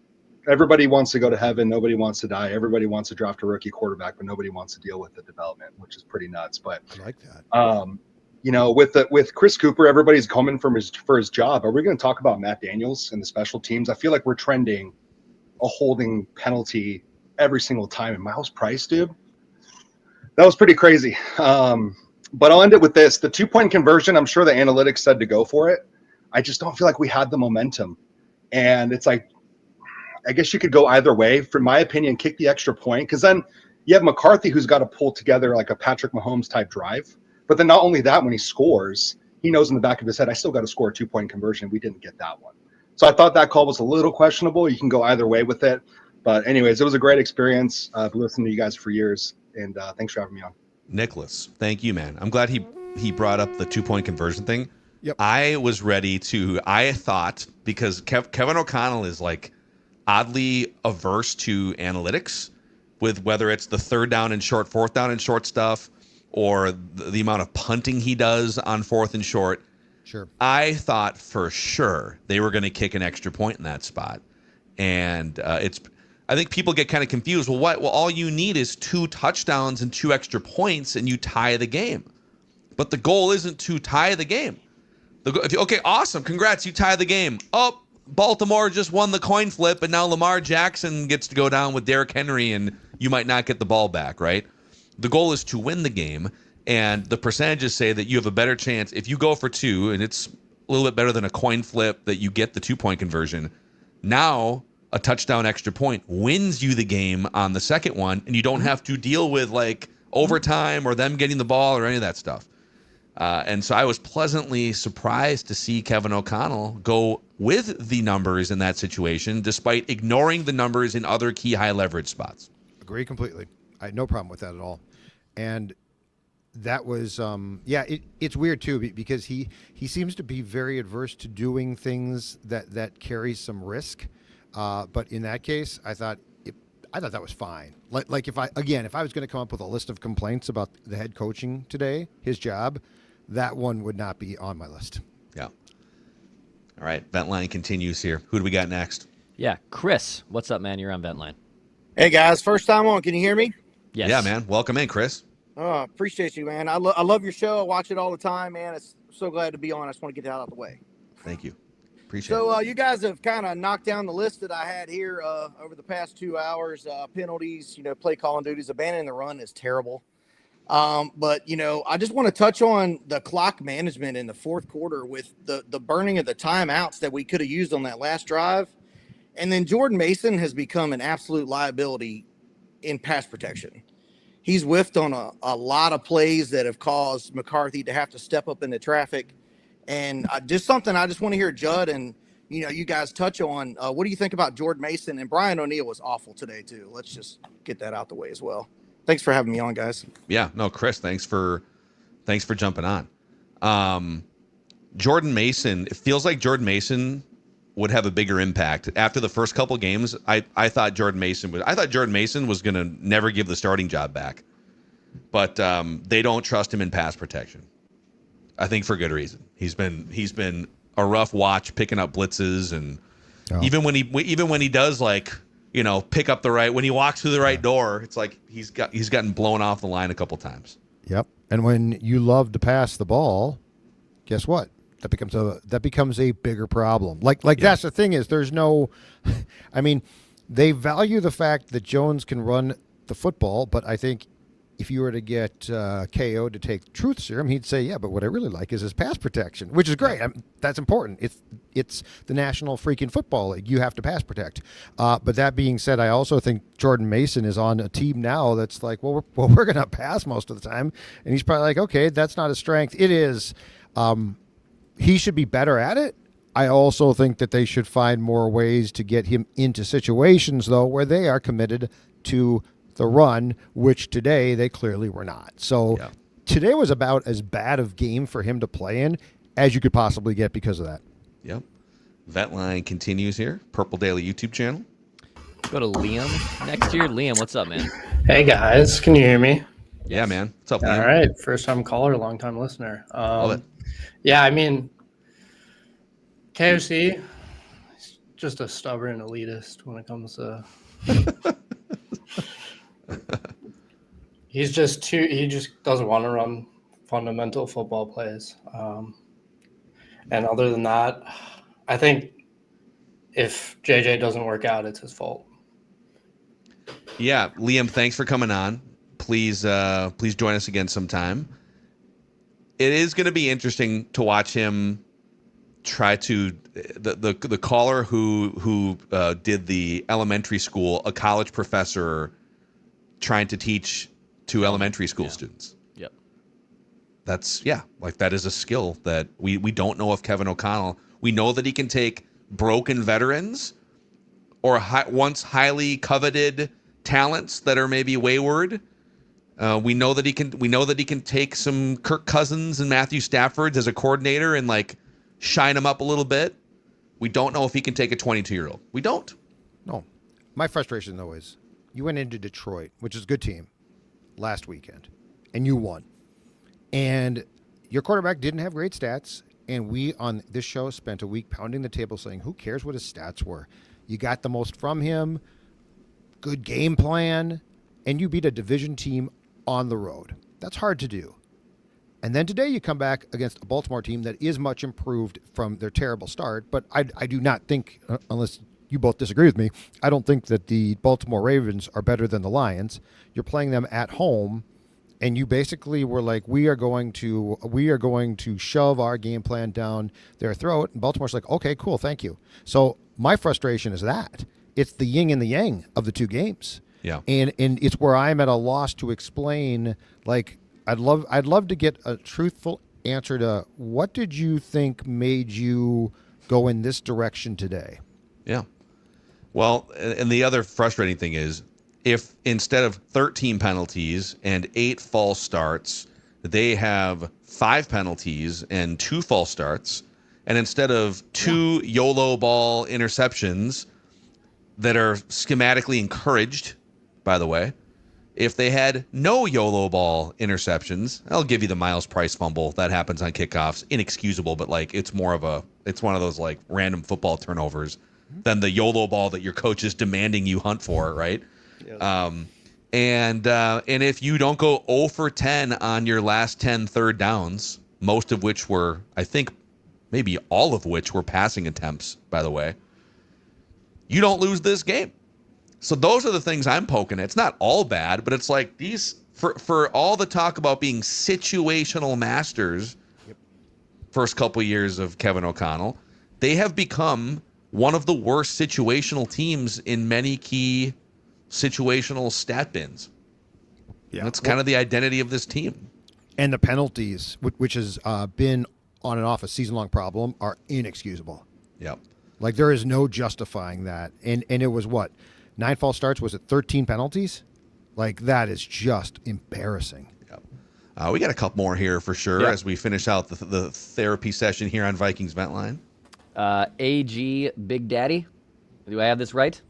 Everybody wants to go to heaven. Nobody wants to die. Everybody wants to draft a rookie quarterback, but nobody wants to deal with the development, which is pretty nuts. But I like that. You know, with Chris Cooper, everybody's coming for his job. Are we going to talk about Matt Daniels and the special teams? I feel like we're trending a holding penalty every single time. And Miles Price, dude, that was pretty crazy. But I'll end it with this. The 2-point conversion, I'm sure the analytics said to go for it. I just don't feel like we had the momentum. And it's like, I guess you could go either way. For my opinion, kick the extra point, because then you have McCarthy who's got to pull together like a Patrick Mahomes type drive. But then not only that, when he scores, he knows in the back of his head, I still got to score a 2-point conversion. We didn't get that one. So I thought that call was a little questionable. You can go either way with it. But anyways, it was a great experience. I've listened to you guys for years, and thanks for having me on. Nicholas, thank you, man. I'm glad he brought up the 2-point conversion thing. Yep. I thought, because Kevin O'Connell is like oddly averse to analytics with whether it's the 3rd down and short, 4th down and short stuff, or the amount of punting he does on 4th and short. Sure. I thought for sure they were going to kick an extra point in that spot. And I think people get kind of confused. Well, what? Well, all you need is 2 touchdowns and 2 extra points, and you tie the game. But the goal isn't to tie the game. Okay, awesome. Congrats, you tie the game. Oh, Baltimore just won the coin flip, and now Lamar Jackson gets to go down with Derrick Henry, and you might not get the ball back, right? The goal is to win the game, and the percentages say that you have a better chance if you go for 2, and it's a little bit better than a coin flip that you get the 2-point conversion. Now, a touchdown extra point wins you the game on the second one, and you don't have to deal with like overtime or them getting the ball or any of that stuff. And so I was pleasantly surprised to see Kevin O'Connell go with the numbers in that situation, despite ignoring the numbers in other key high leverage spots. Agree completely. I had no problem with that at all. And that was, it's weird too, because he seems to be very adverse to doing things that carry some risk. But in that case, I thought that was fine. Like if I was going to come up with a list of complaints about the head coaching today, his job, that one would not be on my list. Yeah. All right. Vent Line continues here. Who do we got next? Yeah. Chris, what's up, man? You're on Vent Line. Hey, guys. First time on. Can you hear me? Yes. Yeah, man. Welcome in, Chris. Oh, appreciate you, man. I love your show. I watch it all the time, man. It's so glad to be on. I just want to get that out of the way. Thank you. Appreciate it. So you guys have kind of knocked down the list that I had here over the past 2 hours. Penalties, play calling duties, abandoning the run is terrible. But I just want to touch on the clock management in the fourth quarter with the burning of the timeouts that we could have used on that last drive. And then Jordan Mason has become an absolute liability in pass protection. He's whiffed on a lot of plays that have caused McCarthy to have to step up into traffic. And just something I just want to hear Judd and, you guys touch on. What do you think about Jordan Mason? And Brian O'Neill was awful today, too. Let's just get that out the way as well. Thanks for having me on, guys. Yeah, no, Chris, thanks for jumping on. Jordan Mason, it feels like Jordan Mason would have a bigger impact. After the first couple games, I thought Jordan Mason was going to never give the starting job back. But they don't trust him in pass protection. I think for good reason. He's been a rough watch picking up blitzes, and even when he does pick up the right, when he walks through the right door, it's like he's gotten blown off the line a couple times. Yep. And when you love to pass the ball, guess what? That becomes a bigger problem. That's the thing is there's no, I mean, they value the fact that Jones can run the football, but I think if you were to get KO to take truth serum, he'd say, yeah, but what I really like is his pass protection, which is great. That's important. It's the National freaking Football League. You have to pass protect. But that being said, I also think Jordan Mason is on a team now that's like, well, we're going to pass most of the time. And he's probably like, okay, that's not a strength. It is. He should be better at it. I also think that they should find more ways to get him into situations, though, where they are committed to the run, which today they clearly were not. So today was about as bad of game for him to play in as you could possibly get because of that. Yep. Vent Line continues here. Purple Daily YouTube channel. Go to Liam next year. Liam, what's up, man? Hey, guys. Can you hear me? Yeah, man. What's up, Liam? All right. First-time caller, long-time listener. Love it. Yeah, I mean, KOC is just a stubborn elitist when it comes to he just doesn't want to run fundamental football plays. And other than that, I think if JJ doesn't work out, it's his fault. Yeah, Liam, thanks for coming on. Please join us again sometime. It is going to be interesting to watch him try to the caller who did the elementary school, a college professor trying to teach to elementary school students. Yep. That is a skill that we don't know if Kevin O'Connell. We know that he can take broken veterans or once highly coveted talents that are maybe wayward. We know that he can take some Kirk Cousins and Matthew Staffords as a coordinator and shine them up a little bit. We don't know if he can take a 22-year-old. We don't. No. My frustration, though, is you went into Detroit, which is a good team, last weekend, and you won. And your quarterback didn't have great stats, and we on this show spent a week pounding the table saying, who cares what his stats were? You got the most from him. good game plan, and you beat a division team on the road. That's hard to do. And then today you come back against a Baltimore team that is much improved from their terrible start. But I do not think, unless you both disagree with me, I don't think that the Baltimore Ravens are better than the Lions. You're playing them at home, and you basically were like, we are going to shove our game plan down their throat. And Baltimore's like, okay, cool, thank you. So my frustration is that it's the yin and the yang of the two games. Yeah. And it's where I'm at a loss to explain, like, I'd love to get a truthful answer to what did you think made you go in this direction today? Yeah. Well, and the other frustrating thing is if instead of 13 penalties and 8 false starts, they have 5 penalties and 2 false starts, and instead of 2 YOLO ball interceptions that are schematically encouraged, by the way, if they had no YOLO ball interceptions, I'll give you the Miles Price fumble. That happens on kickoffs. Inexcusable, but like it's one of those like random football turnovers than the YOLO ball that your coach is demanding you hunt for, right? Yeah. And if you don't go 0 for 10 on your last 10 third downs, most of which were, I think, maybe all of which were passing attempts, by the way, you don't lose this game. So those are the things I'm poking at. It's not all bad, but it's like these for all the talk about being situational masters. First couple years of Kevin O'Connell, they have become one of the worst situational teams in many key situational stat bins. Yeah, that's kind of the identity of this team. And the penalties, which has been on and off a season-long problem, are inexcusable. Yep. Like there is no justifying that. And it was what? 9 false starts, was it 13 penalties? Like, that is just embarrassing. Yep. We got a couple more here for sure as we finish out the therapy session here on Vikings Vent Line. AG Big Daddy. Do I have this right?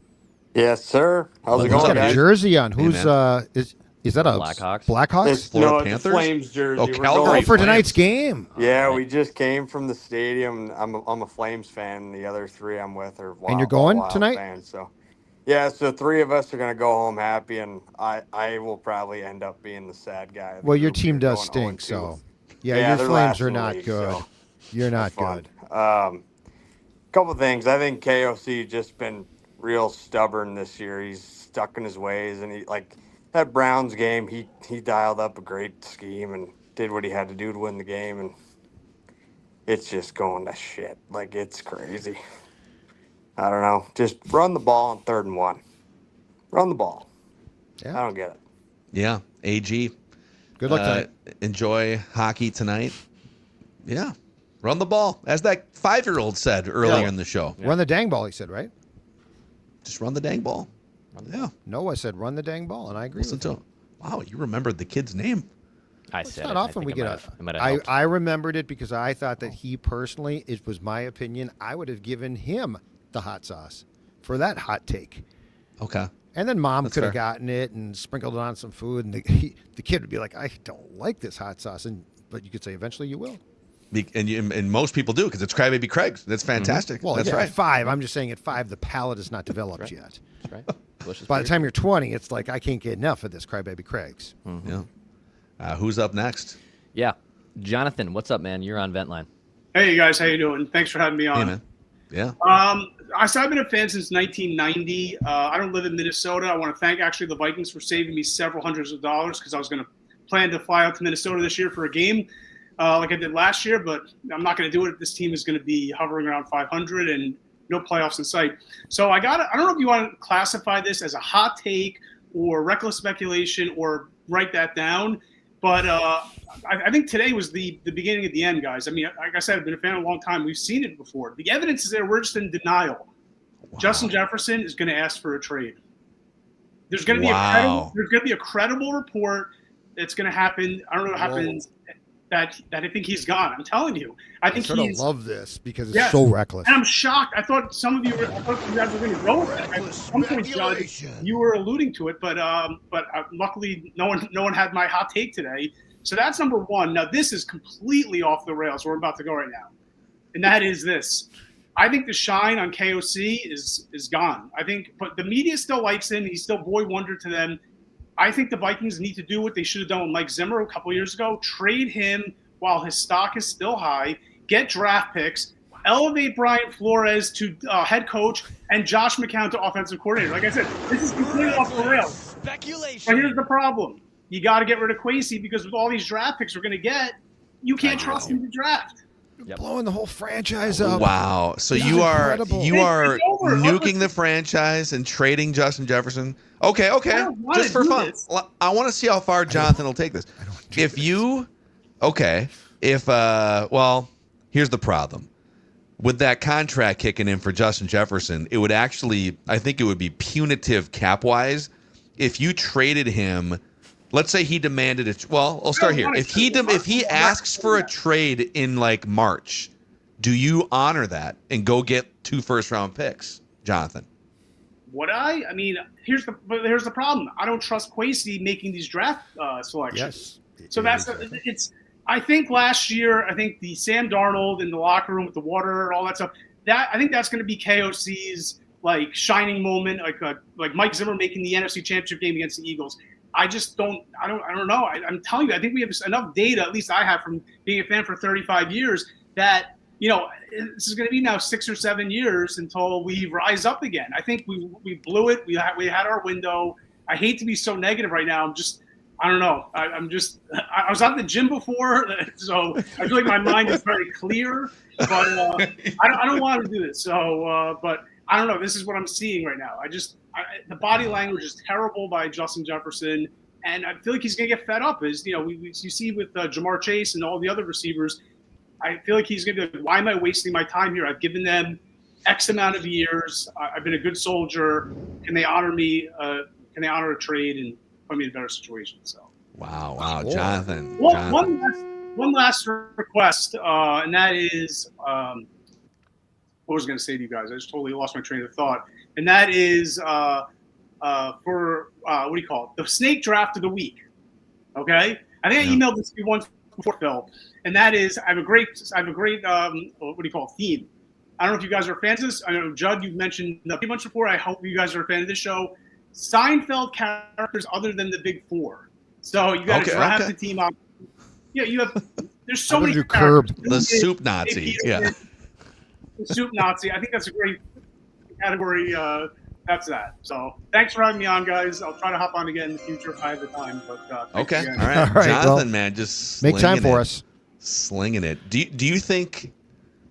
Yes, sir. How's it going, got guys? a jersey on. Who's is that a Blackhawks? Blackhawks? It's Florida it's Panthers? a Flames jersey. Oh, We're Calgary going- for tonight's game. Yeah, we just came from the stadium. I'm a Flames fan. The other 3 I'm with are And you're going Wild tonight? fans. So, yeah, so 3 of us are going to go home happy, and I will probably end up being the sad guy. of the Well, your group team here, does going stink, 0-2. so Yeah, your they're Flames last are in the not league, good. so You're not that's fun. good. Couple things. I think KOC just been real stubborn this year. He's stuck in his ways, and he like that Browns game. He dialed up a great scheme and did what he had to do to win the game, and it's just going to shit. Like it's crazy. I don't know. Just run the ball on 3rd and 1. Run the ball. Yeah. I don't get it. Yeah, AG. Good luck tonight. Enjoy hockey tonight. Yeah, run the ball, as that 5-year-old said earlier in the show. Run the dang ball, he said, right? Just run the dang ball. Yeah. Noah said, run the dang ball, and I agree Listen with to him. him. Wow, you remembered the kid's name. I It's said not it. often I we think get it might have helped. I remembered it because I thought that he personally, it was my opinion, I would have given him the hot sauce for that hot take. Okay. And then mom That's could have fair. gotten it and sprinkled it on some food, and the kid would be like, I don't like this hot sauce. But you could say, eventually you will. And most people do because it's Crybaby Craig's. That's fantastic. Well, That's yeah, right. at 5, I'm just saying at 5, the palate is not developed That's yet. That's right. Delicious By the food. time you're 20, it's like, I can't get enough of this Crybaby Craig's. Yeah. Who's up next? Yeah. Jonathan, what's up, man? You're on Vent Line. Hey guys, how you doing? Thanks for having me on. Hey, man. Yeah. I've been a fan since 1990. I don't live in Minnesota. I want to thank actually the Vikings for saving me several hundreds of dollars because I was going to plan to fly out to Minnesota this year for a game like I did last year, but I'm not going to do it. This team is going to be hovering around 500 and no playoffs in sight. So I don't know if you want to classify this as a hot take or reckless speculation or write that down. But I think today was the beginning of the end, guys. I mean, like I said, I've been a fan a long time. We've seen it before. The evidence is there. We're just in denial. Wow. Justin Jefferson is going to ask for a trade. There's going to be a credible report that's going to happen. I don't know what happens. That I think he's gone. I'm telling you. I think I sort of love this because it's yeah, so reckless. And I'm shocked. I thought you guys were going to go with it. At some point, Judge, you were alluding to it, but luckily no one had my hot take today. So that's number one. Now this is completely off the rails. Where we're about to go right now, and that is this: I think the shine on KOC is gone. I think, but the media still likes him. He's still boy wonder to them. I think the Vikings need to do what they should have done with Mike Zimmer a couple years ago. Trade him while his stock is still high. Get draft picks. Elevate Brian Flores to head coach and Josh McCown to offensive coordinator. Like I said, this is completely off the rails. Speculation. But here's the problem. You got to get rid of Kwesi because with all these draft picks we're going to get, you can't trust him to draft. Blowing the whole franchise up. Wow. So This is you are incredible. it's nuking the franchise and trading Justin Jefferson. Okay. Just for fun. I want to see how far Jonathan will take this. If here's the problem. With that contract kicking in for Justin Jefferson, it would actually, I think it would be punitive cap-wise if you traded him. Let's say he demanded it. Well, I'll start here. If he asks for a trade in like March, do you honor that and go get 2 first-round picks, Jonathan? Would I? I mean, here's the problem. I don't trust Kwesi making these draft selections. Yes. So it's. I think last year, the Sam Darnold in the locker room with the water and all that stuff. I think that's going to be KOC's like shining moment, like Mike Zimmer making the NFC Championship game against the Eagles. I just don't. I don't know. I'm telling you, I think we have enough data. At least I have from being a fan for 35 years that this is going to be now 6 or 7 years until we rise up again. I think we blew it. We had our window. I hate to be so negative right now. I don't know. I was at the gym before, so I feel like my mind is very clear. But I don't want to do this. So, but I don't know. This is what I'm seeing right now. The body language is terrible by Justin Jefferson, and I feel like he's going to get fed up. You see with Jamar Chase and all the other receivers, I feel like he's going to be like, why am I wasting my time here? I've given them X amount of years. I've been a good soldier. Can they honor me? Can they honor a trade and put me in a better situation? So. Wow, Jonathan. One last request, and that is, what was I going to say to you guys? I just totally lost my train of thought. And that is for what do you call it? The snake draft of the week. Okay, I think I emailed this to you once before, Phil, and that is I have a great what do you call it, theme. I don't know if you guys are fans of this. I know Judd, you've mentioned pretty much before. I hope you guys are a fan of this show. Seinfeld characters other than the Big Four. So you got to draft the team out. Yeah, you have. There's so many characters. The soup Nazi. Yeah. The soup Nazi. I think that's a great category. That's that. So thanks for having me on, guys. I'll try to hop on again in the future if I have the time. But okay, all right, Jonathan, man, just make time for us. Slinging it. Do you think?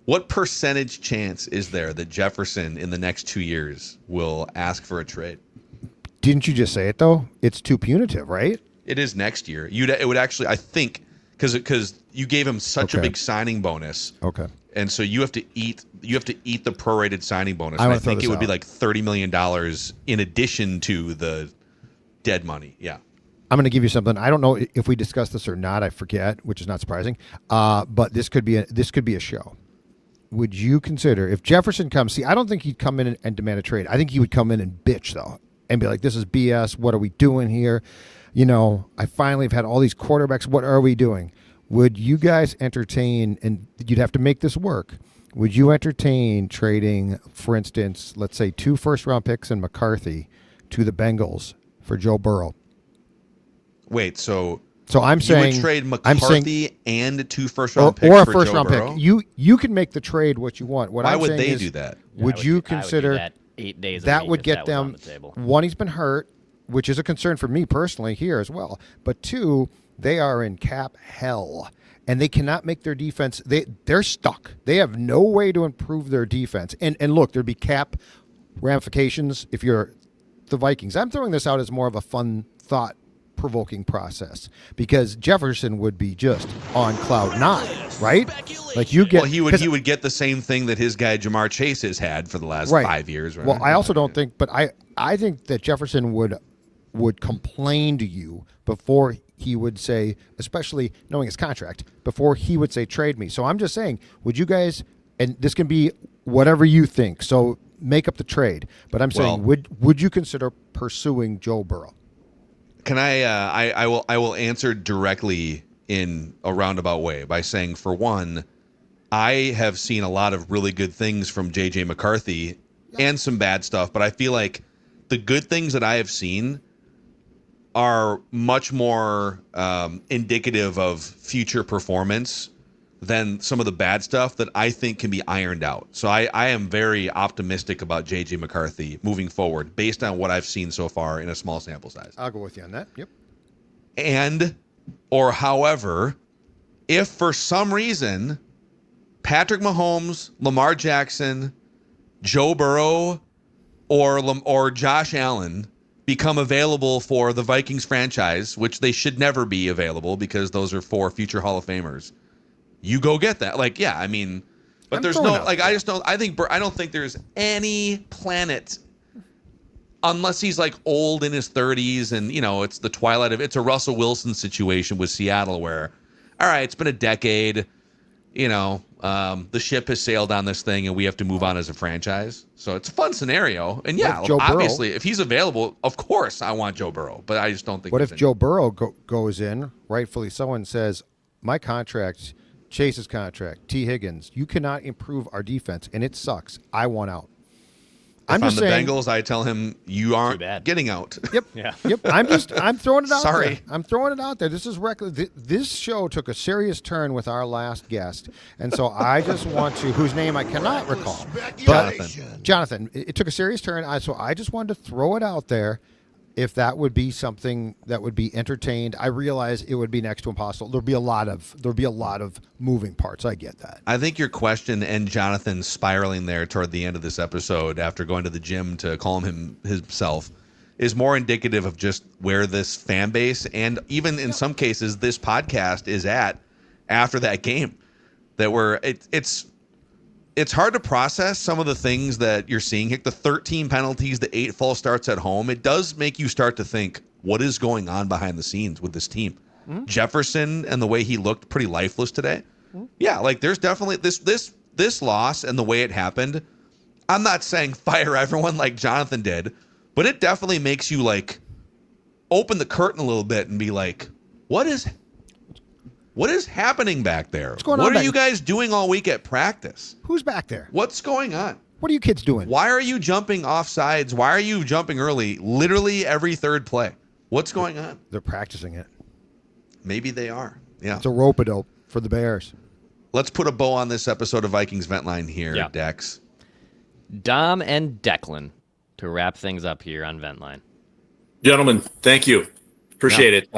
What percentage chance is there that Jefferson in the next 2 years will ask for a trade? Didn't you just say it though? It's too punitive, right? It is next year. It would actually, I think, because you gave him such a big signing bonus. Okay. And so you have to eat the prorated signing bonus. I think it would be like $30 million in addition to the dead money. Yeah. I'm going to give you something. I don't know if we discussed this or not. I forget, which is not surprising. But this could be a show. Would you consider if Jefferson comes? See, I don't think he'd come in and demand a trade. I think he would come in and bitch though, and be like, "This is BS. What are we doing here? I finally have had all these quarterbacks. What are we doing?" Would you guys entertain? And you'd have to make this work. Would you entertain trading, for instance, let's say 2 first-round picks and McCarthy to the Bengals for Joe Burrow? Wait, so I'm saying you would trade McCarthy and 2 first-round picks or a for first-round Joe pick. You can make the trade what you want. Why would they do that? Would you consider that 8 days? That would get them. One, he's been hurt, which is a concern for me personally here as well. But 2, they are in cap hell, and they cannot make their defense. They're stuck. They have no way to improve their defense. And look, there'd be cap ramifications if you're the Vikings. I'm throwing this out as more of a fun thought. Provoking process because Jefferson would be just on cloud 9, right? Like you get. Well, he would get the same thing that his guy Jamar Chase has had for the last 5 years, right? Well, I also don't think, but I think that Jefferson would complain to you before he would say, especially knowing his contract, before he would say trade me. So I'm just saying, would you guys? And this can be whatever you think. So make up the trade. But I'm saying, would you consider pursuing Joe Burrow? Can I will answer directly in a roundabout way by saying, for one, I have seen a lot of really good things from JJ McCarthy and some bad stuff, but I feel like the good things that I have seen are much more indicative of future performance than some of the bad stuff that I think can be ironed out. So I am very optimistic about JJ McCarthy moving forward based on what I've seen so far in a small sample size. I'll go with you on that. Yep. And, or however, if for some reason Patrick Mahomes, Lamar Jackson, Joe Burrow, or Josh Allen become available for the Vikings franchise, which they should never be available because those are for future Hall of Famers, you go get that. Like, yeah, I mean, but there's no, like, I don't think there's any planet, unless he's like old in his 30s and, you know, it's the twilight of, it's a Russell Wilson situation with Seattle where, all right, it's been a decade, you know, the ship has sailed on this thing and we have to move on as a franchise. So it's a fun scenario. And yeah, obviously, if he's available, of course I want Joe Burrow, but I just don't think. What if Joe Burrow goes in, rightfully so, and says, my contract, Chase's contract, T. Higgins, you cannot improve our defense, and it sucks. I want out. I'm just saying, the Bengals, I tell him you aren't getting out. Yep. Yeah. Yep. I'm throwing it out Sorry. there. I'm throwing it out there. This is reckless. This show took a serious turn with our last guest, and so I just want to, whose name I cannot recall, but Jonathan. It took a serious turn. So I just wanted to throw it out there. If that would be something that would be entertained, I realize it would be next to impossible. There'd be a lot of moving parts. I get that. I think your question and Jonathan spiraling there toward the end of this episode after going to the gym to calm himself is more indicative of just where this fan base and even in some cases this podcast is at after that game. That it's hard to process some of the things that you're seeing. The 13 penalties, the 8 false starts at home. It does make you start to think, what is going on behind the scenes with this team? Mm-hmm. Jefferson and the way he looked pretty lifeless today. Mm-hmm. Yeah, like there's definitely this loss and the way it happened. I'm not saying fire everyone like Jonathan did, but it definitely makes you like open the curtain a little bit and be like, what is happening back there? What are you guys doing all week at practice? Who's back there? What's going on? What are you kids doing? Why are you jumping off sides? Why are you jumping early? Literally every third play. What's going on? They're practicing it. Maybe they are. Yeah. It's a rope-a-dope for the Bears. Let's put a bow on this episode of Vikings Vent Line here, Dex. Dom and Declan to wrap things up here on Vent Line. Gentlemen, thank you. Appreciate it.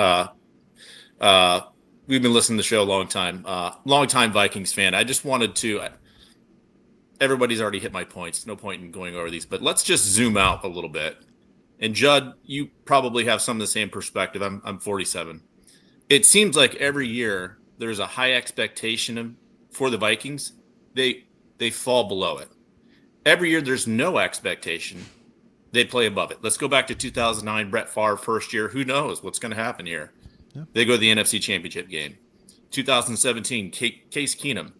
We've been listening to the show a long time. Long time Vikings fan. I just wanted to. Everybody's already hit my points. No point in going over these, but let's just zoom out a little bit. And Judd, you probably have some of the same perspective. I'm 47. It seems like every year there's a high expectation for the Vikings. They fall below it. Every year there's no expectation. They play above it. Let's go back to 2009, Brett Favre first year. Who knows what's going to happen here? Yeah. They go to the NFC Championship game. 2017, Case Keenum.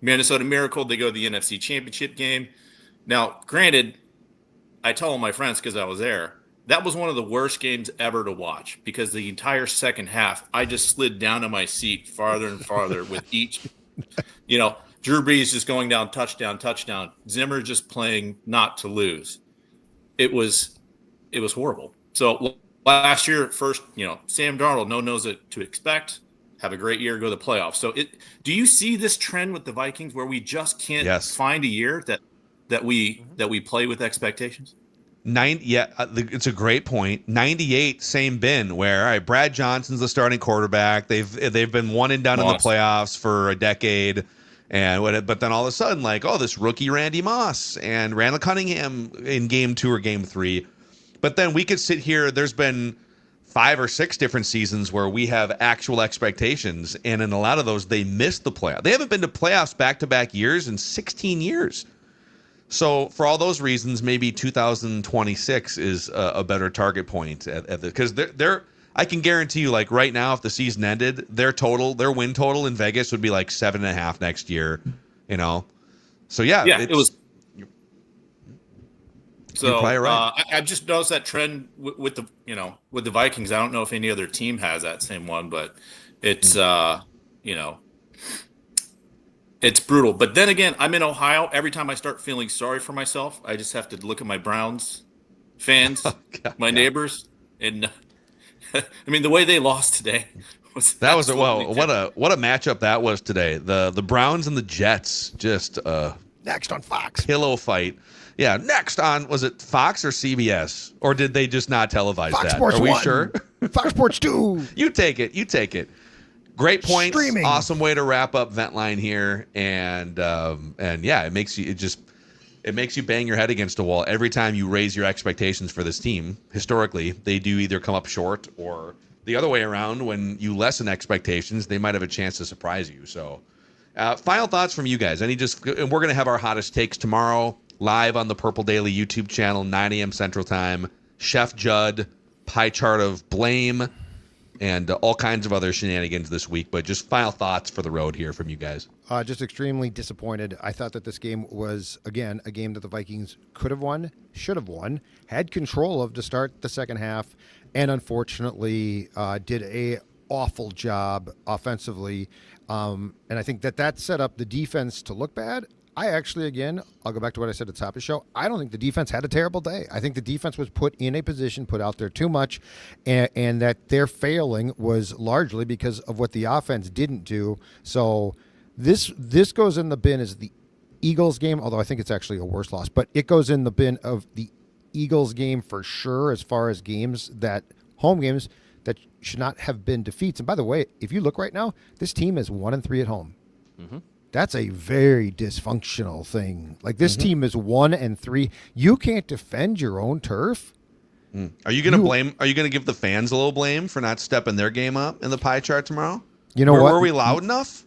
Minnesota Miracle, they go to the NFC Championship game. Now, granted, I tell all my friends because I was there, that was one of the worst games ever to watch because the entire second half, I just slid down in my seat farther and farther with each, Drew Brees just going down, touchdown. Zimmer just playing not to lose. It was horrible. So last year, first, Sam Darnold, no one knows what to expect. Have a great year, go to the playoffs. So do you see this trend with the Vikings where we just can't find a year that we play with expectations? It's a great point. 98, same bin where all right, Brad Johnson's the starting quarterback. They've been one and done in the playoffs for a decade. But then all of a sudden, this rookie Randy Moss and Randall Cunningham in game 2 or game 3. But then we could sit here. There's been 5 or 6 different seasons where we have actual expectations, and in a lot of those, they missed the playoff. They haven't been to playoffs back-to-back years in 16 years. So for all those reasons, maybe 2026 is a better target point because they're. I can guarantee you, right now, if the season ended, their win total in Vegas would be 7.5 next year. So it was. So you're probably right. I've just noticed that trend with the Vikings. I don't know if any other team has that same one, but it's It's brutal. But then again, I'm in Ohio. Every time I start feeling sorry for myself, I just have to look at my Browns fans, my neighbors, and I mean the way they lost today was That was absolutely what a matchup that was today. The Browns and the Jets just next on Fox pillow fight. Yeah, next on, was it Fox or CBS, or did they just not televise Fox that? Sports Are we 1. sure? Fox Sports 2. You take it. Great points. Streaming. Awesome way to wrap up Vent Line here, and yeah, it makes you bang your head against a wall every time you raise your expectations for this team. Historically, they do either come up short, or the other way around. When you lessen expectations, they might have a chance to surprise you. So, final thoughts from you guys. And we're going to have our hottest takes tomorrow live on the Purple Daily YouTube channel, 9 a.m. Central Time. Chef Judd, pie chart of blame, and all kinds of other shenanigans this week. But just final thoughts for the road here from you guys. Just extremely disappointed. I thought that this game was, again, a game that the Vikings could have won, should have won, had control of to start the second half, and unfortunately did a awful job offensively. And I think that set up the defense to look bad. I actually, again, I'll go back to what I said at the top of the show. I don't think the defense had a terrible day. I think the defense was put in a position, put out there too much, and that their failing was largely because of what the offense didn't do. So this goes in the bin as the Eagles game, although I think it's actually a worse loss. But it goes in the bin of the Eagles game for sure, as far as home games that should not have been defeats. And by the way, if you look right now, this team is 1-3 at home. Mm-hmm. That's a very dysfunctional thing. Like, this team is 1-3. You can't defend your own turf. Are you going to blame? Are you going to give the fans a little blame for not stepping their game up in the pie chart tomorrow? You know what? Were we loud enough?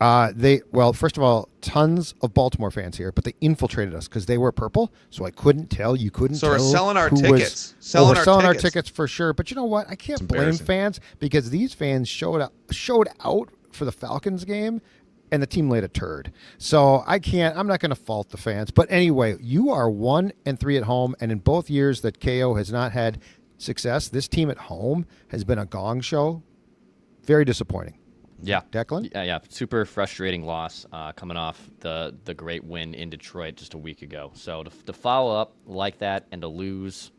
Well, first of all, tons of Baltimore fans here, but they infiltrated us because they were purple, so I couldn't tell. You couldn't tell. So we're selling our who tickets. We're selling our tickets for sure. But you know what? I can't blame embarrassing. fans, because these fans showed out for the Falcons game, and the team laid a turd. So I'm not going to fault the fans. But anyway, you are 1-3 at home, and in both years that KO has not had success, this team at home has been a gong show. Very disappointing. Yeah. Declan? Yeah. Super frustrating loss coming off the great win in Detroit just a week ago. So to follow up like that and to lose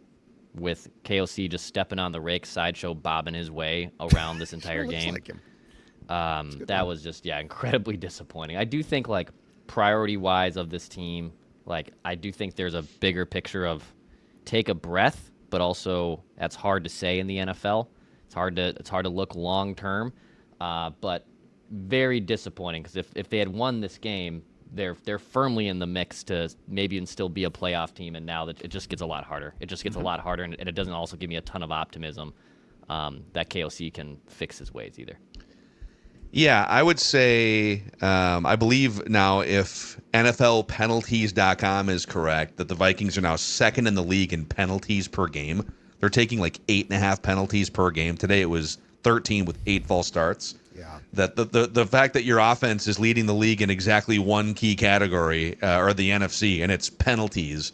with KOC just stepping on the rake, sideshow bobbing his way around this entire game. Like him. That was just, incredibly disappointing. I do think, priority-wise of this team, I do think there's a bigger picture of take a breath, but also that's hard to say in the NFL. It's hard to look long-term, but very disappointing, because if they had won this game, they're firmly in the mix to maybe even still be a playoff team, and now that it just gets a lot harder. It just gets a lot harder, and it doesn't also give me a ton of optimism that KOC can fix his ways either. Yeah, I would say, I believe now, if NFLpenalties.com is correct, that the Vikings are now second in the league in penalties per game. They're taking 8.5 penalties per game. Today it was 13 with 8 false starts. Yeah. That the fact that your offense is leading the league in exactly one key category, or the NFC, and it's penalties,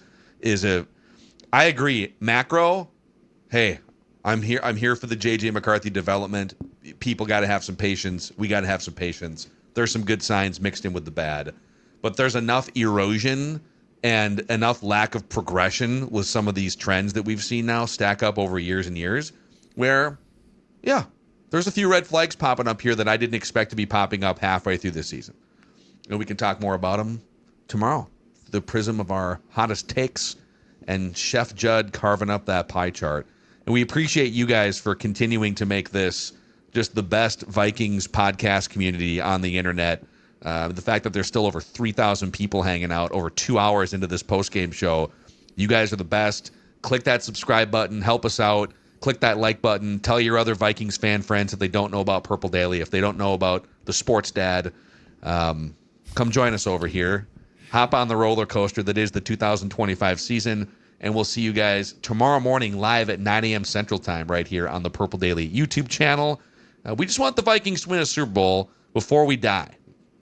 I agree. Macro, hey, I'm here for the JJ McCarthy development. People got to have some patience. We got to have some patience. There's some good signs mixed in with the bad, but there's enough erosion and enough lack of progression with some of these trends that we've seen now stack up over years and years, where, there's a few red flags popping up here that I didn't expect to be popping up halfway through this season. And we can talk more about them tomorrow. The prism of our hottest takes and Chef Judd carving up that pie chart. And we appreciate you guys for continuing to make this just the best Vikings podcast community on the internet. The fact that there's still over 3,000 people hanging out over 2 hours into this post-game show. You guys are the best. Click that subscribe button. Help us out. Click that like button. Tell your other Vikings fan friends if they don't know about Purple Daily, if they don't know about the Sports Dad. Come join us over here. Hop on the roller coaster that is the 2025 season. And we'll see you guys tomorrow morning live at 9 a.m. Central Time right here on the Purple Daily YouTube channel. We just want the Vikings to win a Super Bowl before we die.